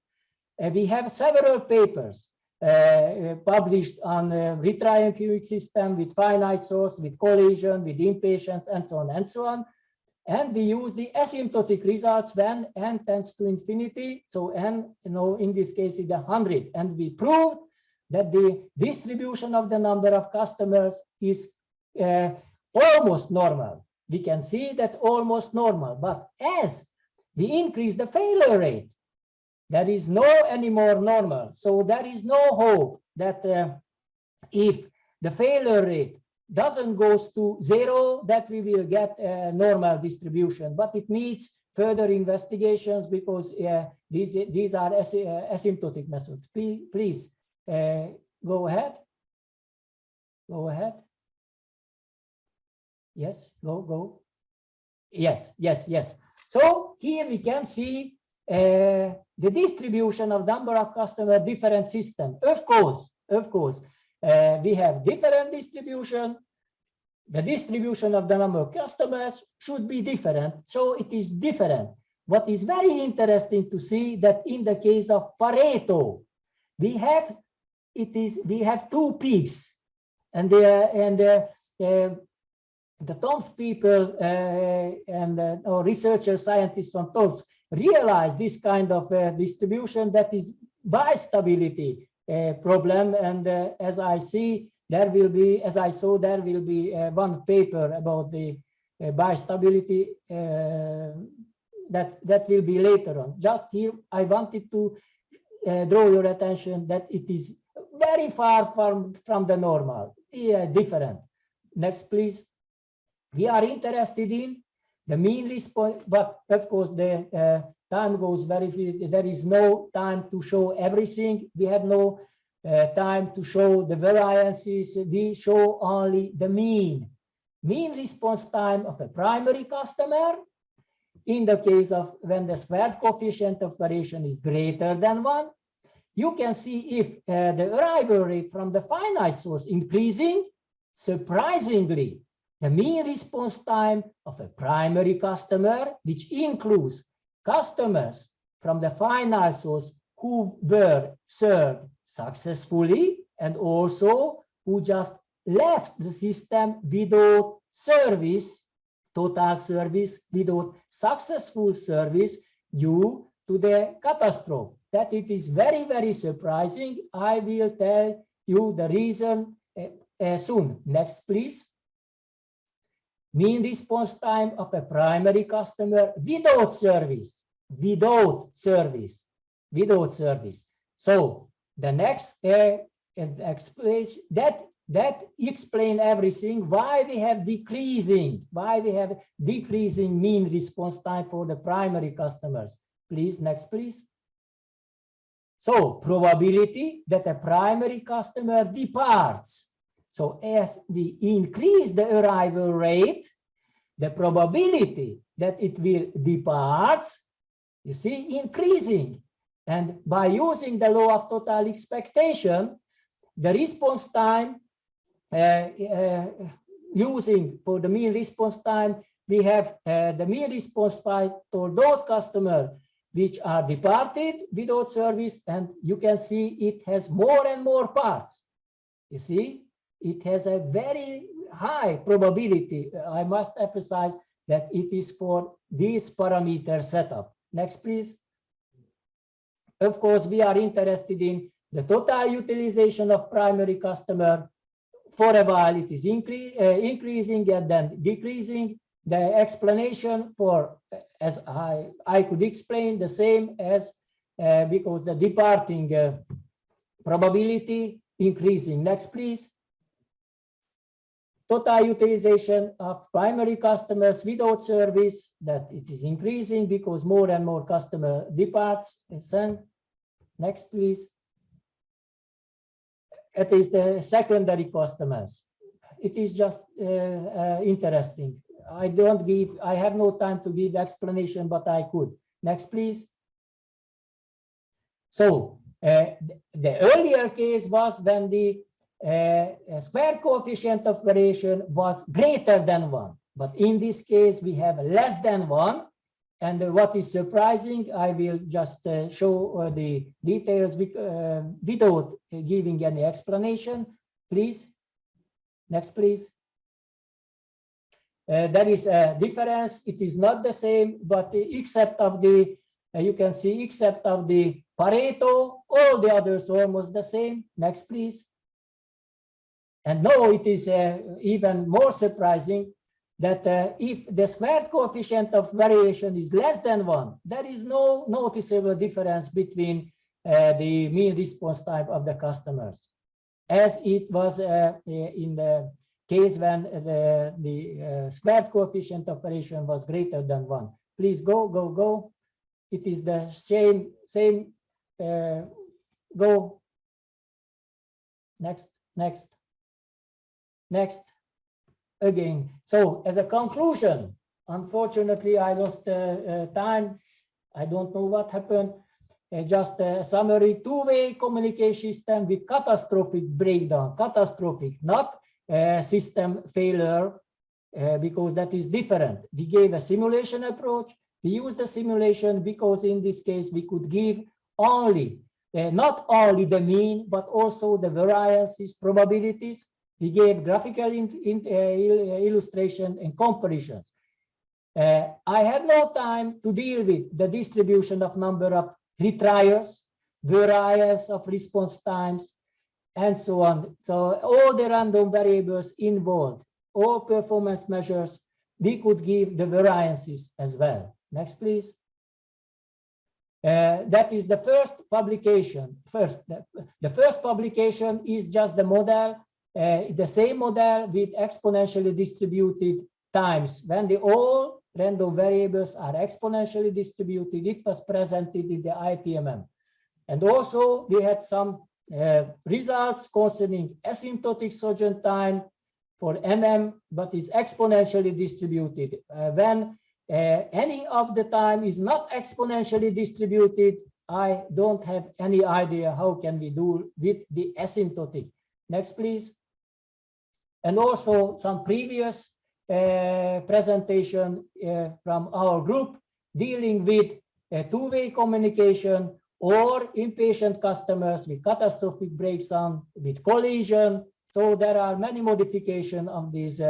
We have several papers published on retrial queuing system with finite source, with collision, with impatience, and so on and so on. And we use the asymptotic results when n tends to infinity. So n, in this case, is 100. And we proved that the distribution of the number of customers is almost normal. We can see that almost normal, but as we increase the failure rate, there is no anymore normal. So there is no hope that if the failure rate doesn't goes to 0, that we will get a normal distribution, but it needs further investigations because these are asymptotic methods. Please go ahead. Go ahead. Yes, go. Yes. So here we can see the distribution of number of customer different system. Of course, we have different distribution. The distribution of the number of customers should be different, so it is different. What is very interesting to see that in the case of Pareto, we have two peaks, and the Tom's people or researchers, scientists on Tom's realize this kind of distribution that is bi-stability problem, and as I see, there will be, as I saw, there will be one paper about the bi-stability that will be later on. Just here, I wanted to draw your attention that it is very far from the normal, different. Next, please. We are interested in the mean response, but of course the time goes very few. There is no time to show everything. We had no time to show the variances. We show only the mean response time of a primary customer in the case of when the squared coefficient of variation is greater than 1. You can see if the arrival rate from the finite source increasing, surprisingly, the mean response time of a primary customer, which includes customers from the finite source who were served successfully and also who just left the system without service, total service, without successful service due to the catastrophe. That it is very, very surprising. I will tell you the reason soon. Next, please. Mean response time of a primary customer without service. So the next explanation that explain everything why we have decreasing mean response time for the primary customers. Please, next, please. So probability that a primary customer departs. So as we increase the arrival rate, the probability that it will depart, you see, increasing. And by using the law of total expectation, the response time, using for the mean response time, we have the mean response time for those customers which are departed without service, and you can see it has more and more parts. You see, it has a very high probability. I must emphasize that it is for this parameter setup. Next, please. Of course, we are interested in the total utilization of primary customer. For a while, it is increasing and then decreasing. The explanation for, as I could explain, the same as because the departing probability increasing. Next, please. Total utilization of primary customers without service, that it is increasing because more and more customer departs. Next, please. It is the secondary customers. It is just interesting. I have no time to give explanation, but I could. Next, please. So the earlier case was when the square coefficient of variation was greater than 1. But in this case, we have less than 1. And what is surprising, I will just show the details without giving any explanation. Please. Next, please. There is a difference. It is not the same, but except of the, you can see, except of the Pareto, all the others are almost the same. Next, please. And now it is even more surprising that if the squared coefficient of variation is less than 1, there is no noticeable difference between the mean response time of the customers, as it was in the case when the squared coefficient of variation was greater than 1. Please go. It is the same. Go. Next. Again. So as a conclusion, unfortunately, I lost time. I don't know what happened. Just a summary: two-way communication system with catastrophic breakdown. Catastrophic, not system failure, because that is different. We gave a simulation approach. We used the simulation because in this case we could give only not only the mean, but also the variances, probabilities. We gave graphical illustration and comparisons. I had no time to deal with the distribution of number of retrials, variance of response times, and so on. So all the random variables involved, all performance measures, we could give the variances as well. Next, please. That is the first publication. The first publication is just the model, the same model with exponentially distributed times. When the all random variables are exponentially distributed, it was presented in the ITMM. And also we had some results concerning asymptotic sojourn time for MM, but is exponentially distributed. When any of the time is not exponentially distributed, I don't have any idea how can we do with the asymptotic. Next, please. And also some previous presentation from our group dealing with two-way communication or impatient customers with catastrophic breakdown, with collision. So there are many modifications of these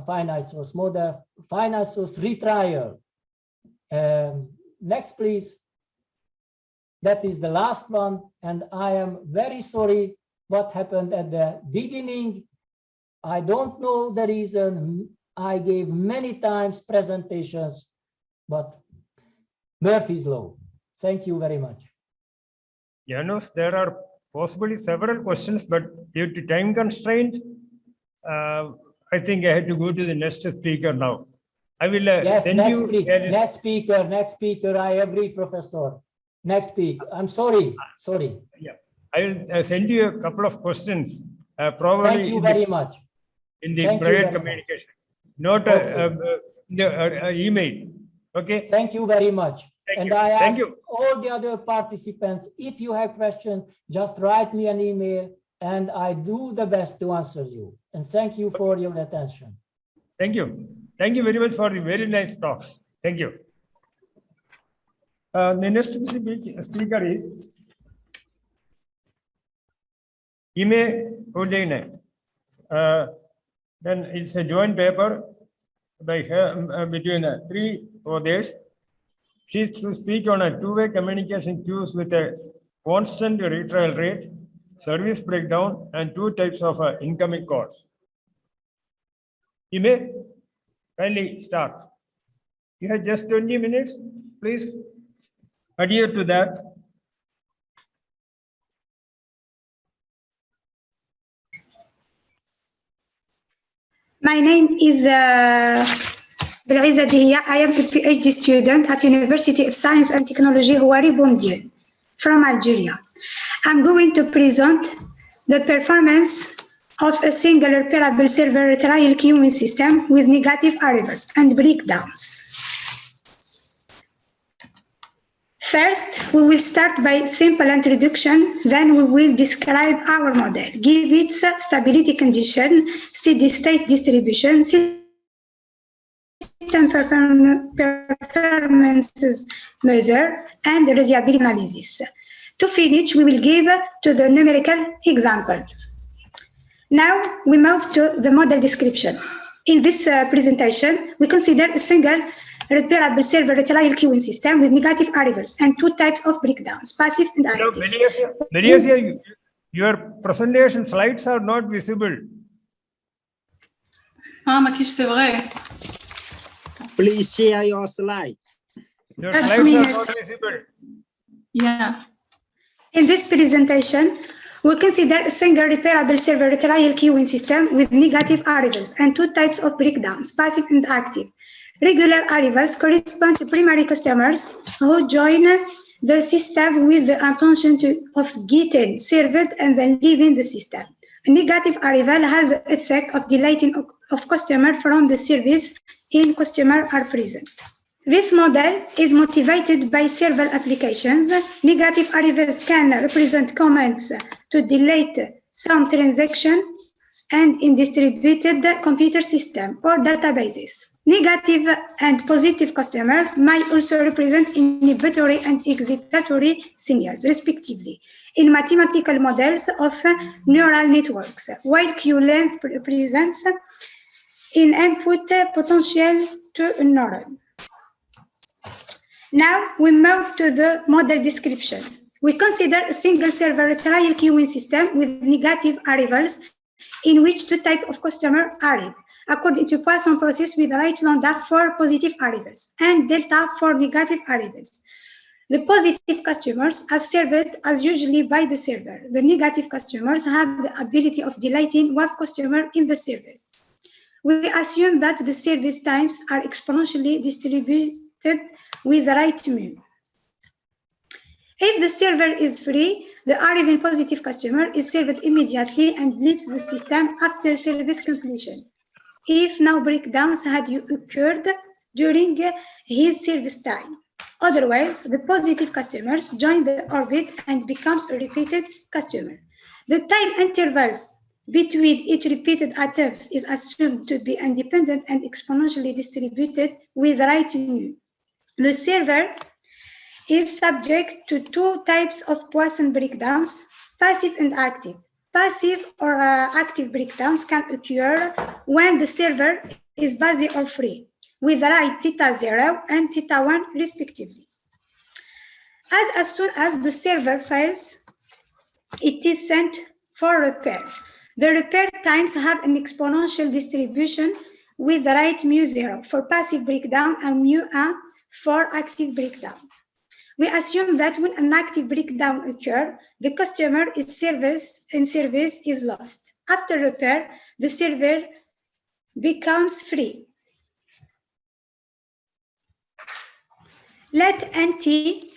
finite source model, finite source retrial. Next, please. That is the last one. And I am very sorry what happened at the beginning. I don't know the reason. I gave many times presentations, but Murphy's Law. Thank you very much.
Janos, there are possibly several questions, but due to time constraint, I think I had to go to the next speaker now. I will
yes,
send
next
you.
next speaker. I agree, Professor. Next speaker. I'm sorry.
Yeah, I will send you a couple of questions. Probably.
Thank you very much.
In the private communication, not the email. Okay.
Thank you very much.
Thank
and
you.
I ask
Thank you.
all the other participants, if you have questions, just write me an email and I do the best to answer you. And thank you for your attention.
Thank you. Thank you very much for the very nice talk. Thank you. The next speaker is Ime Udine. Then it's a joint paper by her, between three authors. She is to speak on a two-way communication queues with a constant retrial rate, service breakdown, and two types of incoming calls. You may kindly start. You have just 20 minutes. Please adhere to that.
My name is Belaiza Dihia. I am a PhD student at University of Science and Technology Houari Boumediene from Algeria. I'm going to present the performance of a single repairable server retrial queuing system with negative arrivals and breakdowns. First, we will start by simple introduction, then we will describe our model, give its stability condition, steady state distribution, system performances measure, and reliability analysis. To finish, we will give to the numerical example. Now we move to the model description. In this presentation, we consider a single repairable server retrial queuing system with negative arrivals and two types of breakdowns, passive and active.
Melissa, Your presentation slides are not visible.
Makish, c'est vrai.
Please share your slide.
Your
Just a
slides are
minute.
not visible.
Yeah. In this presentation, we consider a single repairable server retrial queuing system with negative arrivals and two types of breakdowns, passive and active. Regular arrivals correspond to primary customers who join the system with the intention of getting served and then leaving the system. A negative arrival has the effect of deleting of customer from the service in customer are present. This model is motivated by several applications. Negative arrivals can represent comments to delete some transactions and in distributed computer system or databases. Negative and positive customer might also represent inhibitory and excitatory signals, respectively, in mathematical models of neural networks, while Q length represents in input potential to a neuron. Now we move to the model description. We consider a single server retrial queuing system with negative arrivals in which two types of customer arrive, according to Poisson process with right lambda for positive arrivals and delta for negative arrivals. The positive customers are served as usually by the server. The negative customers have the ability of deleting one customer in the service. We assume that the service times are exponentially distributed with the right mu. If the server is free, the arriving positive customer is served immediately and leaves the system after service completion. If no breakdowns had occurred during his service time. Otherwise, the positive customers join the orbit and becomes a repeated customer. The time intervals between each repeated attempts is assumed to be independent and exponentially distributed with right mu. The server is subject to two types of Poisson breakdowns, passive and active. Passive or active breakdowns can occur when the server is busy or free, with right θ0 and θ1 respectively. As soon as the server fails, it is sent for repair. The repair times have an exponential distribution with right mu0 for passive breakdown and mu1 for active breakdown. We assume that when an active breakdown occurs, the customer in service is lost. After repair, the server becomes free. Let NT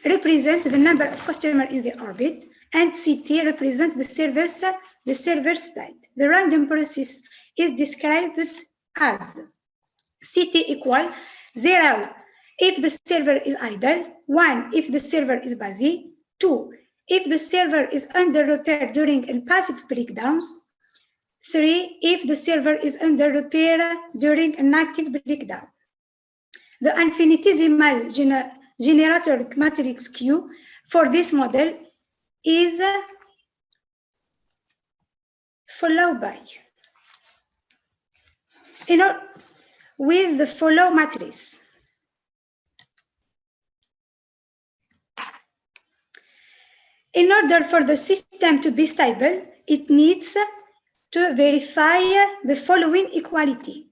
represent the number of customers in the orbit, and CT represent the server state. The random process is described as CT equal 0 if the server is idle, 1 if the server is busy, 2 if the server is under repair during passive breakdowns, 3 if the server is under repair during an active breakdown. The infinitesimal generator matrix Q for this model is followed by with the follow matrix. In order for the system to be stable, it needs to verify the following equality.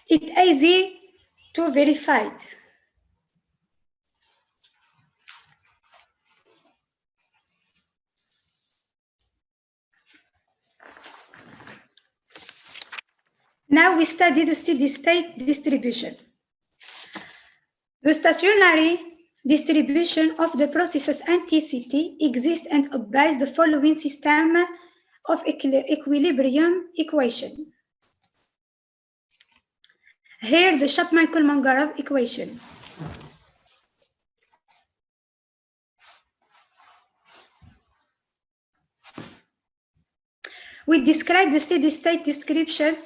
It's easy to verify it. Now we study the steady state distribution. The stationary distribution of the processes NT-CT exists and obeys the following system of equilibrium equation. Here, the Chapman-Kolmogorov equation. We describe the steady state description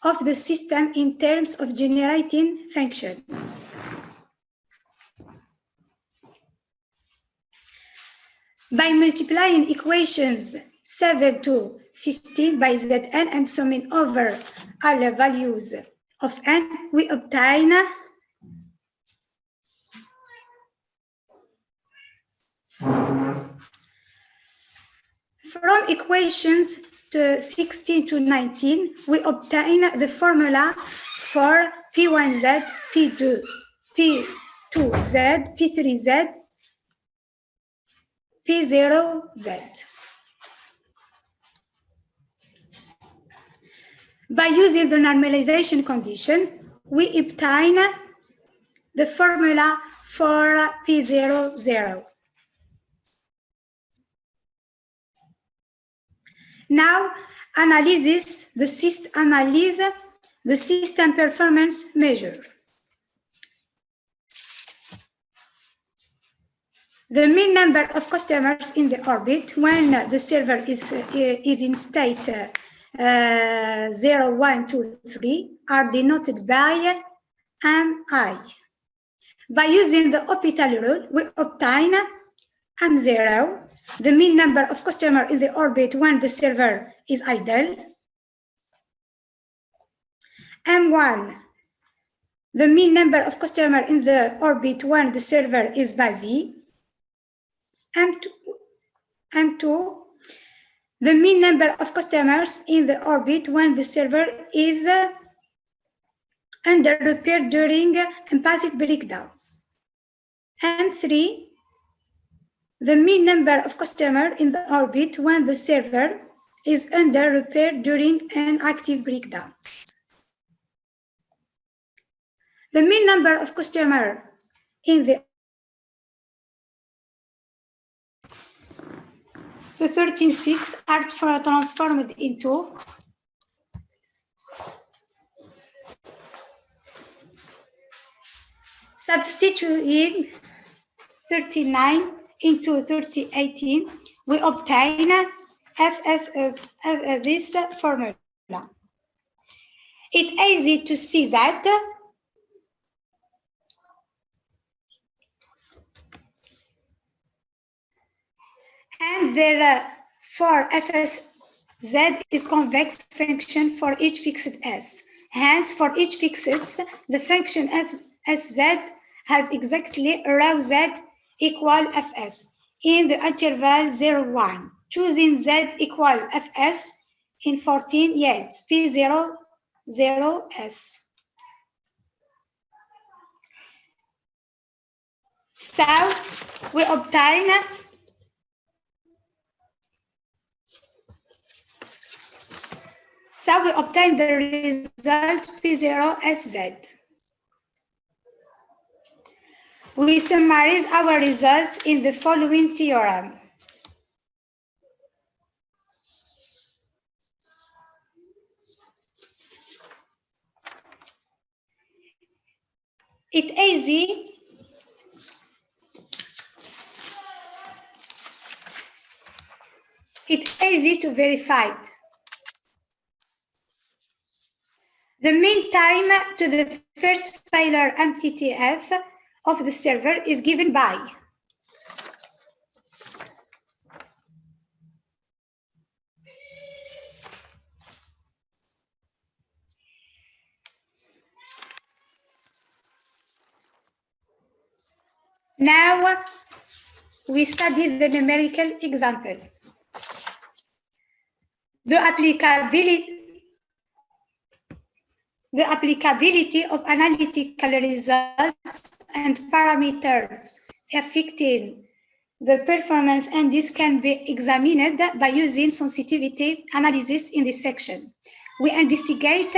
of the system in terms of generating function. By multiplying equations 7 to 15 by Zn and summing over all the values of n, we obtain From equations 16 to 19, we obtain the formula for P1Z, P2, P2Z, P3Z, P0Z. By using the normalization condition, we obtain the formula for P00. Now, analyze the system performance measure. The mean number of customers in the orbit when the server is in state 0, 1, 2, 3 are denoted by MI. By using the Hospital rule, we obtain M0, the mean number of customers in the orbit when the server is idle. M1, the mean number of customers in the orbit when the server is busy. M2, the mean number of customers in the orbit when the server is under repair during impassive breakdowns. M3, the mean number of customers in the orbit when the server is under repair during inactive breakdowns. The mean number of customers in the to 13.6 are transformed into substituting 39 into 3018, we obtain this formula. It's easy to see that and therefore FSZ is convex function for each fixed S. Hence, for each fixed S, the function FSZ has exactly rho Z equal Fs in the interval 0, 1. Choosing Z equal Fs in 14 yields P0, 0, S. So we obtain the result P0SZ. We summarize our results in the following theorem. It's easy to verify. The mean time to the first failure MTTF of the server is given by now we study the numerical example. The applicability of analytical results and parameters affecting the performance, and this can be examined by using sensitivity analysis in this section. We investigate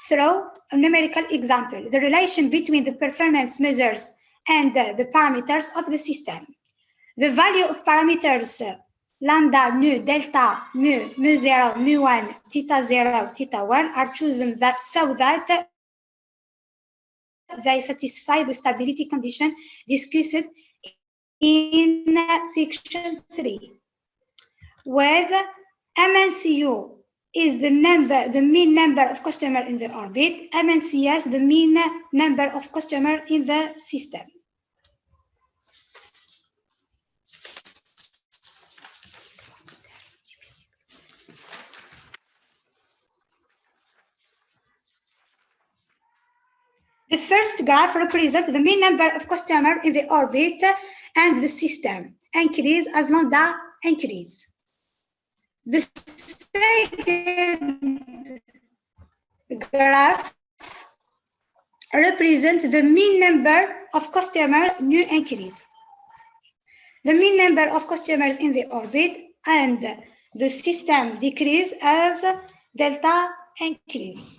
through a numerical example the relation between the performance measures and the parameters of the system. The value of parameters lambda, nu, delta, mu, mu0, mu1, theta0, theta1 are chosen so that they satisfy the stability condition discussed in section 3, where MNCU is the mean number of customers in the orbit, MNCS the mean number of customers in the system. The first graph represents the mean number of customers in the orbit and the system, increase as lambda increase. The second graph represents the mean number of customer new increase. The mean number of customers in the orbit and the system decrease as delta increase.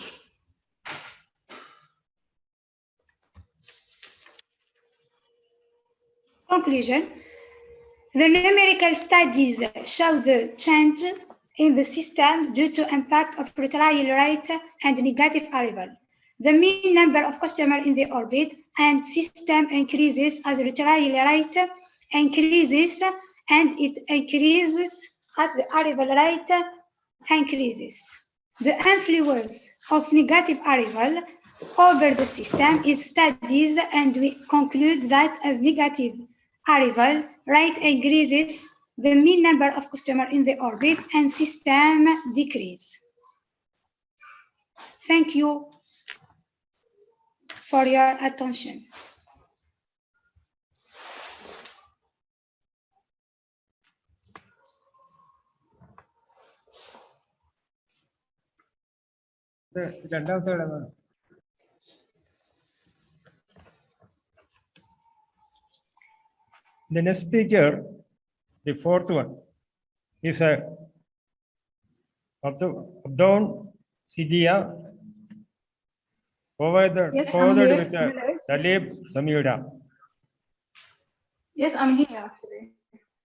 Conclusion. The numerical studies show the change in the system due to impact of retrial rate and negative arrival. The mean number of customers in the orbit and system increases as retrial rate increases and it increases as the arrival rate increases. The influence of negative arrival over the system is studied and we conclude that as negative arrival rate increases, the mean number of customers in the orbit and system decrease. Thank you for your attention.
The next speaker, the fourth one, is a Abdoun Sidia, forwarded
Yes, I'm here.
with Talib Samira.
Yes, I'm here actually.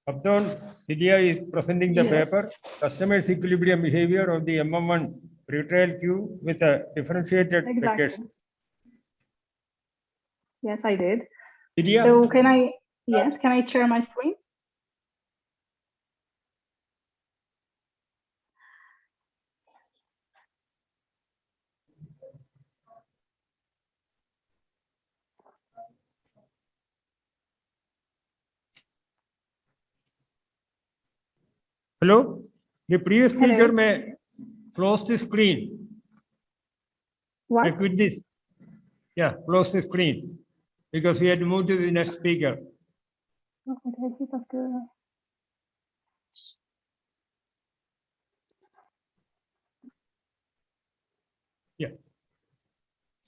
Abdoun Sidia is presenting the
Yes.
paper, Customer's Equilibrium Behavior of the MM1 Retrial queue with a differentiated
Exactly.
vacation.
Yes, I did.
Sidia?
So can I share my screen?
Hello? The previous speaker
Hello.
may close the screen.
What?
I quit this. Yeah, close the screen because we had to move to the next speaker. Yeah.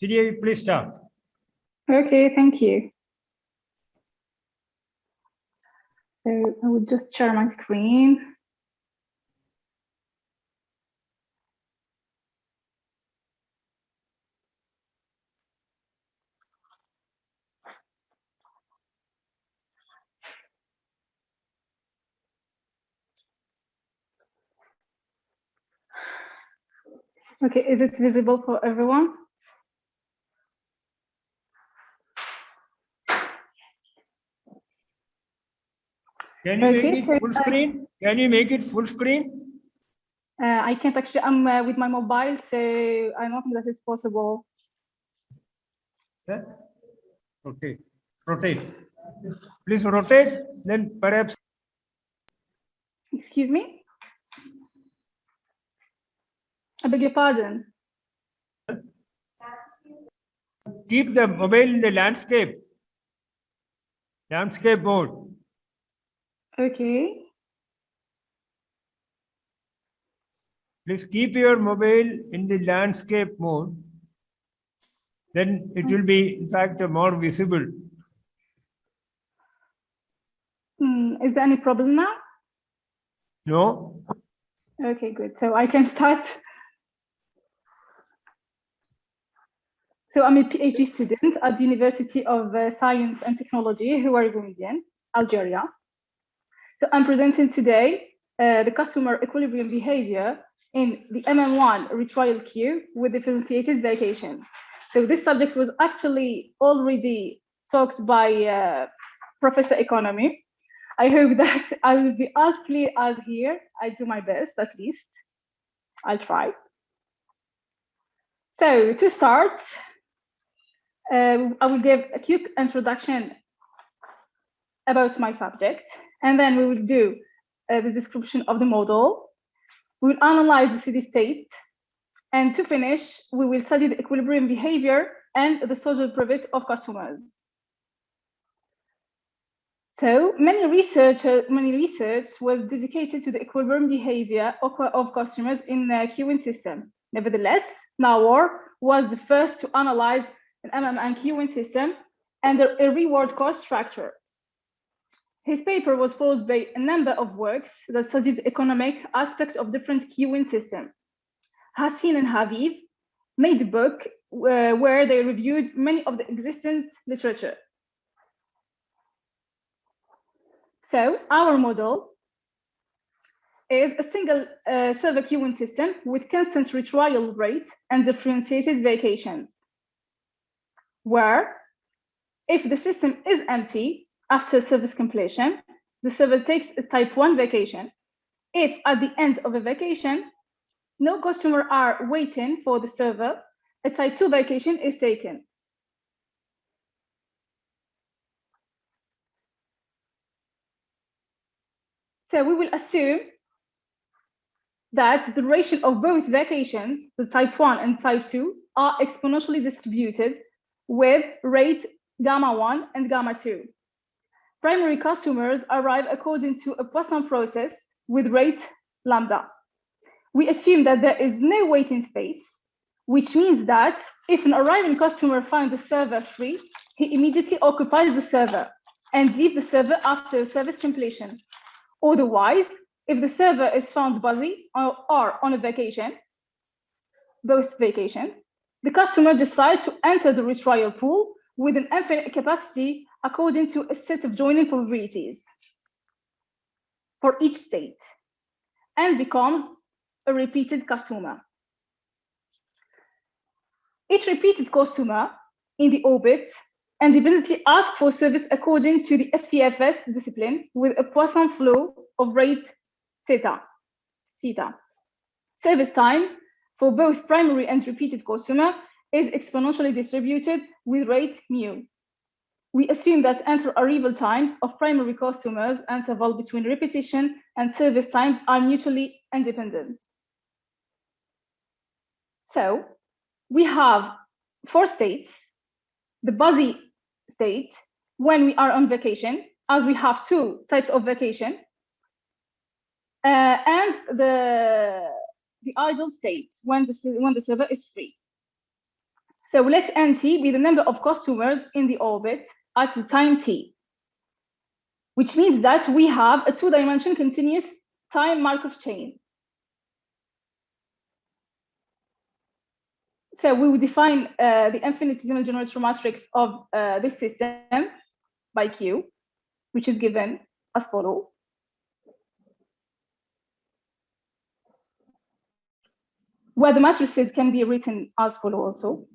Sidia, please start.
Okay, thank you. So I will just share my screen. Okay, is it visible for everyone?
Can you
Okay,
make it
so,
full screen? Can you make it full screen?
I can't actually, I'm with my mobile, so I don't think that is possible.
Yeah. Okay. Rotate. Please rotate, then perhaps.
Excuse me? I beg your pardon.
Keep the mobile in the landscape mode.
Okay.
Please keep your mobile in the landscape mode. Then it will be, in fact, more visible.
Is there any problem now?
No.
Okay, good. So I can start. So I'm a PhD student at the University of Science and Technology, Houari-Boumediene, Algeria. So I'm presenting today the customer equilibrium behavior in the MM1 retrial queue with differentiated vacations. So this subject was actually already talked by Professor Economy. I hope that I will be as clear as here. I do my best, at least. I'll try. So to start, I will give a quick introduction about my subject, and then we will do the description of the model. We will analyze the steady state, and to finish, we will study the equilibrium behavior and the social profit of customers. So many research was dedicated to the equilibrium behavior of customers in the queuing system. Nevertheless, Nawar was the first to analyze an and queuing system and a reward cost structure. His paper was followed by a number of works that studied the economic aspects of different queuing systems. Hassin and Habib made a book where they reviewed many of the existing literature. So our model is a single server queuing system with constant retrial rate and differentiated vacations, where if the system is empty after service completion, the server takes a type 1 vacation. If at the end of a vacation, no customer are waiting for the server, a type 2 vacation is taken. So we will assume that the duration of both vacations, the type 1 and type 2, are exponentially distributed with rate gamma 1 and gamma 2. Primary customers arrive according to a Poisson process with rate lambda. We assume that there is no waiting space, which means that if an arriving customer finds the server free, he immediately occupies the server and leaves the server after service completion. Otherwise, if the server is found busy or on a vacation, both vacations, the customer decides to enter the retrial pool with an infinite capacity according to a set of joining probabilities for each state and becomes a repeated customer. Each repeated customer in the orbit independently asks for service according to the FCFS discipline with a Poisson flow of rate theta. Service time for both primary and repeated customer is exponentially distributed with rate mu. We assume that inter-arrival times of primary customers interval between repetition and service times are mutually independent. So we have 4 states: the busy state when we are on vacation, as we have 2 types of vacation, and the idle state when the server is free. So let NT be the number of customers in the orbit at the time t, which means that we have a 2-dimensional continuous time Markov chain. So we will define the infinitesimal generator matrix of this system by Q, which is given as follows. Where the matrices can be written as follows also.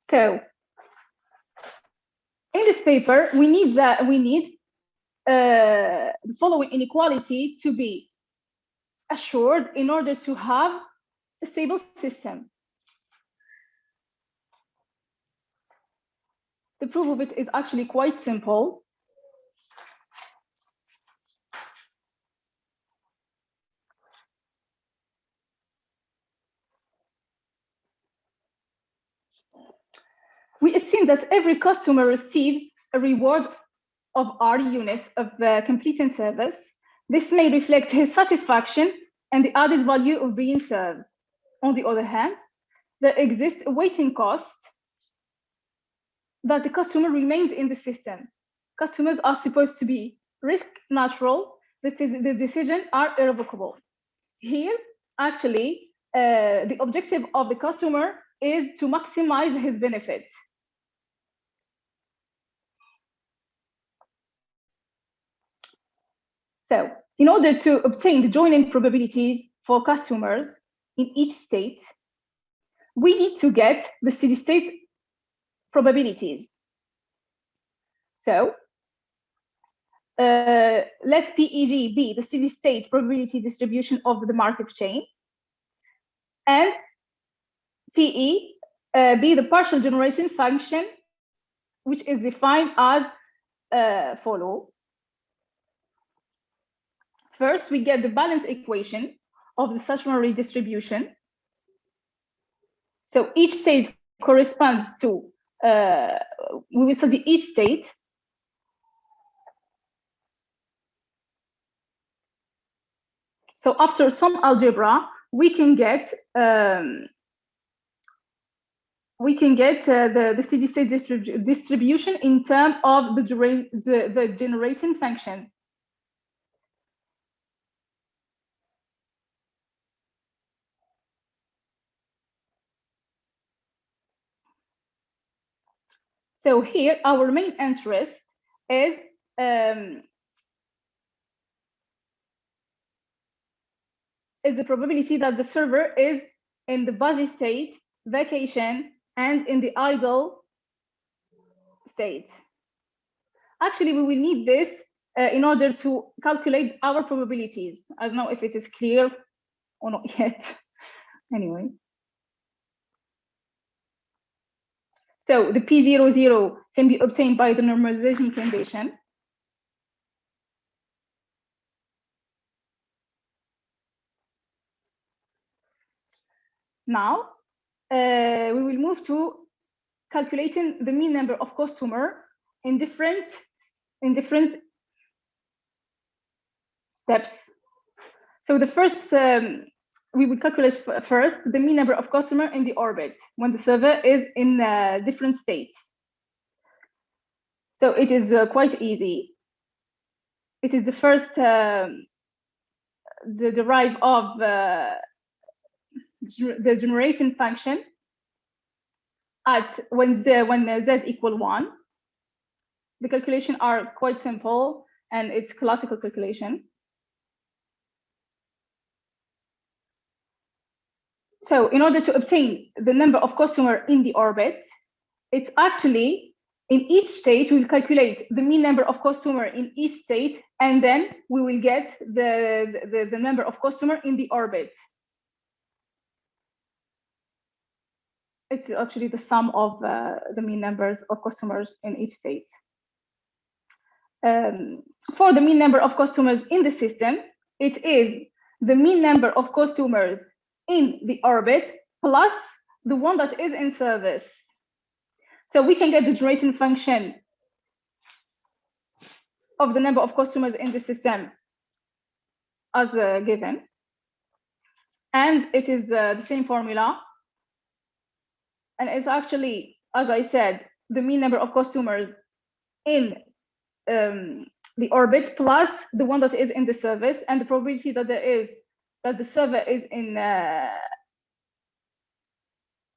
So in this paper, we need the following inequality to be assured in order to have a stable system. The proof of it is actually quite simple. We assume that every customer receives a reward of R units of completing service. This may reflect his satisfaction and the added value of being served. On the other hand, there exists a waiting cost that the customer remains in the system. Customers are supposed to be risk natural, that is, the decisions are irrevocable. Here, actually, the objective of the customer is to maximize his benefits. So in order to obtain the joining probabilities for customers in each state, we need to get the steady state probabilities. So let PEG be the steady state probability distribution of the Markov chain, and PE be the partial generating function, which is defined as follow. First, we get the balance equation of the stationary distribution. So each state corresponds to, we will study each state. So after some algebra, we can get the steady state distribution in terms of the generating function. So here, our main interest is the probability that the server is in the busy state, vacation, and in the idle state. Actually, we will need this in order to calculate our probabilities. I don't know if it is clear or not yet. Anyway. So the P00 can be obtained by the normalization condition. Now, we will move to calculating the mean number of customer in different steps. So the first, we will calculate first the mean number of customer in the orbit when the server is in different states. So it is quite easy. It is the first the derive of the generation function at when z equal 1. The calculations are quite simple and it's classical calculation. So in order to obtain the number of customer in the orbit, it's actually in each state we'll calculate the mean number of customer in each state, and then we will get the number of customer in the orbit. It's actually the sum of the mean numbers of customers in each state. For the mean number of customers in the system, it is the mean number of customers in the orbit plus the one that is in service. So we can get the generation function of the number of customers in the system as given. And it is the same formula. And it's actually, as I said, the mean number of customers in the orbit plus the one that is in the service, and the probability that the server is in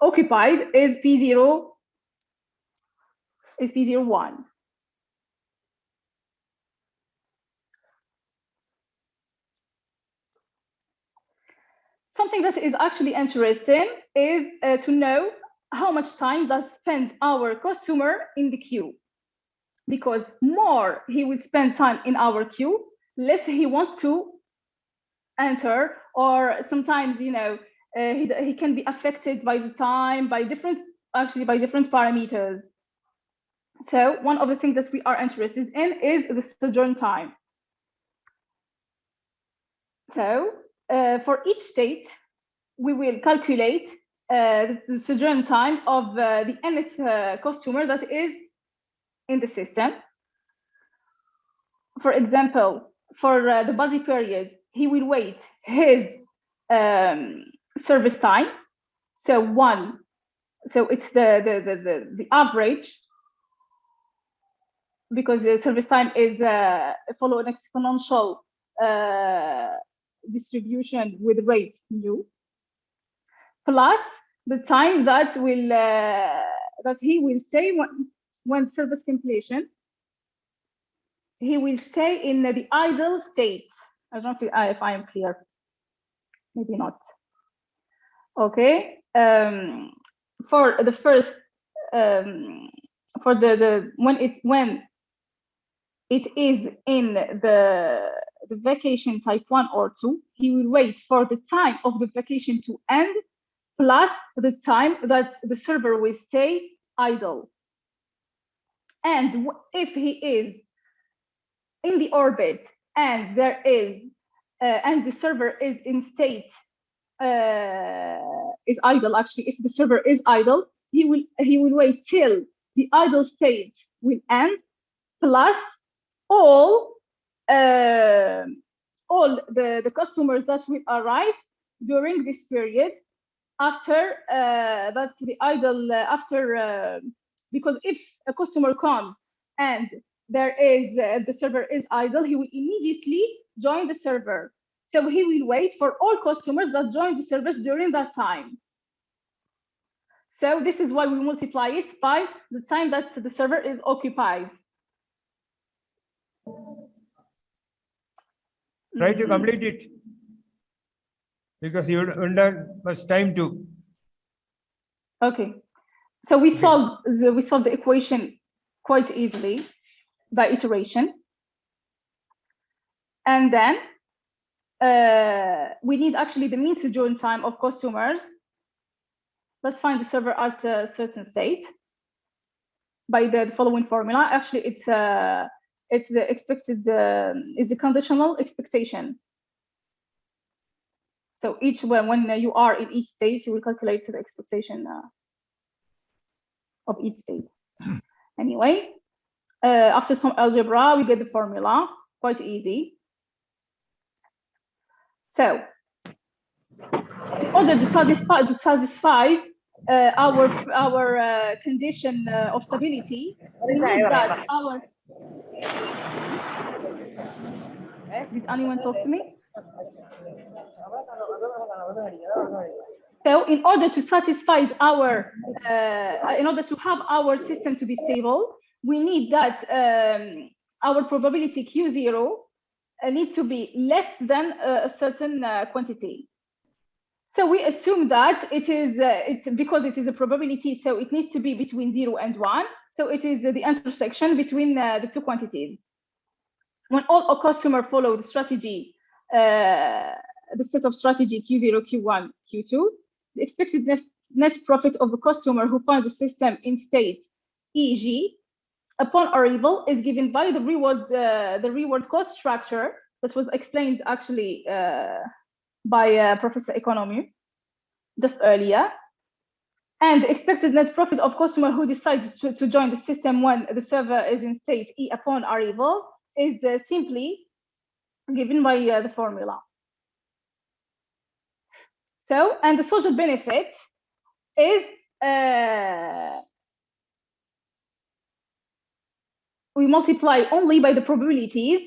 occupied is P0 is P01. Something that is actually interesting is to know how much time does spend our customer in the queue. Because more he will spend time in our queue, less he wants to enter, or sometimes, you know, he can be affected by the time, by different parameters. So one of the things that we are interested in is the sojourn time. So for each state, we will calculate the sojourn time of the nth customer that is in the system. For example, for the busy period, he will wait his service time. So it's the average, because the service time is follow an exponential distribution with rate mu, plus the time that will that he will stay when service completion. He will stay in the idle state. I don't know if I am clear. Maybe not. Okay. For the first, for the when it is in the vacation type 1 or 2, he will wait for the time of the vacation to end plus the time that the server will stay idle. And if he is in the orbit and there is and the server is in state is idle, actually, if the server is idle, he will wait till the idle state will end, plus all the customers that will arrive during this period after that the idle because if a customer comes and there is the server is idle, he will immediately join the server. So he will wait for all customers that join the service during that time. So this is why we multiply it by the time that the server is occupied.
Try to complete it, because you don't have much time to.
Okay, so we solved the equation quite easily by iteration, and then we need actually the mean sojourn time of customers. Let's find the server at a certain state by the following formula. Actually, it's the expected is the conditional expectation. So each when you are in each state, you will calculate the expectation of each state. Anyway, after some algebra, we get the formula, quite easy. So in order to satisfy our condition of stability, we need that our. Did anyone talk to me? So in order to satisfy our, in order to have our system to be stable, we need that our probability Q0 need to be less than a certain quantity. So we assume that it is because it is a probability, so it needs to be between 0 and 1. So it is the intersection between the two quantities. When all a customer follow the strategy, the set of strategy Q0, Q1, Q2, the expected net profit of the customer who finds the system in state EG upon arrival is given by the reward cost structure that was explained actually by Professor Economy just earlier. And the expected net profit of customer who decides to join the system when the server is in state E upon arrival is simply given by the formula. So, and the social benefit is we multiply only by the probabilities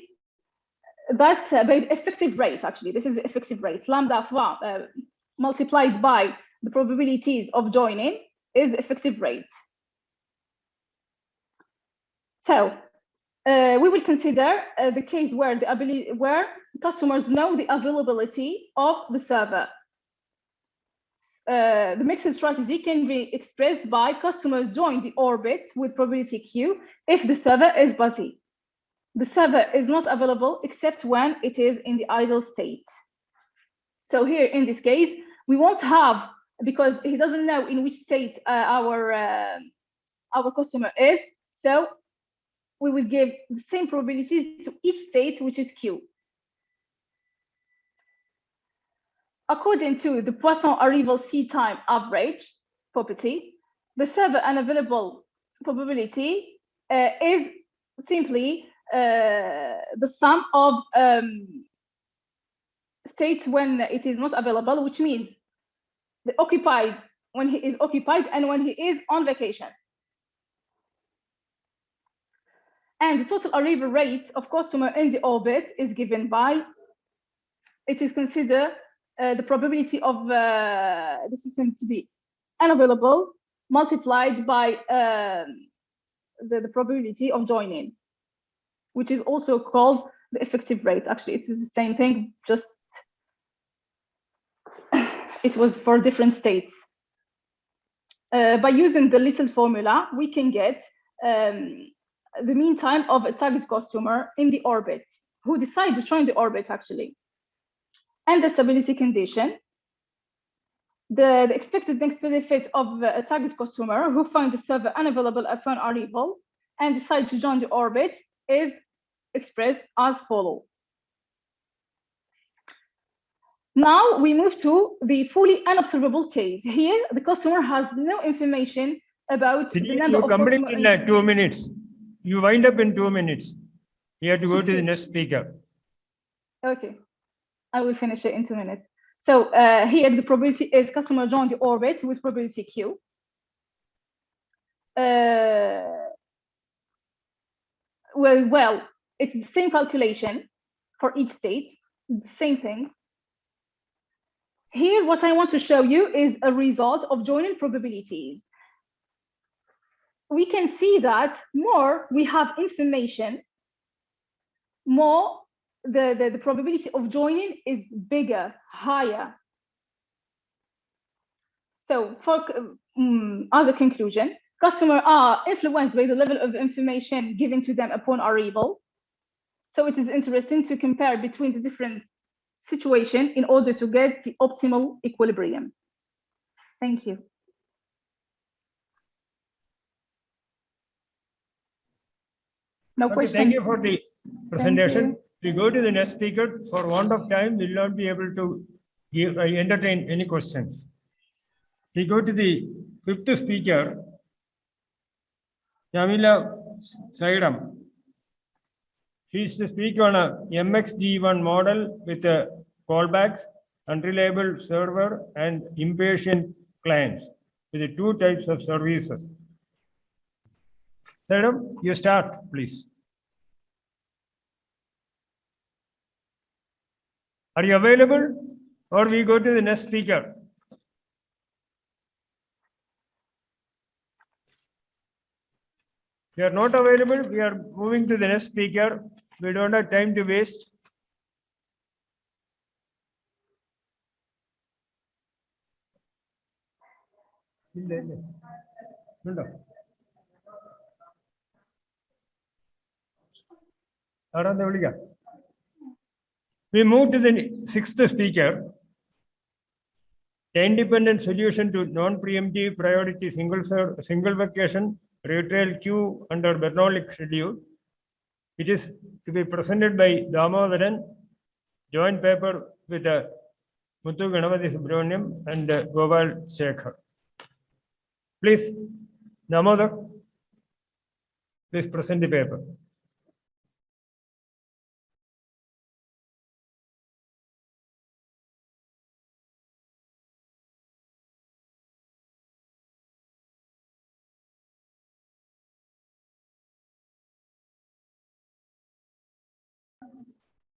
that by the effective rate, actually, this is the effective rate. Lambda multiplied by the probabilities of joining is the effective rate. So we will consider the case where where customers know the availability of the server. The mixed strategy can be expressed by customers join the orbit with probability Q if the server is busy. The server is not available except when it is in the idle state. So here in this case, we won't have, because he doesn't know in which state our customer is. So we will give the same probabilities to each state, which is Q. According to the Poisson arrival C time average property, the server unavailable probability is simply the sum of states when it is not available, which means the occupied when he is occupied and when he is on vacation. And the total arrival rate of customer in the orbit is given by, it is considered the probability of the system to be unavailable multiplied by the probability of joining, which is also called the effective rate. Actually, it is the same thing, just it was for different states. By using the little formula, we can get the mean time of a target customer in the orbit who decide to join the orbit, actually. And the stability condition, the expected next benefit of a target customer who find the server unavailable upon arrival and decide to join the orbit is expressed as follows. Now we move to the fully unobservable case. Here, the customer has no information about the number
You
of
complete
customer
in 2 minutes. You wind up in 2 minutes. You have to go to the next speaker.
Okay, I will finish it in 2 minutes. So here the probability is customer joined the orbit with probability Q. Well, it's the same calculation for each state, the same thing. Here, what I want to show you is a result of joining probabilities. We can see that more we have information, more the probability of joining is bigger, higher. So for as a conclusion, customers are influenced by the level of information given to them upon arrival. So it is interesting to compare between the different situations in order to get the optimal equilibrium. Thank you. No
Okay,
question.
thank you for the presentation. We go to the next speaker. For want of time, we will not be able to entertain any questions. We go to the 5th speaker, Yamila Saidam. She is to speak on a MXD1 model with callbacks, unreliable server, and impatient clients with the 2 types of services. Saidam, you start, please. Are you available, or we go to the next speaker? If you are not available, we are moving to the next speaker. We don't have time to waste. We move to the 6th speaker. The independent solution to non-preemptive priority single vacation retrial queue under Bernoulli schedule. It is to be presented by Damodaran, joint paper with Muthu Ganapathy Subramaniam and Gopal Shekhar. Please, Damodar, please present the paper.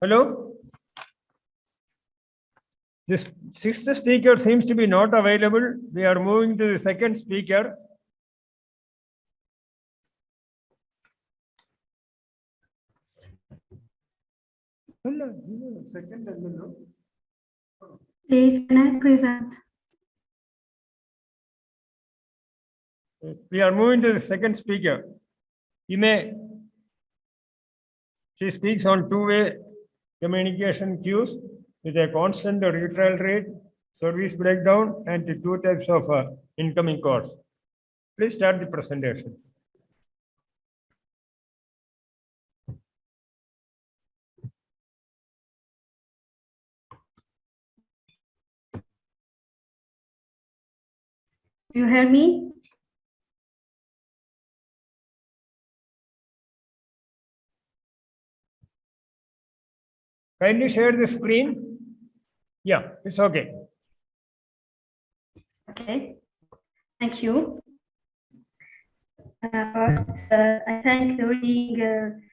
Hello? This 6th speaker seems to be not available. We are moving to the 2nd speaker.
Please, can I present?
We are moving to the 2nd speaker. She speaks on 2-way communication queues with a constant retrial rate, service breakdown, and the 2 types of incoming calls. Please start the presentation.
You hear me?
Kindly share the screen. Yeah, it's okay.
Okay, thank you. First, I thank the reading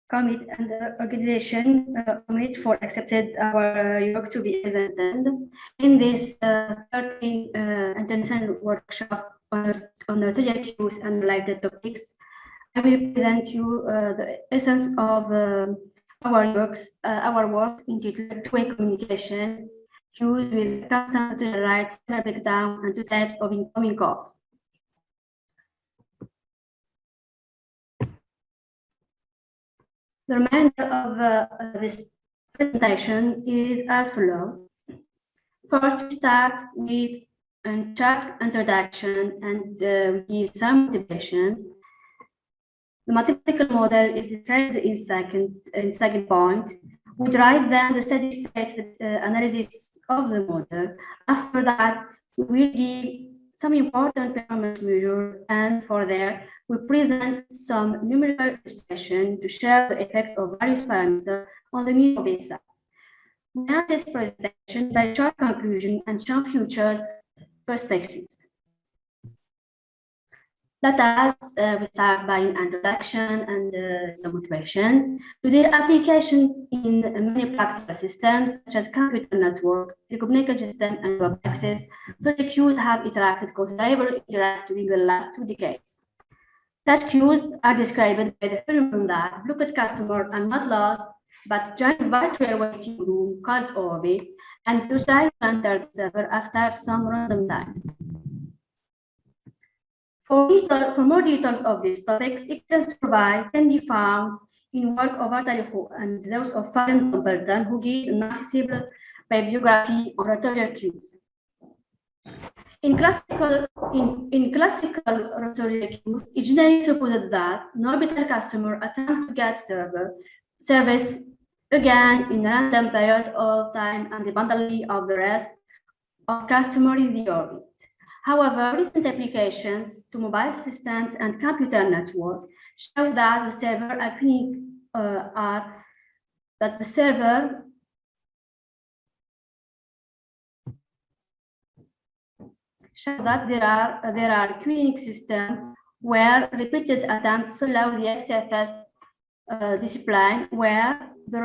committee and the organization committee for accepted our work to be presented in this 13th international workshop on retrial queues and related topics. I will present you the essence of our work entitled two-way communication queues with constant writes, breakdown, and 2 types of incoming calls. The remainder of this presentation is as follows. First, we start with a short introduction and give some motivations. The mathematical model is described in second point. We drive then the steady state analysis of the model. After that, we will give some important performance measures, and for there, we present some numerical illustration to show the effect of various parameters on the mean of data. We end this presentation by short conclusion and some futures perspectives. Let us we start by an introduction and some motivation. Today, applications in many practical systems, such as computer network, telecommunication system, and web access, the queues have interacted considerable interest during the last 2 decades. Such queues are described by the phenomenon that blocked customers are not lost, but join virtual waiting room called orbit and decide to enter the server after some random times. For more details of these topics, external survey can be found in work of telephone and those of Fabian Templeton, who gives an accessible bibliography on Retrial queues. In classical Retrial queues, it generally supposes that an orbital customer attempts to get service again in a random period of time independently of the rest of customers in the orbit. However, recent applications to mobile systems and computer network show that the server there are queuing systems where repeated attempts follow the XFS discipline, where the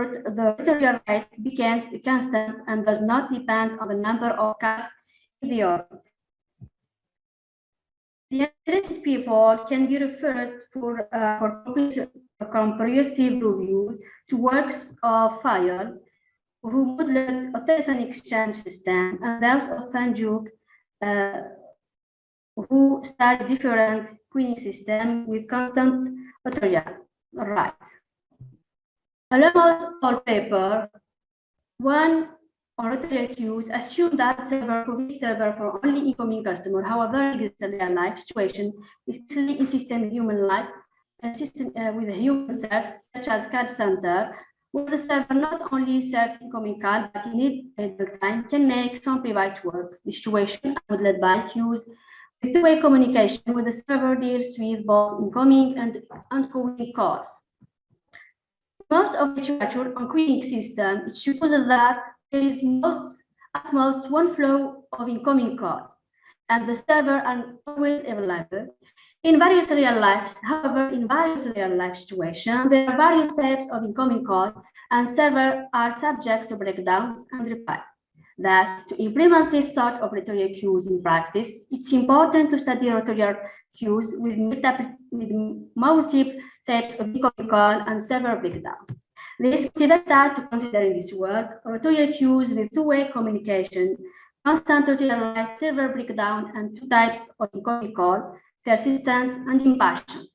retrial rate becomes constant and does not depend on the number of cards in the orbit. The interested people can be referred for comprehensive review to works of Fayol, who modeled a telephone exchange system, and those of Fanjuk, who study different queuing systems with constant retrial rates. Along all paper, one on Retrial queues assume that server provides server for only incoming customer. However, it is a real life situation, especially in system with human life, and system with human serves such as call center, where the server not only serves incoming call, but in idle time can make some private work. The situation modeled by queues with two-way communication, where the server deals with both incoming and outgoing calls. Most of the literature on queuing system, it supposes that there is at most one flow of incoming calls, and the server are always available. In various real lives, however, in various real life situations, there are various types of incoming calls, and servers are subject to breakdowns and repair. Thus, to implement this sort of retrial queues in practice, it's important to study retrial queues with multiple types of incoming call and server breakdown. This motivates us to consider in this work retrial queues with two-way communication, constant retrial rate, server breakdown, and two types of incoming call, persistent and impatient.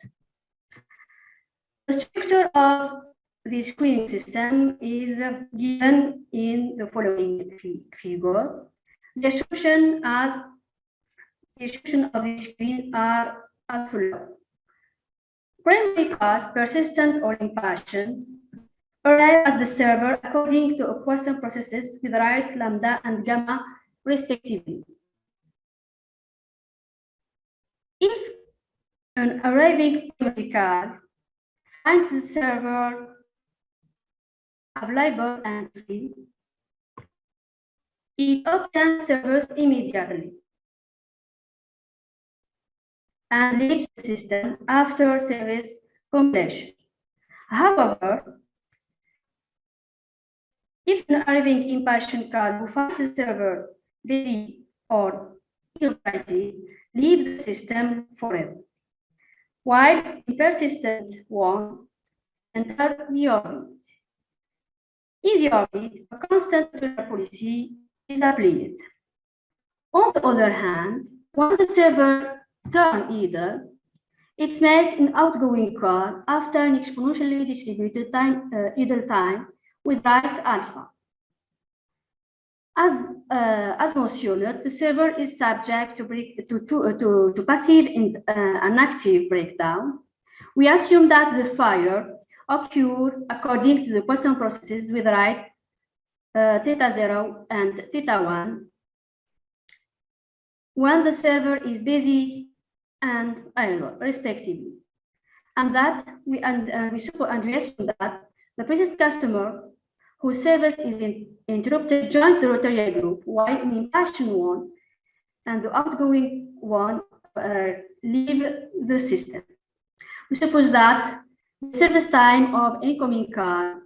The structure of this queuing system is given in the following figure. The solution of this queuing are as follows. Primary calls, persistent or impatient, arrive at the server according to equation processes with right, lambda, and gamma, respectively. If an arriving primary call finds the server available and free, it opens servers immediately and leaves the system after service completion. However, if an arriving impatient call who finds the server busy or inactive, leaves the system forever, while a persistent one enters the orbit. In the orbit, a constant retrial policy is applied. On the other hand, when the server turns idle, it makes an outgoing call after an exponentially distributed idle time with right alpha. As mentioned, the server is subject to passive and active breakdown. We assume that the fire occur according to the Poisson processes with right theta 0 and theta 1 when the server is busy and idle, respectively. And that we assume that the present customer whose service is interrupted joined the Retrial group while an impassioned one and the outgoing one leave the system. We suppose that the service time of incoming call,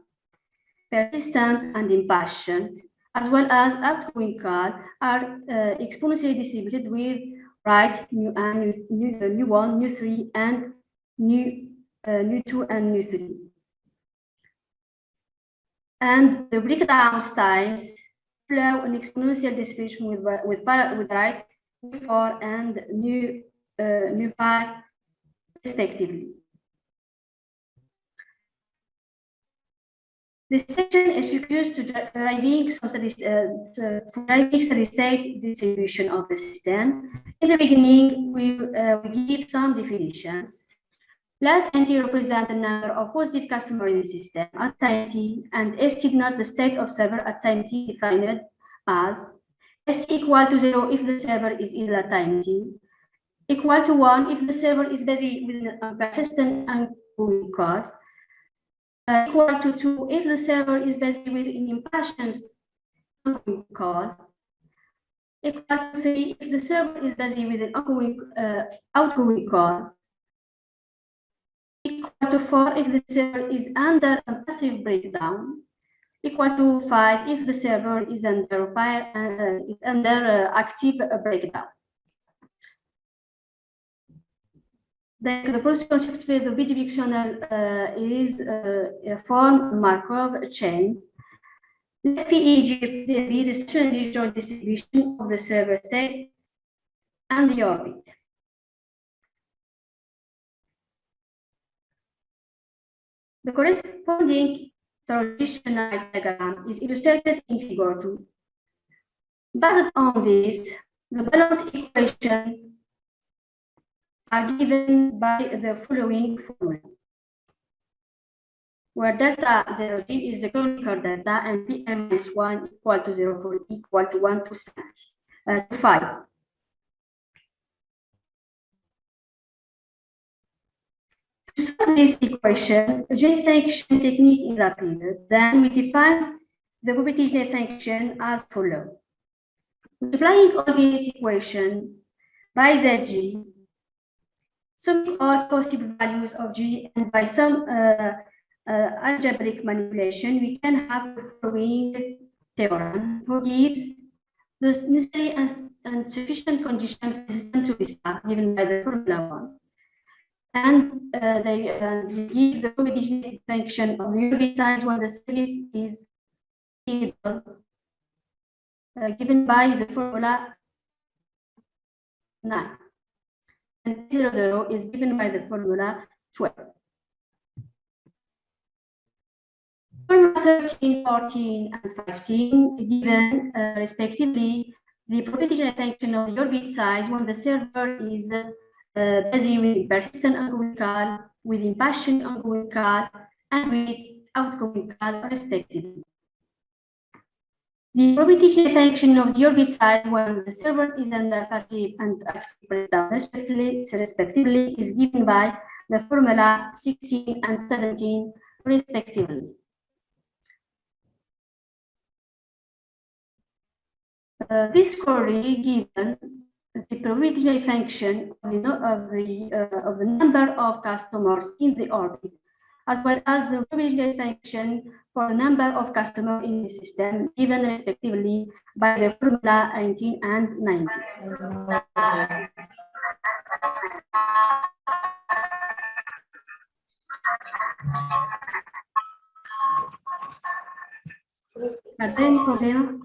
persistent and impassioned, as well as outgoing call, are exponentially distributed with right, new one, new three, and new two, and new three. And the breakdown times flow an exponential distribution with right, new four, and new five, respectively. This section is used to deriving some steady state distribution of the system. In the beginning, we give some definitions. Let NT represent the number of positive customers in the system at time t, and S denote the state of server at time t defined as S equal to 0 if the server is idle at time t, equal to 1 if the server is busy with a persistent and ongoing cause, equal to 2 if the server is busy with an impassioned ongoing call, equal to 3 if the server is busy with an ongoing outgoing call, equal to 4 if the server is under a passive breakdown, equal to 5 if the server is under active breakdown. Then the process constituted the bidirectional is a form Markov chain. Let PEG be the stationary joint distribution of the server state and the orbit. The corresponding transitional diagram is illustrated in figure 2. Based on this, the balance equation are given by the following formula, where delta 0G is the canonical delta and Pm-1 equal to 0 for equal to 1 to 5. To solve this equation, a J function technique is applied. Then we define the property J function as follows. Multiplying all these equations by ZG, summing all possible values of G, and by some algebraic manipulation, we can have the following theorem, who gives the necessary and sufficient condition for the system to be stopped, given by the formula 1. And they give the probability function of the unit size when the service is idle, given by the formula 9. And 0, 0 is given by the formula 12. Formula 13, 14, and 15 given respectively the probability function of your bit size when the server is busy with persistent ongoing call, with impassioned ongoing call, and with outgoing call, respectively. The probability function of your bit size when the server is under passive and active breakdown, respectively, is given by the formula 16 and 17, respectively. This query given the probability function of the number of customers in the orbit, as well as the probability function for the number of customers in the system, given respectively by the formula 19 and 90. Are there any problems?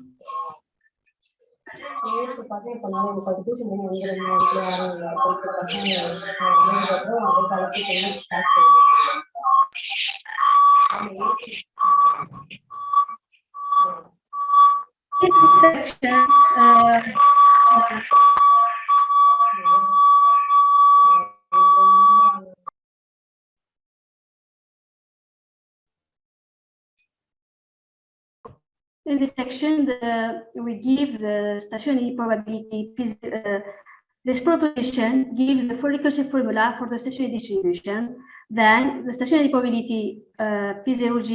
Section In this section, we give the stationary probability. This proposition gives the full recursive formula for the stationary distribution. Then the stationary probability P0G,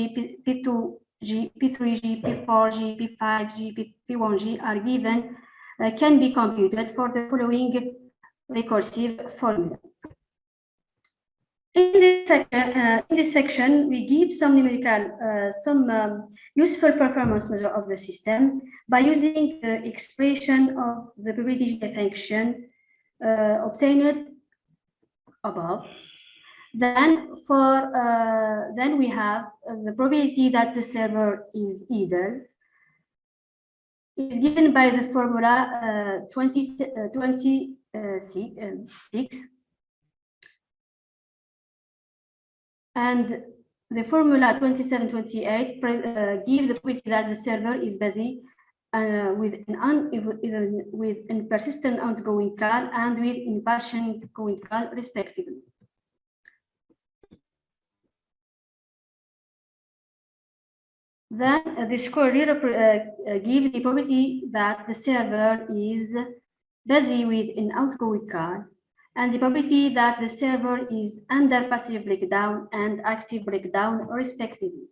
P2G, P3G, P4G, P5G, P1G are given, can be computed for the following recursive formula. In this section, we give some numerical, useful performance measure of the system by using the expression of the probability function obtained above. Then we have the probability that the server is idle is given by the formula 26. And the formula 2728 gives the probability that the server is busy with an persistent outgoing call and with impatient outgoing call, respectively. Then the score gives the probability that the server is busy with an outgoing call, and the probability that the server is under passive breakdown and active breakdown, respectively.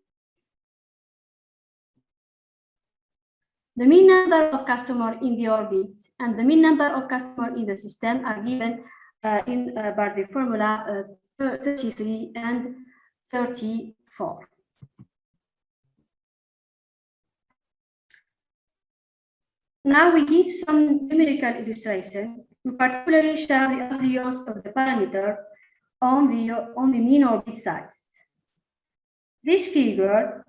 The mean number of customers in the orbit and the mean number of customers in the system are given by the formula 33 and 34. Now we give some numerical illustration. We particularly show the influence of the parameter on the mean orbit size. In this figure,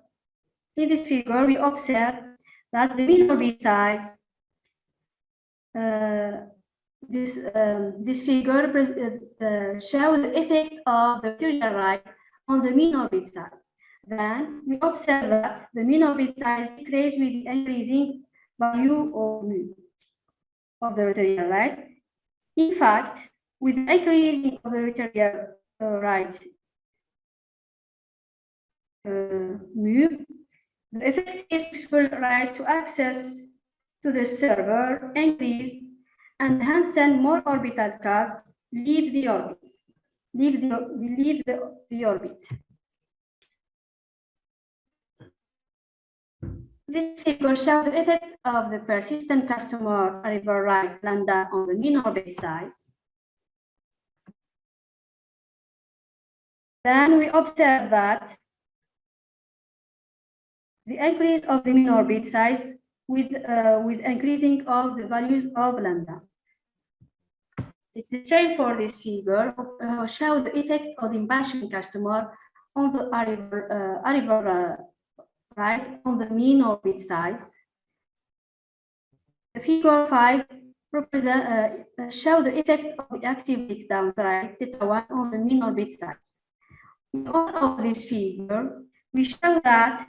we observe that the mean orbit size. This figure shows the effect of the retrial right on the mean orbit size. Then we observe that the mean orbit size decreases with the increasing value of mu of the retrial right. In fact, with the increasing of the retrial right mu, the effective useful right to access to the server increase, and hence more orbital cars leave the orbit. Leave the orbit. This figure shows the effect of the persistent customer arrival right lambda on the mean orbit size. Then we observe that the increase of the mean orbit size with increasing of the values of lambda. It's the same for this figure, show the effect of the impatient customer on the arrival right on the mean orbit size. The figure 5 show the effect of the active breakdown right θ1 on the mean orbit size. In all of this figure, we show that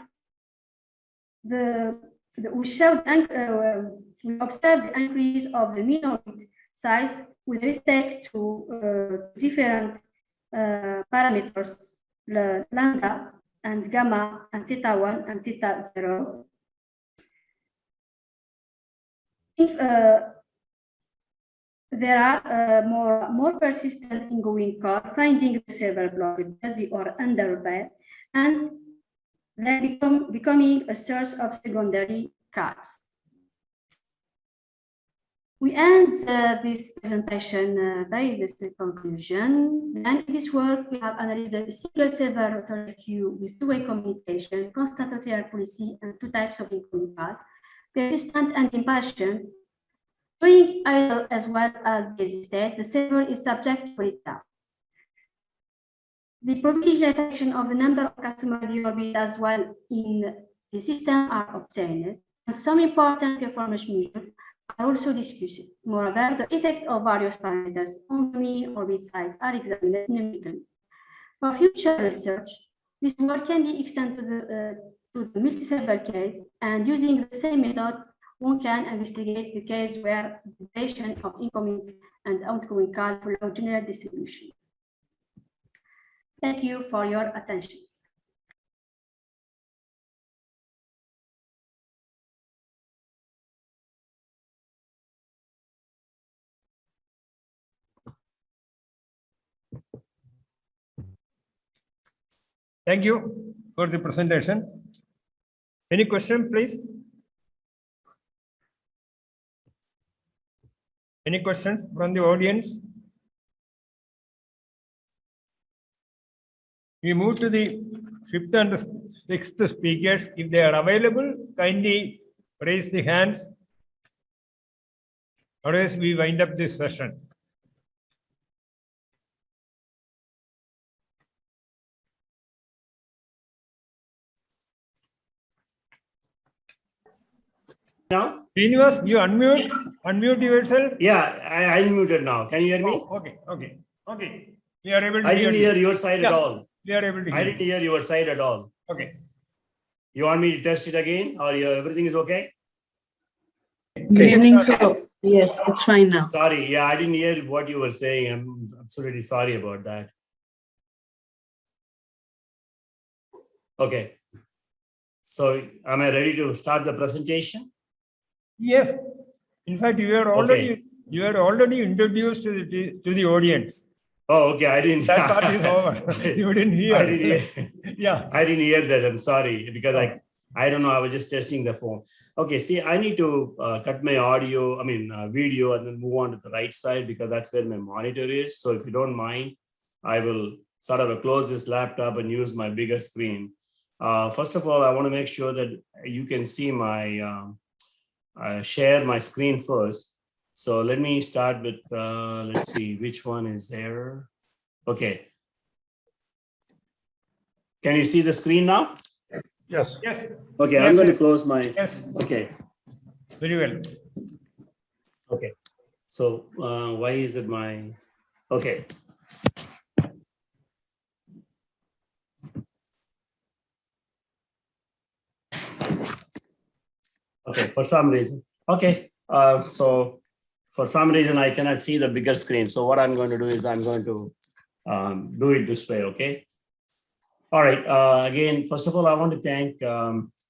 we observe the increase of the mean orbit size with respect to different parameters, lambda and gamma and θ1 and θ0. If there are more persistent ingoing calls, finding the server blocked, busy or underbed, and then becoming a source of secondary calls. We end this presentation by this conclusion. And in this work, we have analyzed the single server WRQ with two-way communication, constant retrial policy, and two types of incoming calls, persistent and impatient. During idle as well as busy state, the server is subject to breakdown. The probability detection of the number of customer orbit as well in the system are obtained, and some important performance measures are also discussed. Moreover, the effect of various parameters on the mean orbit size are examined numerically. For future research, this work can be extended to the multi-server case, and using the same method, one can investigate the case where the duration of incoming and outgoing call follow general distribution. Thank you for your attention.
Thank you for the presentation. Any question, please? Any questions from the audience? We move to the fifth and sixth speakers. If they are available, kindly raise the hands. Otherwise, we wind up this session.
Now?
Srinivas, you unmute yourself.
Yeah, I unmuted now. Can you hear me?
Oh, okay. We are able to
I didn't hear your side at all.
We are able to hear.
I didn't hear your side at all.
Okay.
You want me to test it again, or everything is okay?
Good evening, sir. Yes, it's fine now.
Sorry, yeah, I didn't hear what you were saying. I'm absolutely sorry about that. Okay. So, am I ready to start the presentation?
Yes. In fact, you are already introduced to the audience.
Oh, okay. I didn't.
That part is over. You didn't hear.
I didn't hear.
Yeah.
I didn't hear that. I'm sorry, because I don't know. I was just testing the phone. Okay. See, I need to cut my audio, video, and then move on to the right side, because that's where my monitor is. So if you don't mind, I will sort of close this laptop and use my bigger screen. First of all, I want to make sure that you can see my share my screen first. So let me start with, let's see, which one is there? Okay. Can you see the screen now?
Yes.
Yes.
Okay,
Yes,
I'm going to
yes.
close my,
Yes.
okay.
Very well.
Okay. So why is it my, okay. Okay, for some reason. Okay, so for some reason I cannot see the bigger screen. So what I'm going to do is I'm going to do it this way, okay? All right, again, first of all, I want to thank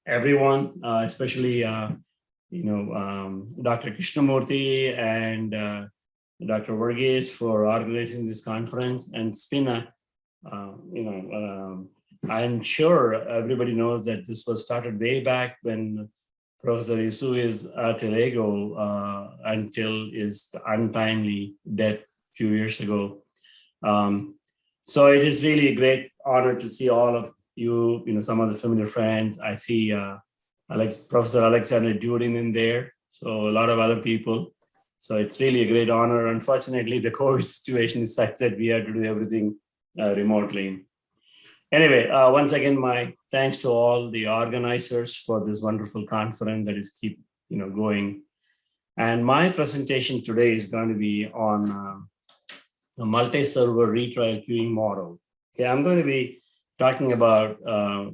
everyone, especially, Dr. Krishnamurthy and Dr. Varghese for organizing this conference. And it's been I'm sure everybody knows that this was started way back when Professor Isu is at Telego until his untimely death a few years ago. So it is really a great honor to see all of you, some of the familiar friends. I see Professor Alexander Dudin in there, so a lot of other people. So it's really a great honor. Unfortunately, the COVID situation is such that we have to do everything remotely. Anyway, once again, my thanks to all the organizers for this wonderful conference that is keep going. And my presentation today is going to be on a multi-server retrial queuing model. Okay, I'm going to be talking about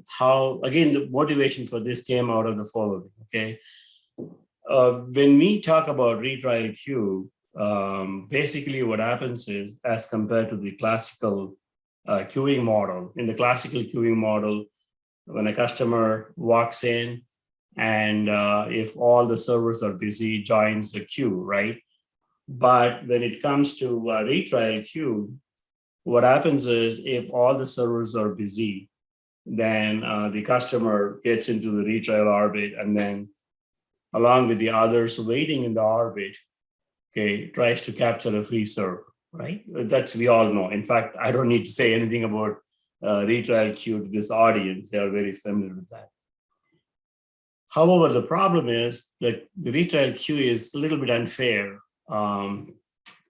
how, again, the motivation for this came out of the following. Okay, when we talk about retrial queue, basically what happens is, as compared to the classical queuing model. In the classical queuing model, when a customer walks in and if all the servers are busy, joins the queue, right? But when it comes to retrial queue, what happens is if all the servers are busy, then the customer gets into the retrial orbit, and then along with the others waiting in the orbit, okay, tries to capture a free server. Right? That's we all know. In fact, I don't need to say anything about retrial queue to this audience. They are very familiar with that. However, the problem is that the retrial queue is a little bit unfair in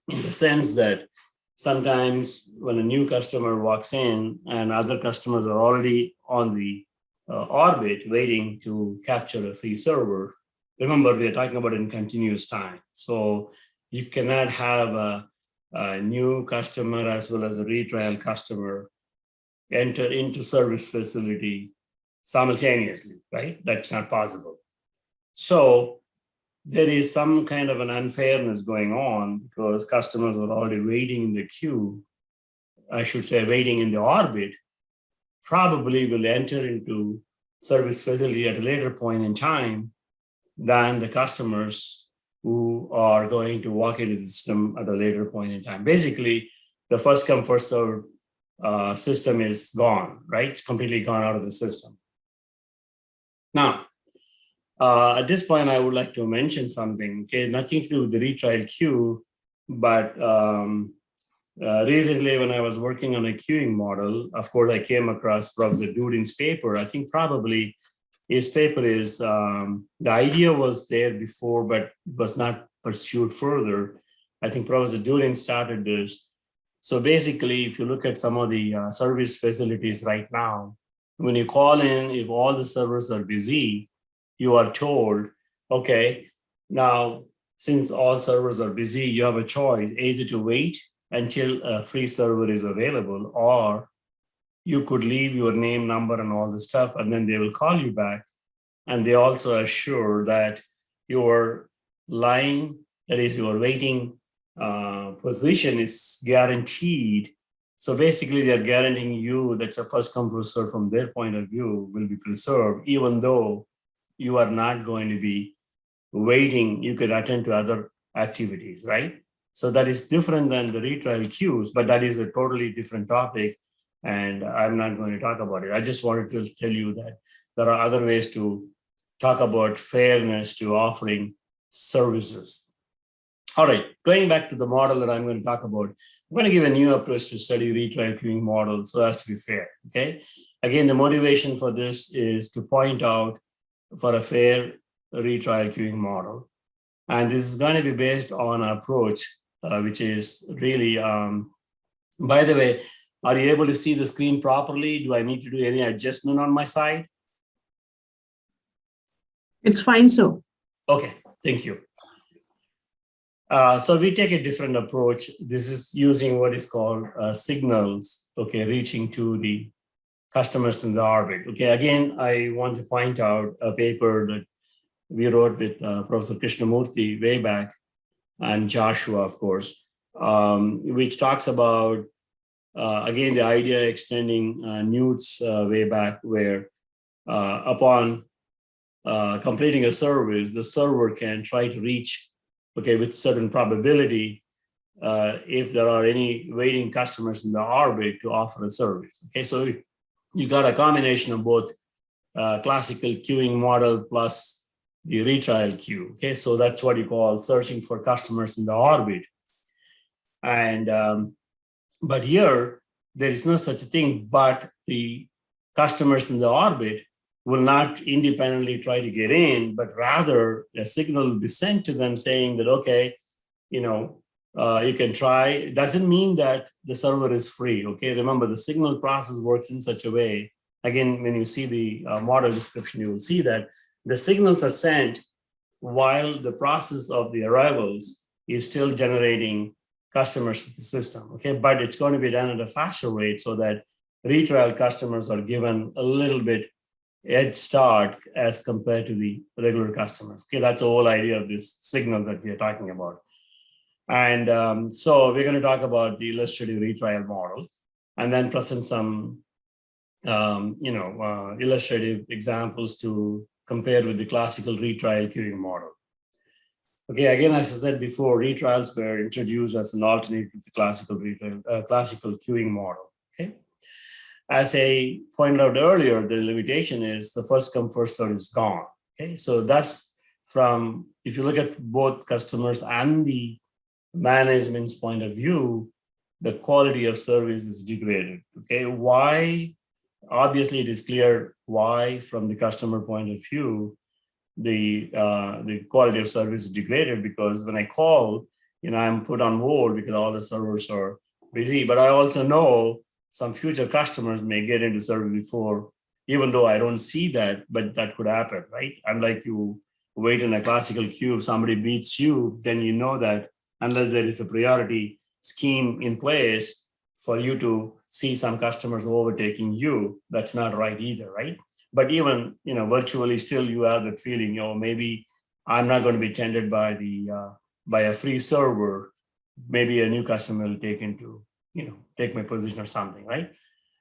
the sense that sometimes when a new customer walks in and other customers are already on the orbit waiting to capture a free server, remember, we are talking about in continuous time. So you cannot have a new customer as well as a retrial customer enter into service facility simultaneously, right? That's not possible. So there is some kind of an unfairness going on because customers are already waiting in the queue, I should say waiting in the orbit, probably will enter into service facility at a later point in time than the customers who are going to walk into the system at a later point in time. Basically, the first come, first served system is gone, right? It's completely gone out of the system. Now, at this point, I would like to mention something, okay? Nothing to do with the retrial queue, but recently when I was working on a queuing model, of course, I came across Professor Dudin's paper. I think probably his paper is, the idea was there before, but was not pursued further. I think Professor Dudin started this. So basically, if you look at some of the service facilities right now, when you call in, if all the servers are busy, you are told, okay, now, since all servers are busy, you have a choice, either to wait until a free server is available, or you could leave your name, number, and all the stuff, and then they will call you back. And they also assure that your line, that is your waiting position, is guaranteed. So basically, they're guaranteeing you that your first come first serve from their point of view will be preserved, even though you are not going to be waiting. You could attend to other activities, right? So that is different than the retrial queues, but that is a totally different topic, and I'm not going to talk about it. I just wanted to tell you that there are other ways to talk about fairness to offering services. All right, going back to the model that I'm going to talk about, I'm going to give a new approach to study retrial queuing model so as to be fair, okay? Again, the motivation for this is to point out for a fair retrial queuing model. And this is going to be based on an approach, which is really, by the way, are you able to see the screen properly? Do I need to do any adjustment on my side?
It's fine, so.
Okay, thank you. So we take a different approach. This is using what is called signals, okay, reaching to the customers in the orbit. Okay, again, I want to point out a paper that we wrote with Professor Krishnamurti way back, and Joshua, of course, which talks about, again, the idea extending newts way back, where upon completing a service, the server can try to reach, okay, with certain probability, if there are any waiting customers in the orbit to offer a service. Okay, so you got a combination of both classical queuing model plus the retrial queue. Okay, so that's what you call searching for customers in the orbit. And but here there is no such a thing, but the customers in the orbit will not independently try to get in, but rather a signal will be sent to them saying that, okay, you know, you can try. It doesn't mean that the server is free, okay? Remember, the signal process works in such a way. Again, when you see the model description, you will see that the signals are sent while the process of the arrivals is still generating customers to the system, okay? But it's going to be done at a faster rate so that retrial customers are given a little bit head start as compared to the regular customers. Okay, that's the whole idea of this signal that we are talking about. And so we're going to talk about the illustrative retrial model, and then present some, illustrative examples to compare with the classical retrial queuing model. Okay, again, as I said before, retrials were introduced as an alternative to the classical classical queuing model. Okay. As I pointed out earlier, the limitation is the first come, first serve is gone. Okay, so that's from, if you look at both customers and the management's point of view, the quality of service is degraded. Okay, why? Obviously, it is clear why from the customer point of view, the quality of service is degraded, because when I call, I'm put on hold because all the servers are busy. But I also know some future customers may get into service before, even though I don't see that, but that could happen, right? Unlike you wait in a classical queue, if somebody beats you, then you know that unless there is a priority scheme in place for you to see some customers overtaking you, that's not right either, right? But even, virtually still you have that feeling, maybe I'm not going to be tended by by a free server, maybe a new customer will take my position or something, right?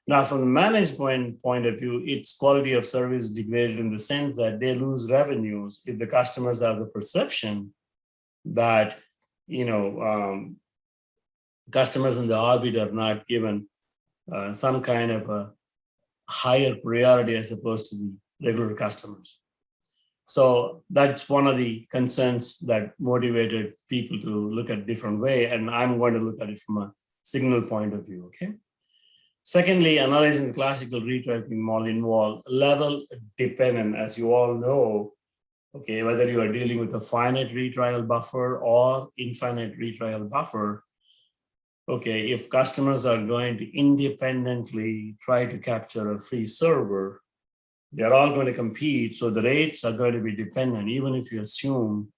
Now, from the management point of view, its quality of service degraded in the sense that they lose revenues if the customers have the perception that, customers in the orbit are not given some kind of a higher priority as opposed to the regular customers. So that's one of the concerns that motivated people to look at different way, and I'm going to look at it from a signal point of view, okay? Secondly, analyzing the classical retrial model involve level dependent, as you all know, okay, whether you are dealing with a finite retrial buffer or infinite retrial buffer, okay, if customers are going to independently try to capture a free server, they're all going to compete, so the rates are going to be dependent, even if you assume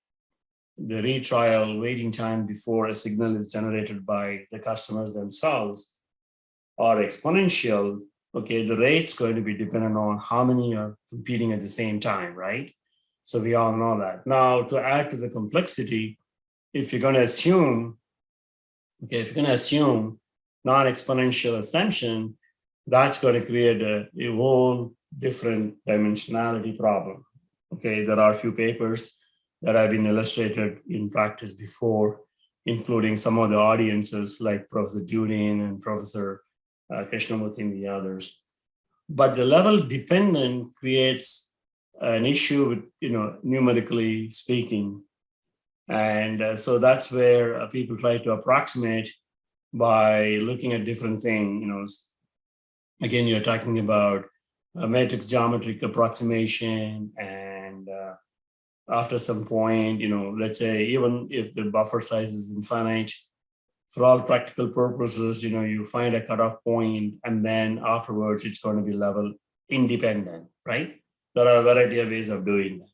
the retrial waiting time before a signal is generated by the customers themselves are exponential, okay, the rate's going to be dependent on how many are competing at the same time, right? So we all know that. Now, to add to the complexity, if you're going to assume, okay, if you're going to assume non-exponential assumption, that's going to create a whole different dimensionality problem. Okay, there are a few papers that have been illustrated in practice before, including some of the audiences like Professor Dudin and Professor Krishnamurthy and the others. But the level dependent creates an issue with, numerically speaking. And so that's where people try to approximate by looking at different things. Again, you're talking about a matrix geometric approximation, and after some point, let's say even if the buffer size is infinite, for all practical purposes, you find a cutoff point, and then afterwards it's going to be level independent, right? There are a variety of ways of doing that.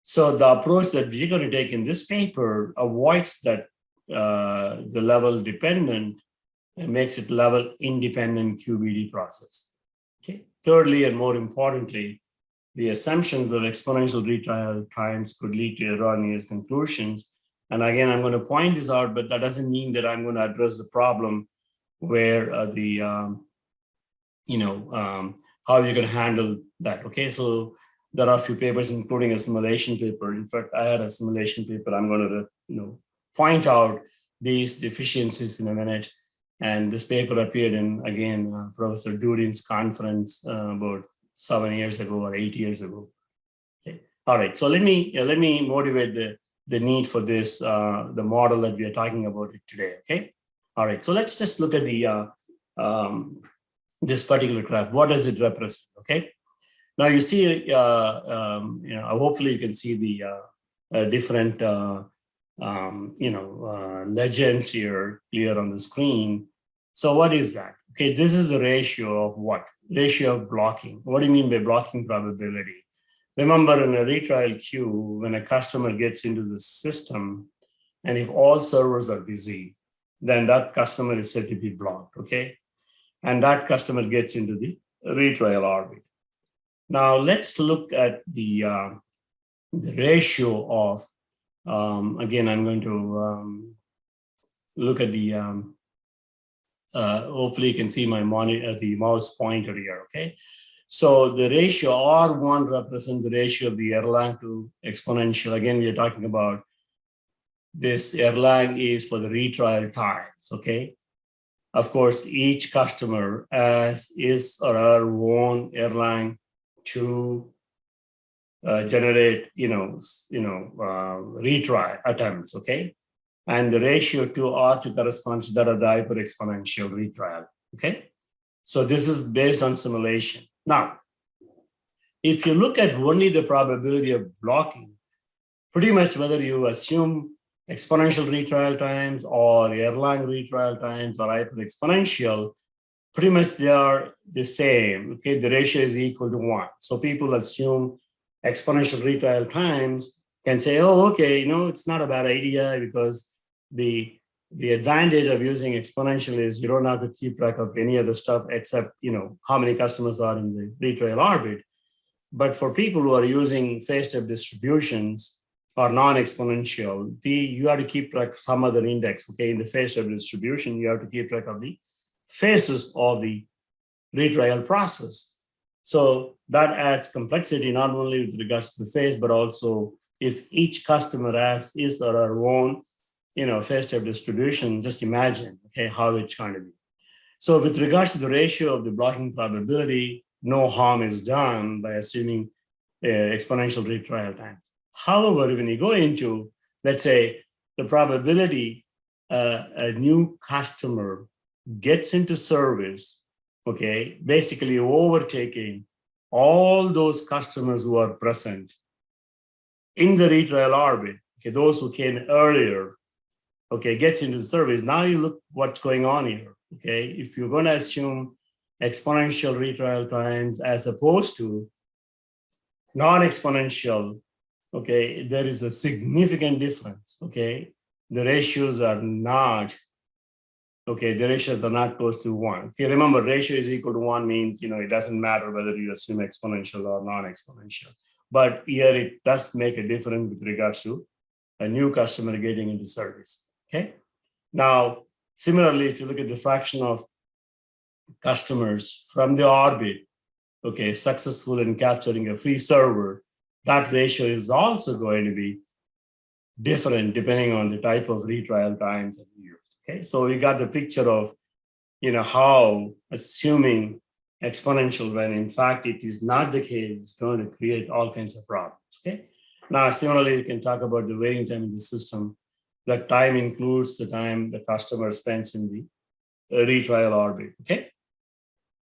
So the approach that we're going to take in this paper avoids that the level dependent and makes it level independent QBD process. Okay. Thirdly, and more importantly, the assumptions of exponential retrial times could lead to erroneous conclusions. And again, I'm going to point this out, but that doesn't mean that I'm going to address the problem where how you're going to handle that. Okay, so there are a few papers, including a simulation paper. In fact, I had a simulation paper. I'm going to, point out these deficiencies in a minute. And this paper appeared in, again, Professor Dudin's conference about 7 years ago or 8 years ago. Okay. All right. So let me motivate the need for this, the model that we are talking about today. Okay. All right. So let's just look at the this particular graph. What does it represent? Okay. Now you see, hopefully you can see the different, legends here clear on the screen. So what is that? Okay, this is the ratio of what? Ratio of blocking. What do you mean by blocking probability? Remember, in a retrial queue, when a customer gets into the system, and if all servers are busy, then that customer is said to be blocked, okay? And that customer gets into the retrial orbit. Now let's look at the ratio of, again, I'm going to look at the, hopefully you can see my monitor, the mouse pointer here, okay? So the ratio R1 represents the ratio of the Erlang to exponential. Again, we are talking about this Erlang is for the retrial times, okay? Of course, each customer has his or her own Erlang to generate, retry attempts, okay? And the ratio to R2 corresponds to that of the hyper exponential retrial, okay? So this is based on simulation. Now, if you look at only the probability of blocking, pretty much whether you assume exponential retrial times or Erlang retrial times or hyper exponential, pretty much they are the same, okay? The ratio is equal to 1. So people assume exponential retrial times can say, oh, okay, it's not a bad idea because the advantage of using exponential is you don't have to keep track of any other stuff except, how many customers are in the retrial orbit. But for people who are using phase-step distributions or non-exponential, you have to keep track of some other index, okay? In the phase-step distribution, you have to keep track of the phases of the retrial process. So that adds complexity, not only with regards to the phase, but also if each customer has his or her own, phase-step distribution, just imagine, okay, how it's going to be. So with regards to the ratio of the blocking probability, no harm is done by assuming exponential retrial times. However, when you go into, let's say, the probability a new customer gets into service, okay, basically overtaking all those customers who are present in the retrial orbit, okay, those who came earlier, okay, gets into the service. Now you look what's going on here, okay? If you're going to assume exponential retrial times as opposed to non-exponential, okay, there is a significant difference, okay? The ratios are not, okay, the ratios are not close to 1. Okay, remember, ratio is equal to 1 means, you know, it doesn't matter whether you assume exponential or non-exponential. But here it does make a difference with regards to a new customer getting into service, okay? Now, similarly, if you look at the fraction of customers from the orbit, okay, successful in capturing a free server, that ratio is also going to be different depending on the type of retrial times that we use. Okay, so we got the picture of, you know, how assuming exponential when in fact it is not the case, it's going to create all kinds of problems. Okay, now similarly, we can talk about the waiting time in the system. That time includes the time the customer spends in the retrial orbit. Okay,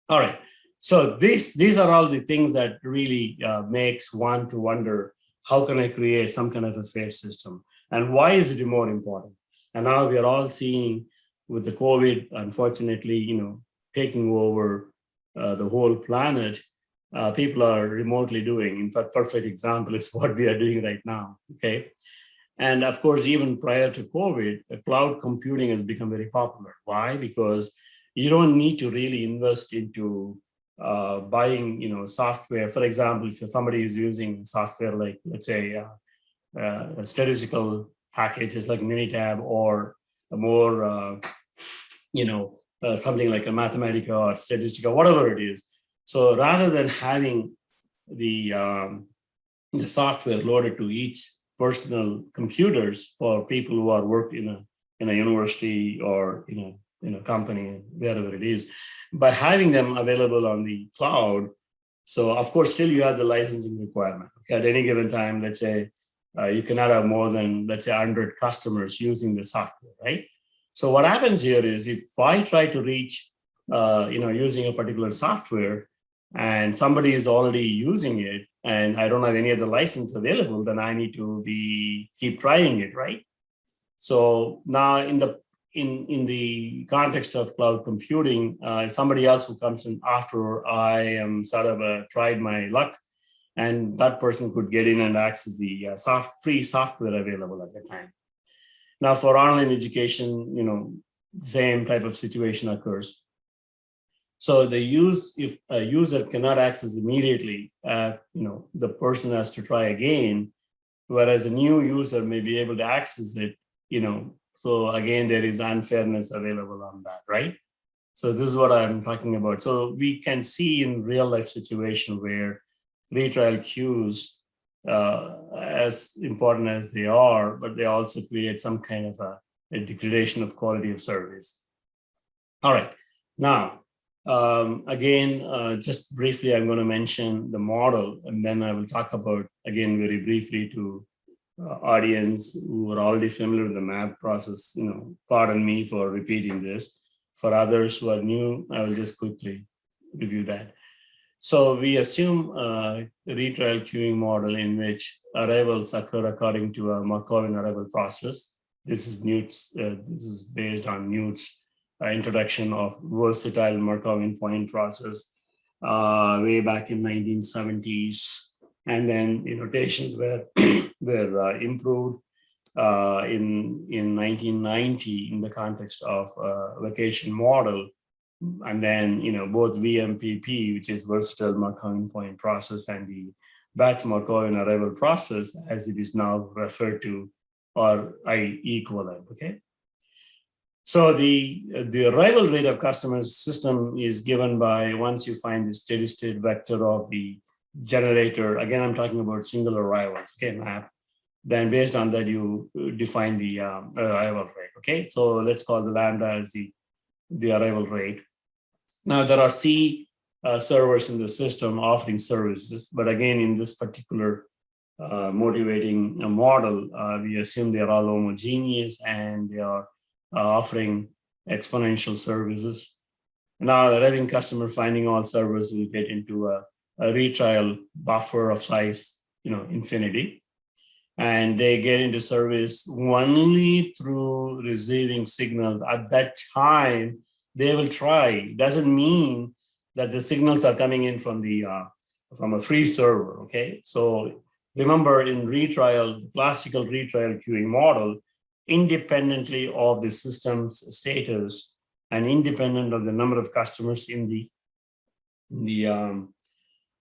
all right. So these are all the things that really makes one to wonder, how can I create some kind of a fair system? And why is it more important? And now we are all seeing with the COVID, unfortunately, you know, taking over the whole planet, people are remotely doing. In fact, perfect example is what we are doing right now, okay? And of course, even prior to COVID, cloud computing has become very popular. Why? Because you don't need to really invest into buying, you know, software. For example, if somebody is using software like, let's say, statistical packages like Minitab or a more, you know, something like a Mathematica or Statistica, whatever it is. So rather than having the software loaded to each personal computers for people who are worked in a university or in a company, wherever it is, by having them available on the cloud. So of course, still you have the licensing requirement. Okay, at any given time, let's say you cannot have more than, let's say, 100 customers using the software, right? So what happens here is if I try to reach, using a particular software and somebody is already using it and I don't have any other license available, then I need to keep trying it, right? So now in the context of cloud computing, somebody else who comes in after I am sort of tried my luck, and that person could get in and access the free software available at the time. Now for online education, same type of situation occurs. So if a user cannot access immediately, the person has to try again, whereas a new user may be able to access it, so again, there is unfairness available on that, right? So this is what I'm talking about. So we can see in real life situation where retrial queues, as important as they are, but they also create some kind of a degradation of quality of service. All right, now, again, just briefly, I'm going to mention the model, and then I will talk about, again, very briefly to audience who are already familiar with the MAP process, pardon me for repeating this. For others who are new, I will just quickly review that. So we assume a retrial queuing model in which arrivals occur according to a Markovian arrival process. This is based on Newt's introduction of versatile Markovian point process way back in 1970s. And then the notations were improved in 1990 in the context of vacation model. And then, both VMPP, which is versatile Markovian point process, and the batch Markovian arrival process, as it is now referred to, are equivalent, okay? So the arrival rate of customer system is given by, once you find the steady state vector of the generator, again, I'm talking about single arrivals, okay, map. Then based on that, you define the arrival rate, okay? So let's call the lambda as the arrival rate. Now, there are C servers in the system offering services, but again, in this particular motivating model, we assume they are all homogeneous and they are offering exponential services. Now, arriving customer finding all servers will get into a retrial buffer of size, infinity. And they get into service only through receiving signals. At that time, they will try. Doesn't mean that the signals are coming in from a free server, okay? So remember, in retrial, classical retrial queuing model, independently of the system's status and independent of the number of customers in the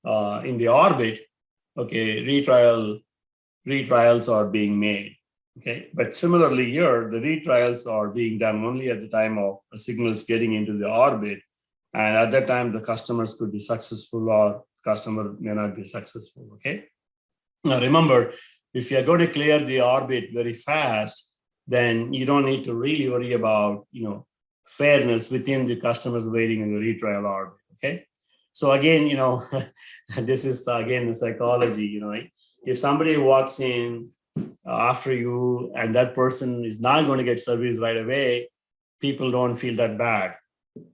orbit, okay, retrials are being made, okay? But similarly here, the retrials are being done only at the time of signals getting into the orbit. And at that time, the customers could be successful or customer may not be successful, okay? Now remember, if you're going to clear the orbit very fast, then you don't need to really worry about, fairness within the customers waiting in the retrial orbit, okay? So again, this is again the psychology, if somebody walks in after you and that person is not going to get service right away, people don't feel that bad.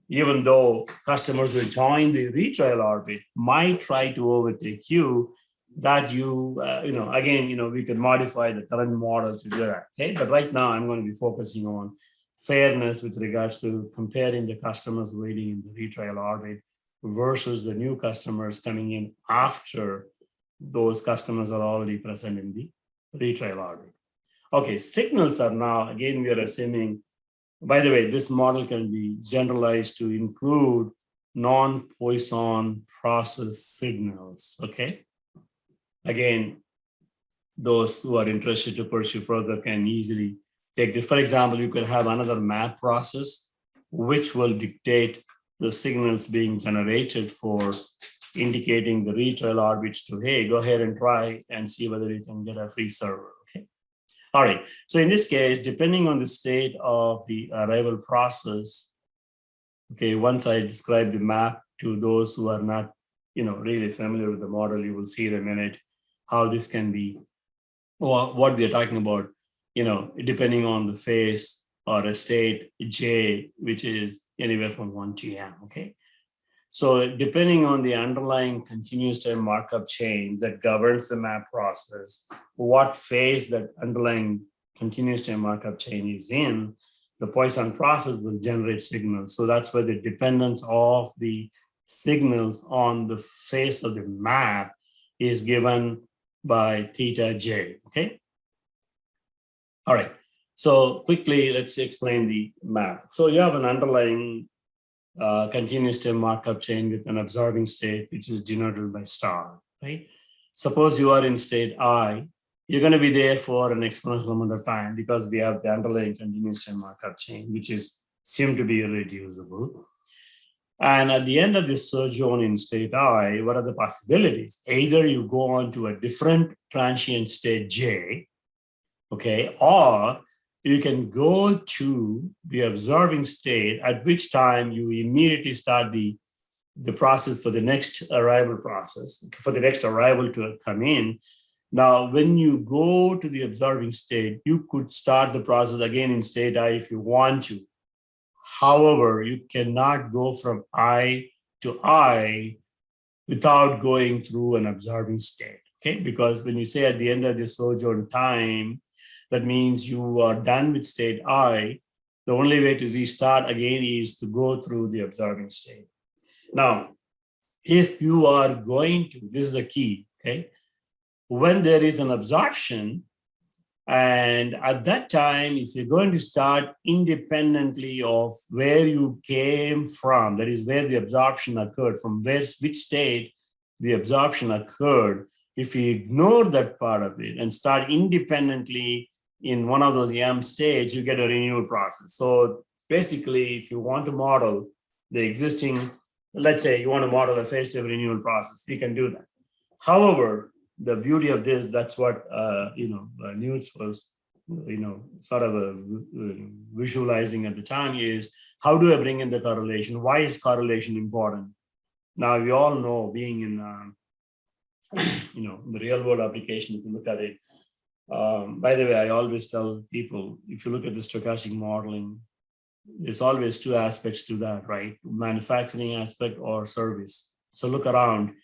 Even though customers will join the retrial orbit, might try to overtake you, that we can modify the current model to do that, okay? But right now I'm going to be focusing on fairness with regards to comparing the customers waiting in the retrial orbit versus the new customers coming in after those customers are already present in the retrial orbit. Okay, signals are now, again, we are assuming, by the way, this model can be generalized to include non-Poisson process signals, okay? Again, those who are interested to pursue further can easily take this. For example, you could have another map process, which will dictate the signals being generated for indicating the retrial orbits to, hey, go ahead and try and see whether you can get a free server, okay? All right, so in this case, depending on the state of the arrival process, okay, once I describe the map to those who are not, really familiar with the model, you will see in a minute how this can be, or what we are talking about, depending on the phase or a state J, which is anywhere from 1 to M, okay? So depending on the underlying continuous time markup chain that governs the map process, what phase that underlying continuous time markup chain is in, the Poisson process will generate signals. So that's where the dependence of the signals on the face of the map is given by theta j, okay? All right, so quickly, let's explain the map. So you have an underlying continuous time markup chain with an observing state, which is denoted by star, right? Suppose you are in state I, you're going to be there for an exponential amount of time because we have the underlying continuous time markup chain, which is assumed to be irreducible. And at the end of this sojourn in state I, what are the possibilities? Either you go on to a different transient state J, okay, or you can go to the observing state, at which time you immediately start the process for the next arrival process, for the next arrival to come in. Now, when you go to the observing state, you could start the process again in state I if you want to. However, you cannot go from I to I without going through an observing state, okay? Because when you say at the end of the sojourn time, that means you are done with state I. The only way to restart again is to go through the observing state. Now, if you are going to, this is the key, okay? When there is an absorption, and at that time, if you're going to start independently of where you came from, that is where the absorption occurred, from which state the absorption occurred, if you ignore that part of it and start independently in one of those M states, you get a renewal process. So basically, if you want to model the existing, let's say you want to model a phase-step renewal process, you can do that. However, the beauty of this, that's what Newt was, sort of visualizing at the time, is How do I bring in the correlation? Why is correlation important? Now, we all know, being in the real world application, if you look at it. By the way, I always tell people, if you look at the stochastic modeling, there's always two aspects to that, right? Manufacturing aspect or service. So look around,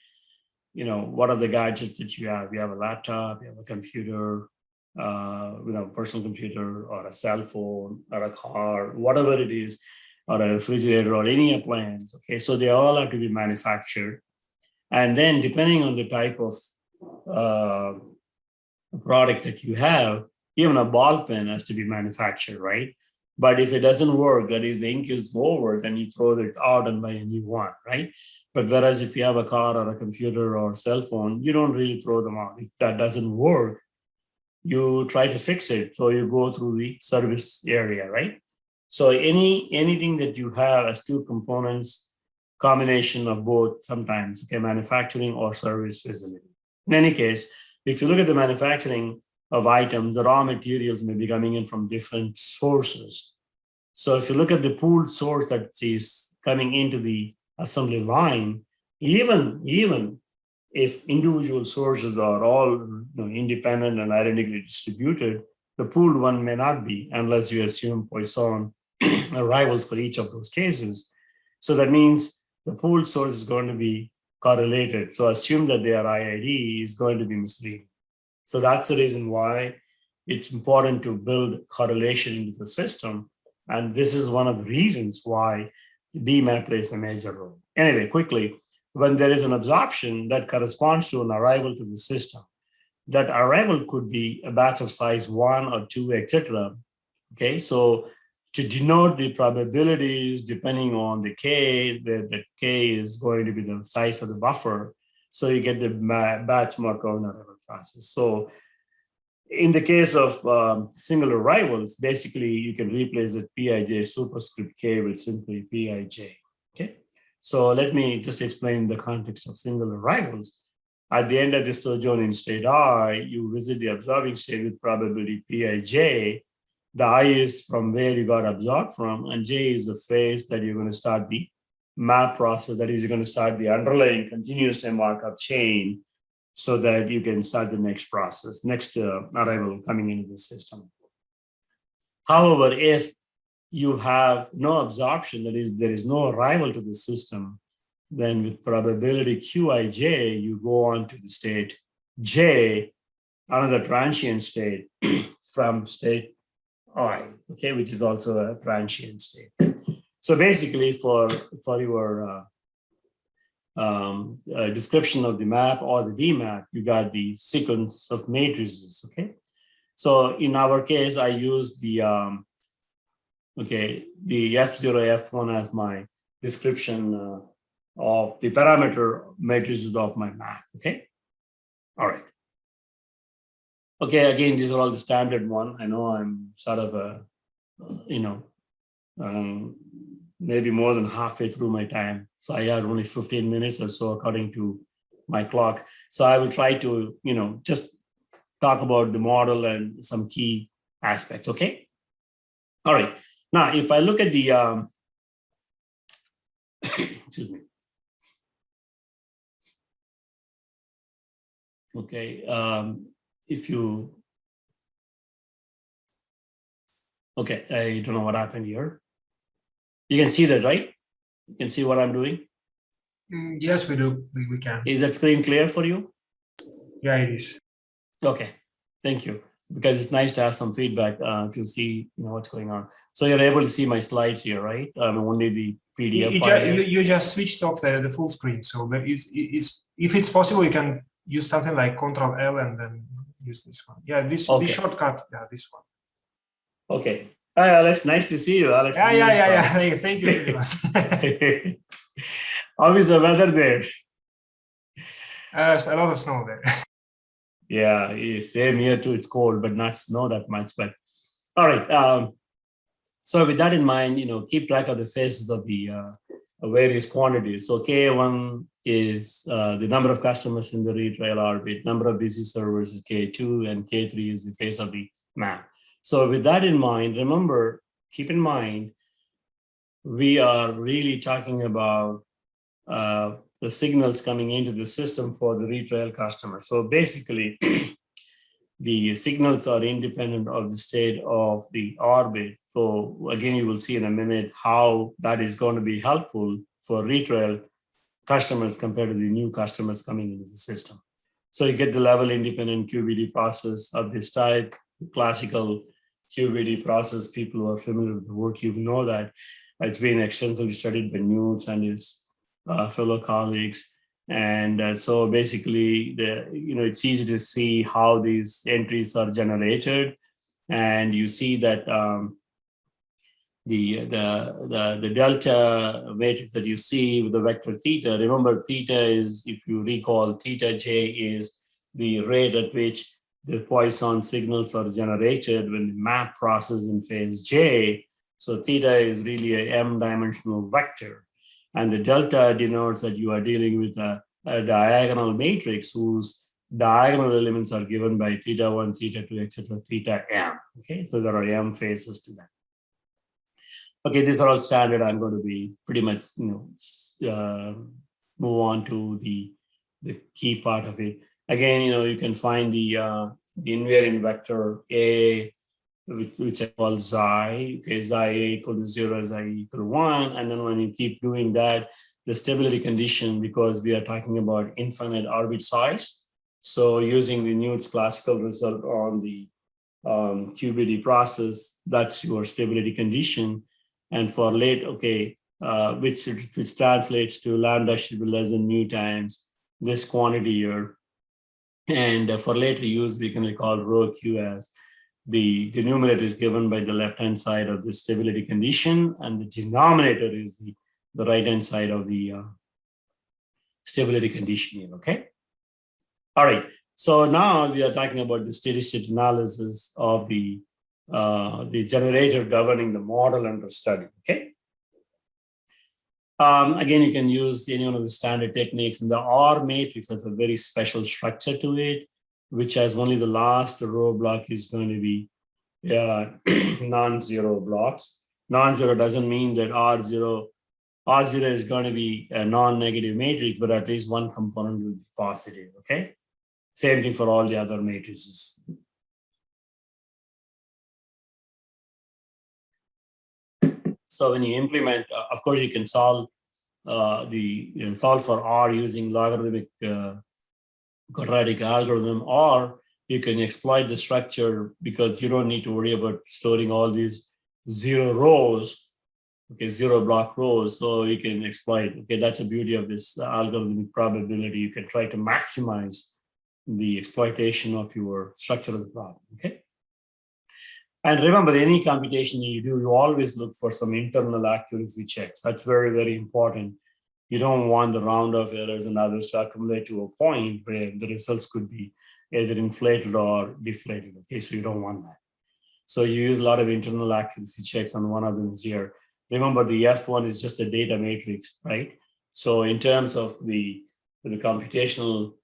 what are the gadgets that you have? You have a laptop, you have a computer, personal computer, or a cell phone, or a car, whatever it is, or a refrigerator, or any appliance. Okay, so they all have to be manufactured. And then depending on the type of product that you have, even a ball pen has to be manufactured, right? But if it doesn't work, that is, the ink is over, then you throw it out and buy a new one, right? But whereas if you have a car or a computer or a cell phone, you don't really throw them out. If that doesn't work, you try to fix it. So you go through the service area, right? So anything that you have as two components, combination of both sometimes, okay, manufacturing or service facility. In any case, if you look at the manufacturing of items, the raw materials may be coming in from different sources. So if you look at the pooled source that is coming into the assembly line, even if individual sources are all independent and identically distributed, the pooled one may not be, unless you assume Poisson arrivals for each of those cases. So that means the pooled source is going to be correlated. So assume that their IID is going to be misleading. So that's the reason why it's important to build correlation into the system. And this is one of the reasons why DMAP plays a major role. Anyway, quickly, when there is an absorption that corresponds to an arrival to the system, that arrival could be a batch of size 1 or 2, etc. Okay, so to denote the probabilities depending on the K, the K is going to be the size of the buffer. So you get the batch Markov arrival process. So in the case of single arrivals, basically you can replace the Pij superscript K with simply Pij. Okay, so let me just explain the context of single arrivals. At the end of the sojourn in state I, you visit the absorbing state with probability Pij. The I is from where you got absorbed from, and J is the phase that you're going to start the map process. That is, you're going to start the underlying continuous time markup chain so that you can start the next process, next arrival coming into the system. However, if you have no absorption, that is, there is no arrival to the system, then with probability Qij, you go on to the state J, another transient state from state I, okay, which is also a transient state. So basically, for your description of the map or the DMAP, you got the sequence of matrices, okay? So in our case, I use the the F0, F1 as my description of the parameter matrices of my map, okay? All right. Okay, again, these are all the standard one. I know I'm sort of maybe more than halfway through my time. So I had only 15 minutes or so according to my clock. So I will try to, just talk about the model and some key aspects, okay? All right, now if I look at the, excuse me. Okay, if you, okay, I don't know what happened here. You can see that, right? You can see what I'm doing?
Yes, we do. We can.
Is that screen clear for you?
Yeah, it is.
Okay, thank you. Because it's nice to have some feedback to see what's going on. So you're able to see my slides here, right? Only the PDF file.
You just switched off the full screen. So if it's possible, you can use something like Control L and then use this one. Yeah, this shortcut. Yeah, this one.
Okay. Hi, Alex. Nice to see you, Alex.
Yeah. Thank you very much.
How is the weather there?
A lot of snow there.
Yeah, same here too. It's cold, but not snow that much. But all right. So with that in mind, keep track of the phases of the various quantities. So K1 is the number of customers in the retrial orbit, number of busy servers is K2, and K3 is the phase of the map. So with that in mind, remember, keep in mind, we are really talking about the signals coming into the system for the retrial customer. So basically, the signals are independent of the state of the orbit. So again, you will see in a minute how that is going to be helpful for retrial customers compared to the new customers coming into the system. So you get the level independent QBD process of this type, classical QBD process. People who are familiar with the work, you know that it's been extensively studied by Newt and his fellow colleagues. And so basically, it's easy to see how these entries are generated. And you see that the delta matrix that you see with the vector theta, remember theta is, if you recall, theta j is the rate at which the Poisson signals are generated when the map process in phase j. So theta is really a m-dimensional vector. And the delta denotes that you are dealing with a diagonal matrix whose diagonal elements are given by theta 1, theta 2, etc., theta m. Okay, so there are m phases to that. Okay, these are all standard. I'm going to be pretty much, move on to the key part of it. Again, you can find the invariant vector A, which I call xi. Okay, xi A equal to 0, xi equal to 1. And then when you keep doing that, the stability condition, because we are talking about infinite orbit size. So using the Newton's classical result on the QBD process, that's your stability condition. And for late, okay, which translates to lambda should be less than mu times this quantity here. And for later use, we can recall rho Q as the numerator is given by the left-hand side of the stability condition, and the denominator is the right-hand side of the stability condition here, okay? All right, so now we are talking about the steady-state analysis of the generator governing the model under study, okay? Again, you can use any one of the standard techniques, and the R matrix has a very special structure to it, which has only the last row block is going to be non-zero blocks. Non-zero doesn't mean that R0 is going to be a non-negative matrix, but at least one component will be positive, okay? Same thing for all the other matrices. So when you implement, of course, you can solve solve for R using logarithmic quadratic algorithm, or you can exploit the structure because you don't need to worry about storing all these zero rows, okay, zero block rows. So you can exploit, okay, that's the beauty of this algorithmic probability. You can try to maximize the exploitation of your structure of the problem, okay? And remember, any computation you do, you always look for some internal accuracy checks. That's very, very important. You don't want the round of errors and others to accumulate to a point where the results could be either inflated or deflated. Okay, so you don't want that. So you use a lot of internal accuracy checks, and one of them is here. Remember, the F1 is just a data matrix, right? So in terms of the computational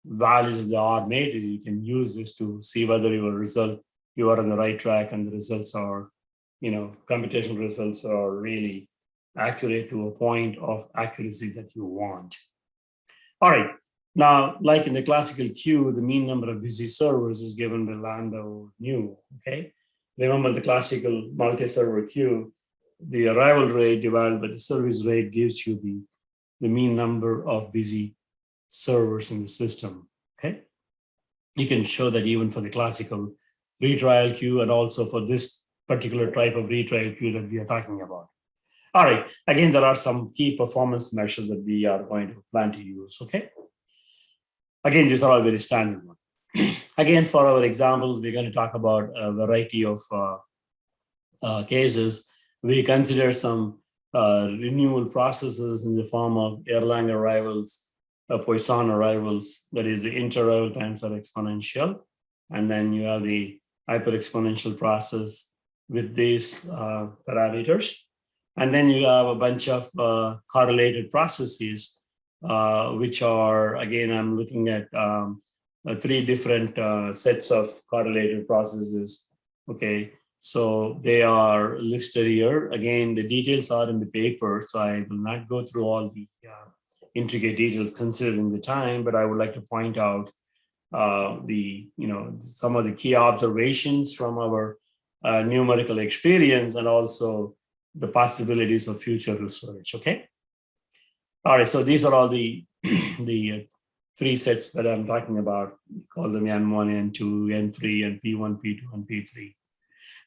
values of the R matrix, you can use this to see whether your result, you are on the right track and the results are, computational results are really accurate to a point of accuracy that you want. All right, now, like in the classical queue, the mean number of busy servers is given by lambda over nu, okay? Remember the classical multi-server queue, the arrival rate divided by the service rate gives you the mean number of busy servers in the system, okay? You can show that even for the classical retrial queue and also for this particular type of retrial queue that we are talking about. All right, again, there are some key performance measures that we are going to plan to use, okay? Again, these are all very standard ones. Again, for our examples, we're going to talk about a variety of cases. We consider some renewal processes in the form of Erlang arrivals, Poisson arrivals, that is the inter-arrival times are exponential. And then you have the hyper-exponential process with these parameters. And then you have a bunch of correlated processes, which are, again, I'm looking at 3 different sets of correlated processes. Okay, So they are listed here. Again, the details are in the paper, so I will not go through all the intricate details considering the time, but I would like to point out some of the key observations from our numerical experience and also the possibilities of future research. Okay. All right. So these are all the three sets that I'm talking about. We call them N1, N2, N3, and P1, P2, and P3.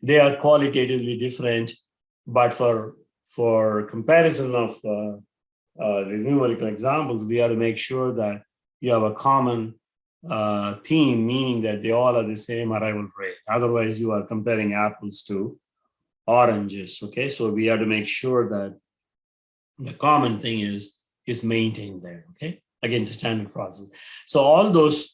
They are qualitatively different, but for comparison of the numerical examples, we have to make sure that you have a common theme, meaning that they all are the same arrival rate. Otherwise, you are comparing apples to oranges. Okay, so we have to make sure that the common thing is maintained there. Okay, again, it's a standard process. So all those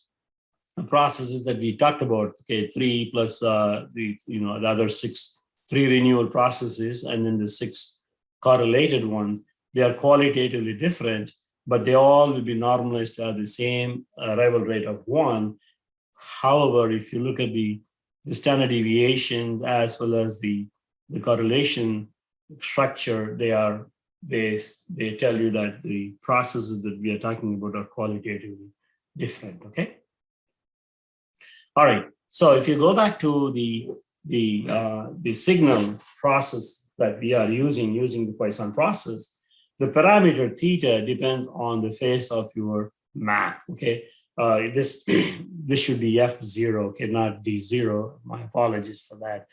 processes that we talked about, okay, 3 plus the other 3 renewal processes, and then the 6 correlated ones, they are qualitatively different, but they all will be normalized to have the same arrival rate of 1. However, if you look at the standard deviations as well as the correlation structure, they tell you that the processes that we are talking about are qualitatively different. Okay. All right. So if you go back to the signal process that we are using the Poisson process, the parameter theta depends on the phase of your map. Okay. This should be F0, okay, not D0. My apologies for that.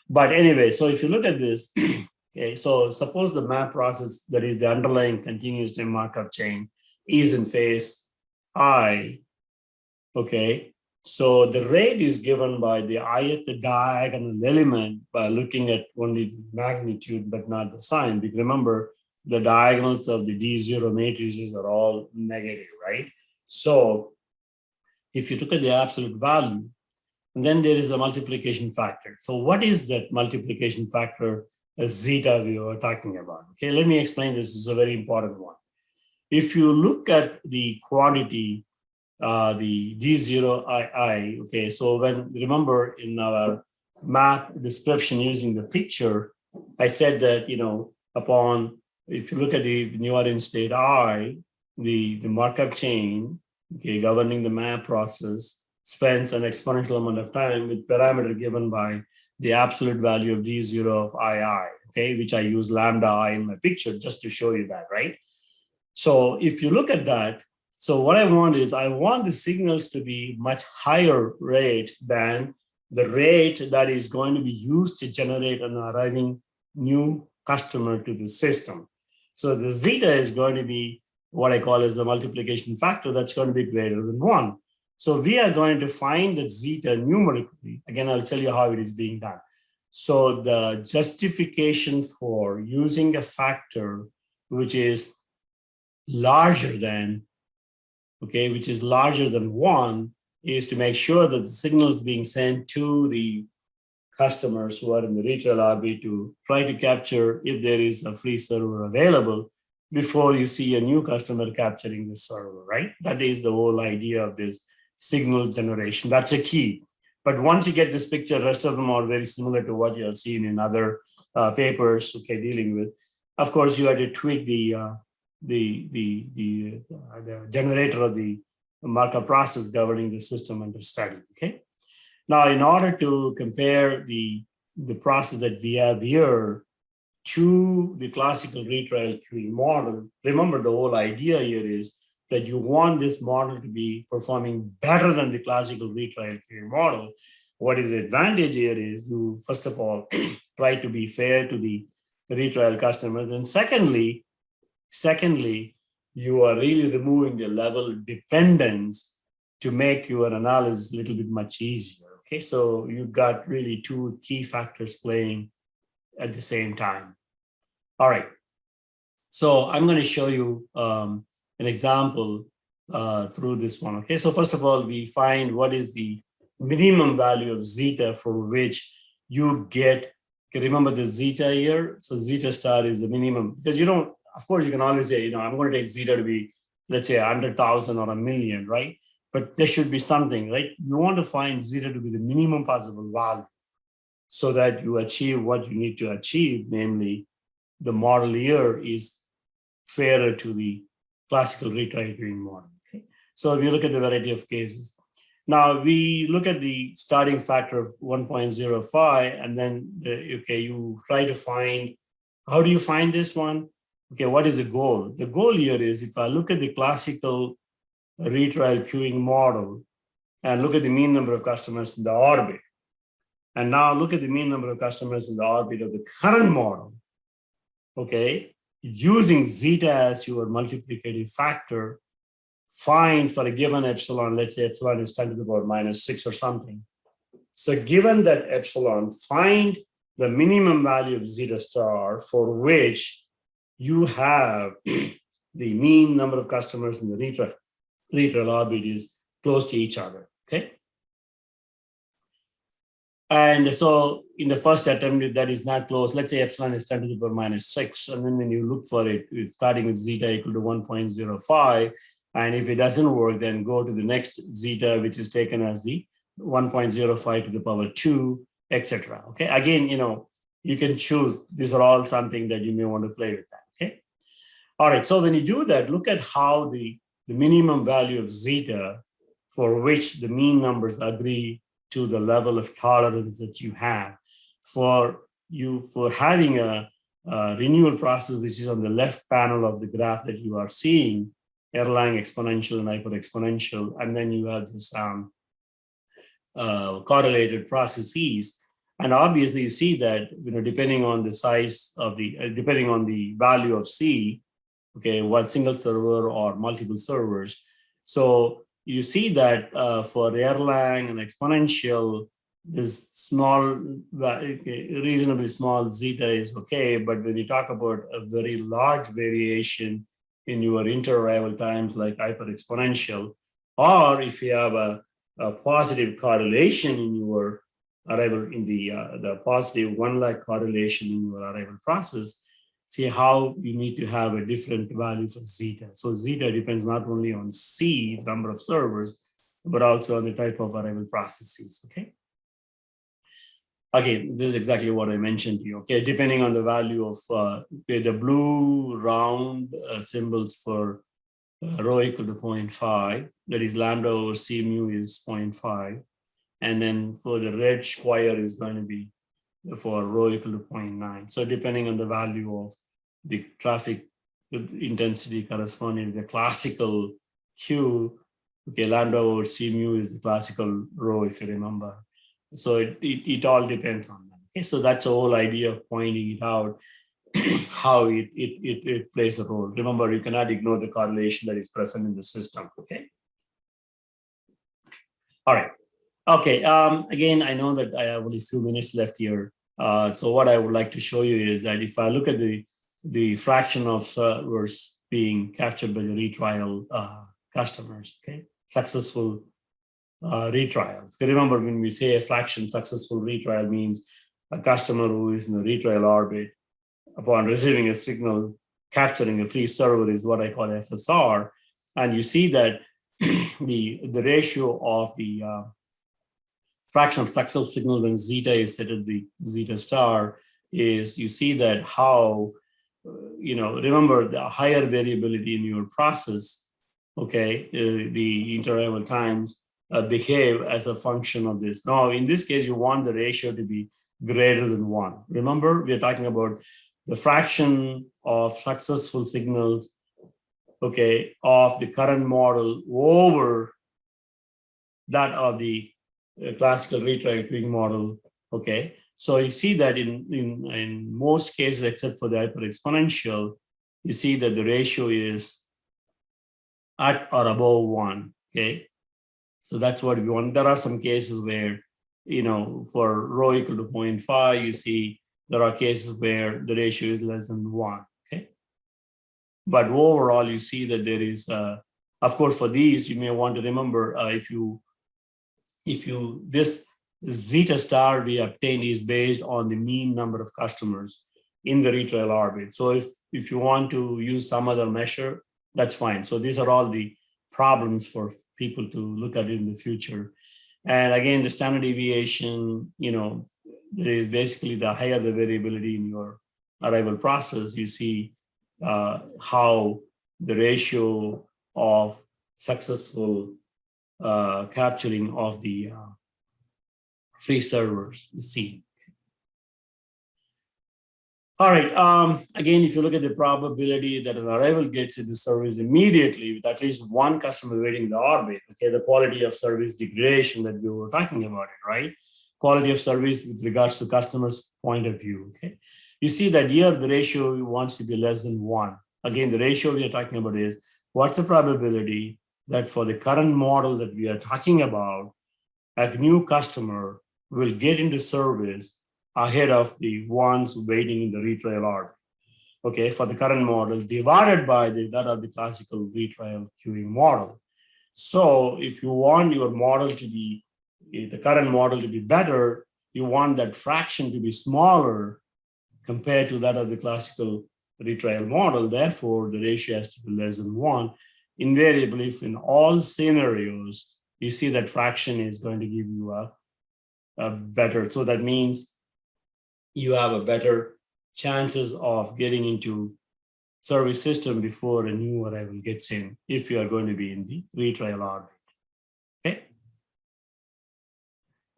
But anyway, so if you look at this, okay, so suppose the map process, that is the underlying continuous time Markov chain, is in phase I. Okay. So the rate is given by the ith diagonal element by looking at only the magnitude, but not the sign. Because remember, the diagonals of the D0 matrices are all negative, right? So if you look at the absolute value, and then there is a multiplication factor. So what is that multiplication factor, zeta we were talking about? Okay, let me explain this. This is a very important one. If you look at the quantity, the D0II, okay, so remember in our map description using the picture, I said that, if you look at the New Orleans state I, the Markov chain, okay, governing the map process, spends an exponential amount of time with parameter given by the absolute value of D0 of II, okay, which I use lambda I in my picture just to show you that, right? So if you look at that, so what I want the signals to be much higher rate than the rate that is going to be used to generate an arriving new customer to the system. So the zeta is going to be what I call as the multiplication factor that's going to be greater than 1. So we are going to find that zeta numerically. Again, I'll tell you how it is being done. So the justification for using a factor which is larger than, okay, which is larger than 1 is to make sure that the signal is being sent to the customers who are in the Retrial orbit to try to capture if there is a free server available before you see a new customer capturing the server, right? That is the whole idea of this signal generation. That's a key. But once you get this picture, rest of them are very similar to what you have seen in other papers, okay, dealing with. Of course, you had to tweak the generator of the Markov process governing the system under study, okay? Now, in order to compare the process that we have here to the classical retrial queuing model, remember the whole idea here is that you want this model to be performing better than the classical retrial queuing model. What is the advantage here is you, first of all, try to be fair to the retrial customer. Then secondly, you are really removing the level dependence to make your analysis a little bit much easier. Okay, so you've got really 2 key factors playing at the same time. All right, so I'm going to show you an example through this one. Okay, so first of all, we find what is the minimum value of zeta for which you get, okay, remember the zeta here. So zeta star is the minimum, because you don't, of course, you can always say, I'm going to take zeta to be, let's say 100,000 or 1,000,000, right? But there should be something, right? You want to find zeta to be the minimum possible value. so that you achieve what you need to achieve, namely the model year is fairer to the classical retrial queuing model. Okay? So if you look at the variety of cases, now we look at the starting factor of 1.05, and then you try to find, how do you find this one? Okay, what is the goal? The goal here is, if I look at the classical retrial queuing model and look at the mean number of customers in the orbit, and now look at the mean number of customers in the orbit of the current model, okay, using zeta as your multiplicative factor, find for a given epsilon, let's say epsilon is 10 to the power minus 6 or something. So given that epsilon, find the minimum value of zeta star for which you have the mean number of customers in the retrial orbit is close to each other, okay? And so in the first attempt, if that is not close, let's say epsilon is 10 to the power minus 6, and then when you look for it, it's starting with zeta equal to 1.05, and if it doesn't work, then go to the next zeta, which is taken as the 1.05 to the power 2, etc. Okay, again, you can choose. These are all something that you may want to play with that, okay? All right, so when you do that, look at how the minimum value of zeta for which the mean numbers agree to the level of tolerance that you have. For having a renewal process, which is on the left panel of the graph that you are seeing, Erlang exponential and hyper-exponential, and then you have this correlated processes. And obviously you see that, depending on the size of depending on the value of C, okay, one single server or multiple servers. So you see that for Erlang and exponential, this reasonably small zeta is okay, but when you talk about a very large variation in your inter-arrival times like hyper-exponential, or if you have a positive correlation in your arrival, in the positive 1 lakh correlation in your arrival process, see how you need to have a different value for zeta. So zeta depends not only on C, number of servers, but also on the type of arrival processes, okay? Again, this is exactly what I mentioned to you, okay? Depending on the value of the blue round symbols for rho equal to 0.5, that is lambda over C mu is 0.5. And then for the red square is going to be for rho equal to 0.9. So depending on the value of the traffic intensity corresponding to the classical Q, okay, lambda over C mu is the classical rho, if you remember. So it all depends on that. Okay, so that's the whole idea of pointing it out, how it plays a role. Remember, you cannot ignore the correlation that is present in the system, okay? All right. Okay, again, I know that I have only a few minutes left here. So what I would like to show you is that if I look at the fraction of servers being captured by the retrial customers, okay, successful retrials. Remember, when we say a fraction successful retrial means a customer who is in the retrial orbit, upon receiving a signal, capturing a free server is what I call FSR. And you see that the ratio of the fraction of successful signal when zeta is set at the zeta star is, you see that how, remember the higher variability in your process, okay, the inter-arrival times behave as a function of this. Now, in this case, you want the ratio to be greater than 1. Remember, we are talking about the fraction of successful signals, okay, of the current model over that of the classical retrial queuing model, okay? So you see that in most cases, except for the hyper-exponential, you see that the ratio is at or above 1, okay? So that's what we want. There are some cases where, for rho equal to 0.5, you see there are cases where the ratio is less than 1, okay? But overall, you see that there is, of course, for these, you may want to remember this zeta star we obtained is based on the mean number of customers in the retrial orbit. So if you want to use some other measure, that's fine. So these are all the problems for people to look at in the future. And again, the standard deviation, there is basically the higher the variability in your arrival process, you see how the ratio of successful capturing of the free servers is seen. All right, again, if you look at the probability that an arrival gets into service immediately with at least one customer waiting in the orbit, okay, the quality of service degradation that we were talking about, it, right? Quality of service with regards to customer's point of view, okay? You see that here the ratio wants to be less than 1. Again, the ratio we are talking about is what's the probability that for the current model that we are talking about, a new customer will get into service ahead of the ones waiting in the retrial order, okay, for the current model divided by that of the classical retrial queuing model. So if you want your model to be, the current model to be better, you want that fraction to be smaller compared to that of the classical retrial model. Therefore, the ratio has to be less than 1. Invariably, if in all scenarios, you see that fraction is going to give you a better, so that means you have a better chances of getting into service system before a new arrival gets in, if you are going to be in the retrial orbit, okay?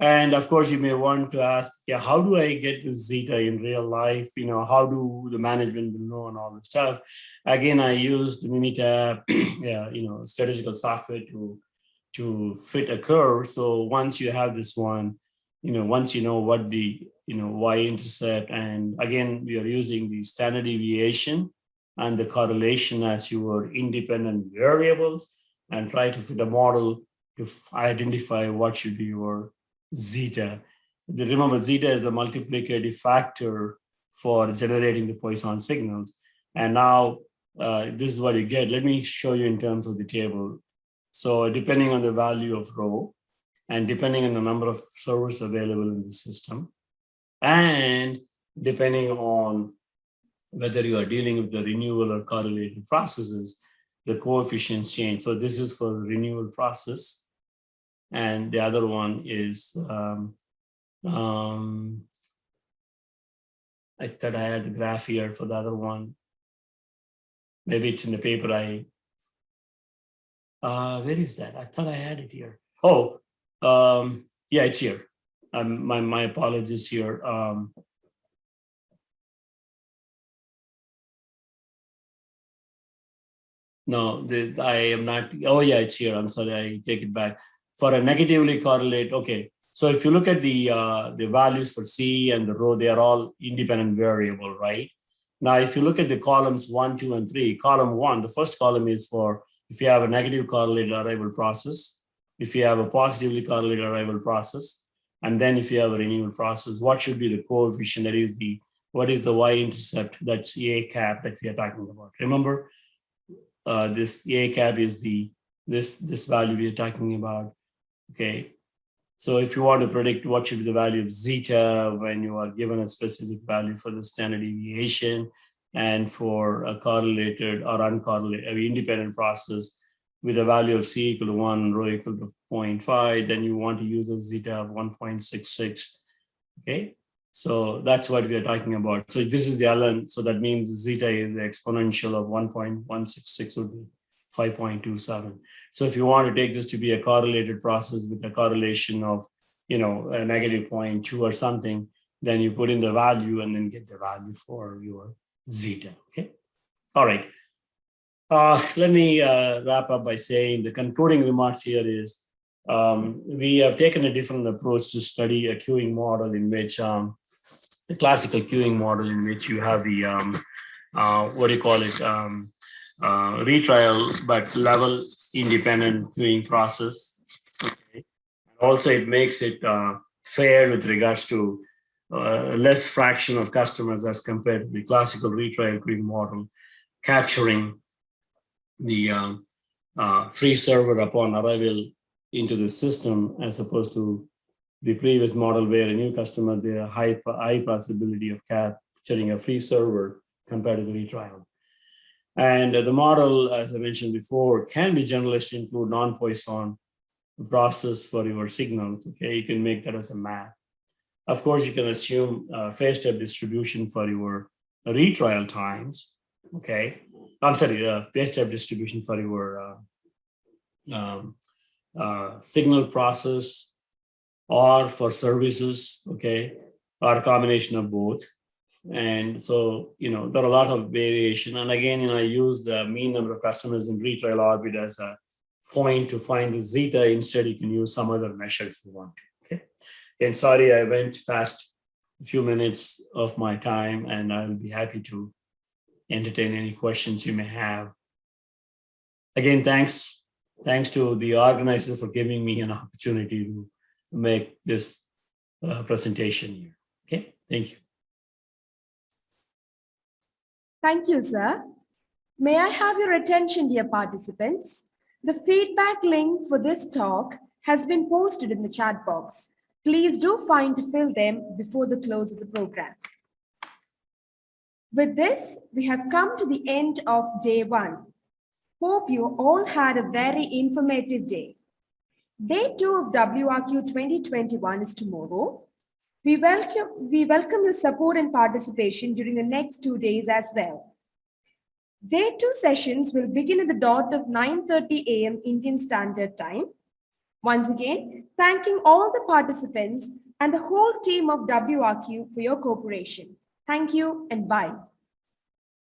And of course, you may want to ask, yeah, how do I get this zeta in real life? You know, how do the management will know and all this stuff? Again, I used Minitab, yeah, you know, statistical software to fit a curve. So once you have this one, you know, once you know what the, you know, y-intercept, and again, we are using the standard deviation and the correlation as your independent variables, and try to fit a model to identify what should be your zeta. Remember, zeta is the multiplicative factor for generating the Poisson signals. And now this is what you get. Let me show you in terms of the table. So depending on the value of rho, and depending on the number of servers available in the system, and depending on whether you are dealing with the renewal or correlated processes, the coefficients change. So this is for the renewal process. And the other one is, I thought I had the graph here for the other one. Maybe it's in the paper. Where is that? I thought I had it here. Oh, yeah, it's here. My apologies here. No, I am not. Oh, yeah, it's here. I'm sorry, I take it back. For a negatively correlate, okay. So if you look at the values for C and the rho, they are all independent variable, right? Now, if you look at the columns 1, 2, and 3, column 1, the first column is for if you have a negative correlated arrival process, if you have a positively correlated arrival process, and then if you have a renewal process, what should be the coefficient? That is what is the y-intercept? That's A cap that we are talking about. Remember, this A cap is this value we are talking about. Okay, so if you want to predict what should be the value of zeta when you are given a specific value for the standard deviation, and for a correlated or uncorrelated independent process with a value of C equal to 1, rho equal to 0.5, then you want to use a zeta of 1.66. Okay, so that's what we are talking about. So this is the ln, so that means zeta is the exponential of 1.166 would be 5.27. So if you want to take this to be a correlated process with a correlation of, you know, a negative 0.2 or something, then you put in the value and then get the value for your zeta, okay? All right. Let me wrap up by saying the concluding remarks here is we have taken a different approach to study a queuing model in which the classical queuing model in which you have the what do you call it, retrial but level independent queuing process. Okay. Also, it makes it fair with regards to less fraction of customers as compared to the classical retrial queuing model, capturing the free server upon arrival into the system, as opposed to the previous model where a new customer, there are high possibility of capturing a free server compared to the retrial. And the model, as I mentioned before, can be generalized to include non-Poisson process for your signals. Okay, you can make that as a map. Of course, you can assume phase step distribution for your retrial times. Okay, I'm sorry, phase step distribution for your signal process or for services. Okay, or a combination of both. And so, there are a lot of variation. And again, I use the mean number of customers in retrial orbit as a point to find the zeta. Instead, you can use some other measure if you want to. Okay. And sorry, I went past a few minutes of my time, and I'll be happy to entertain any questions you may have. Again, thanks to the organizers for giving me an opportunity to make this presentation here. Okay, thank you.
Thank you, sir. May I have your attention, dear participants? The feedback link for this talk has been posted in the chat box. Please do find to fill them before the close of the program. With this, we have come to the end of day 1. Hope you all had a very informative day. Day 2 of WRQ 2021 is tomorrow. We welcome your support and participation during the next 2 days as well. Day 2 sessions will begin at the dot of 9:30 a.m. Indian Standard Time. Once again, thanking all the participants and the whole team of WRQ for your cooperation. Thank you and bye.